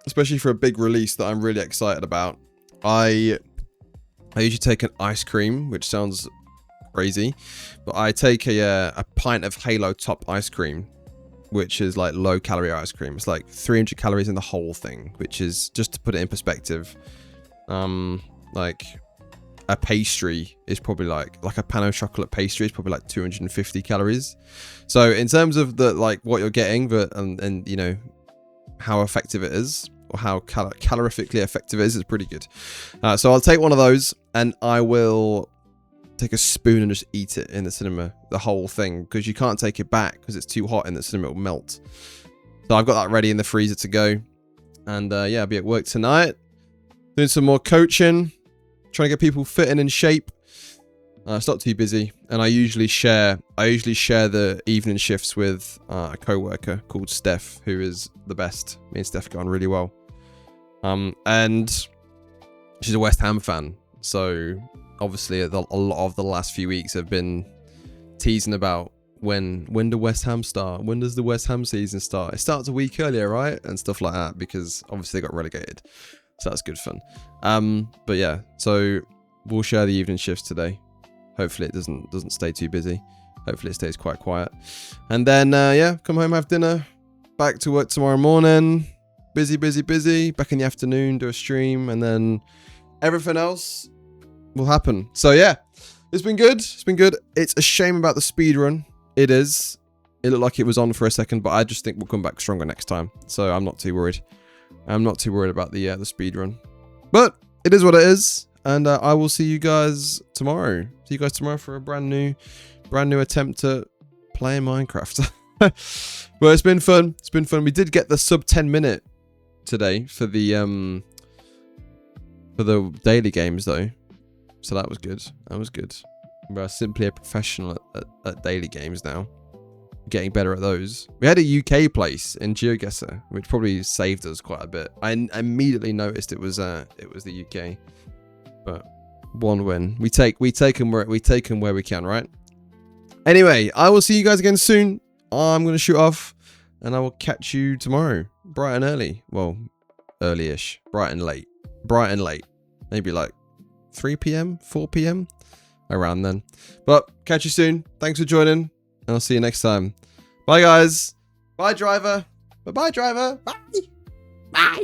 especially for a big release that I'm really excited about, I usually take an ice cream, which sounds crazy, but I take a pint of Halo Top ice cream, which is like low calorie ice cream. It's like 300 calories in the whole thing, which is, just to put it in perspective, like a pastry is probably like a pan au chocolate pastry is probably like 250 calories. So in terms of the like what you're getting, but and you know how effective it is, or how calorifically effective it is, it's pretty good. So I'll take one of those and I will take a spoon and just eat it in the cinema, the whole thing, because you can't take it back because it's too hot in the cinema, it'll melt. So I've got that ready in the freezer to go. And yeah, I'll be at work tonight, doing some more coaching, trying to get people fit and in shape. It's not too busy, and I usually share the evening shifts with a co-worker called Steph, who is the best. Me and Steph get on really well. And she's a West Ham fan, so obviously a lot of the last few weeks have been teasing about when do West Ham start? When does the West Ham season start? It starts a week earlier, right? And stuff like that, because obviously they got relegated. So that's good fun. But yeah, so we'll share the evening shifts today. Hopefully it doesn't stay too busy. Hopefully it stays quite quiet. And then yeah, come home, have dinner, back to work tomorrow morning. Busy. Back in the afternoon, do a stream, and then everything else will happen. So yeah, it's been good. It's a shame about the speed run. It is. It looked like it was on for a second, but I just think we'll come back stronger next time. So I'm not too worried. I'm not too worried about the speed run. But it is what it is, and I will see you guys tomorrow. See you guys tomorrow for a brand new attempt at playing Minecraft. Well, it's been fun. We did get the sub 10-minute today for the daily games though, so that was good. We're simply a professional at daily games now. Getting better at those. We had a UK place in GeoGuessr, which probably saved us quite a bit. I immediately noticed it was the UK, but one win. We take them where we can, right? Anyway, I will see you guys again soon. I'm gonna shoot off, and I will catch you tomorrow, bright and early. Well, early-ish, bright and late, maybe like 3 p.m., 4 p.m. around then. But catch you soon. Thanks for joining, and I'll see you next time. Bye guys. Bye driver. Bye driver. Bye. Bye.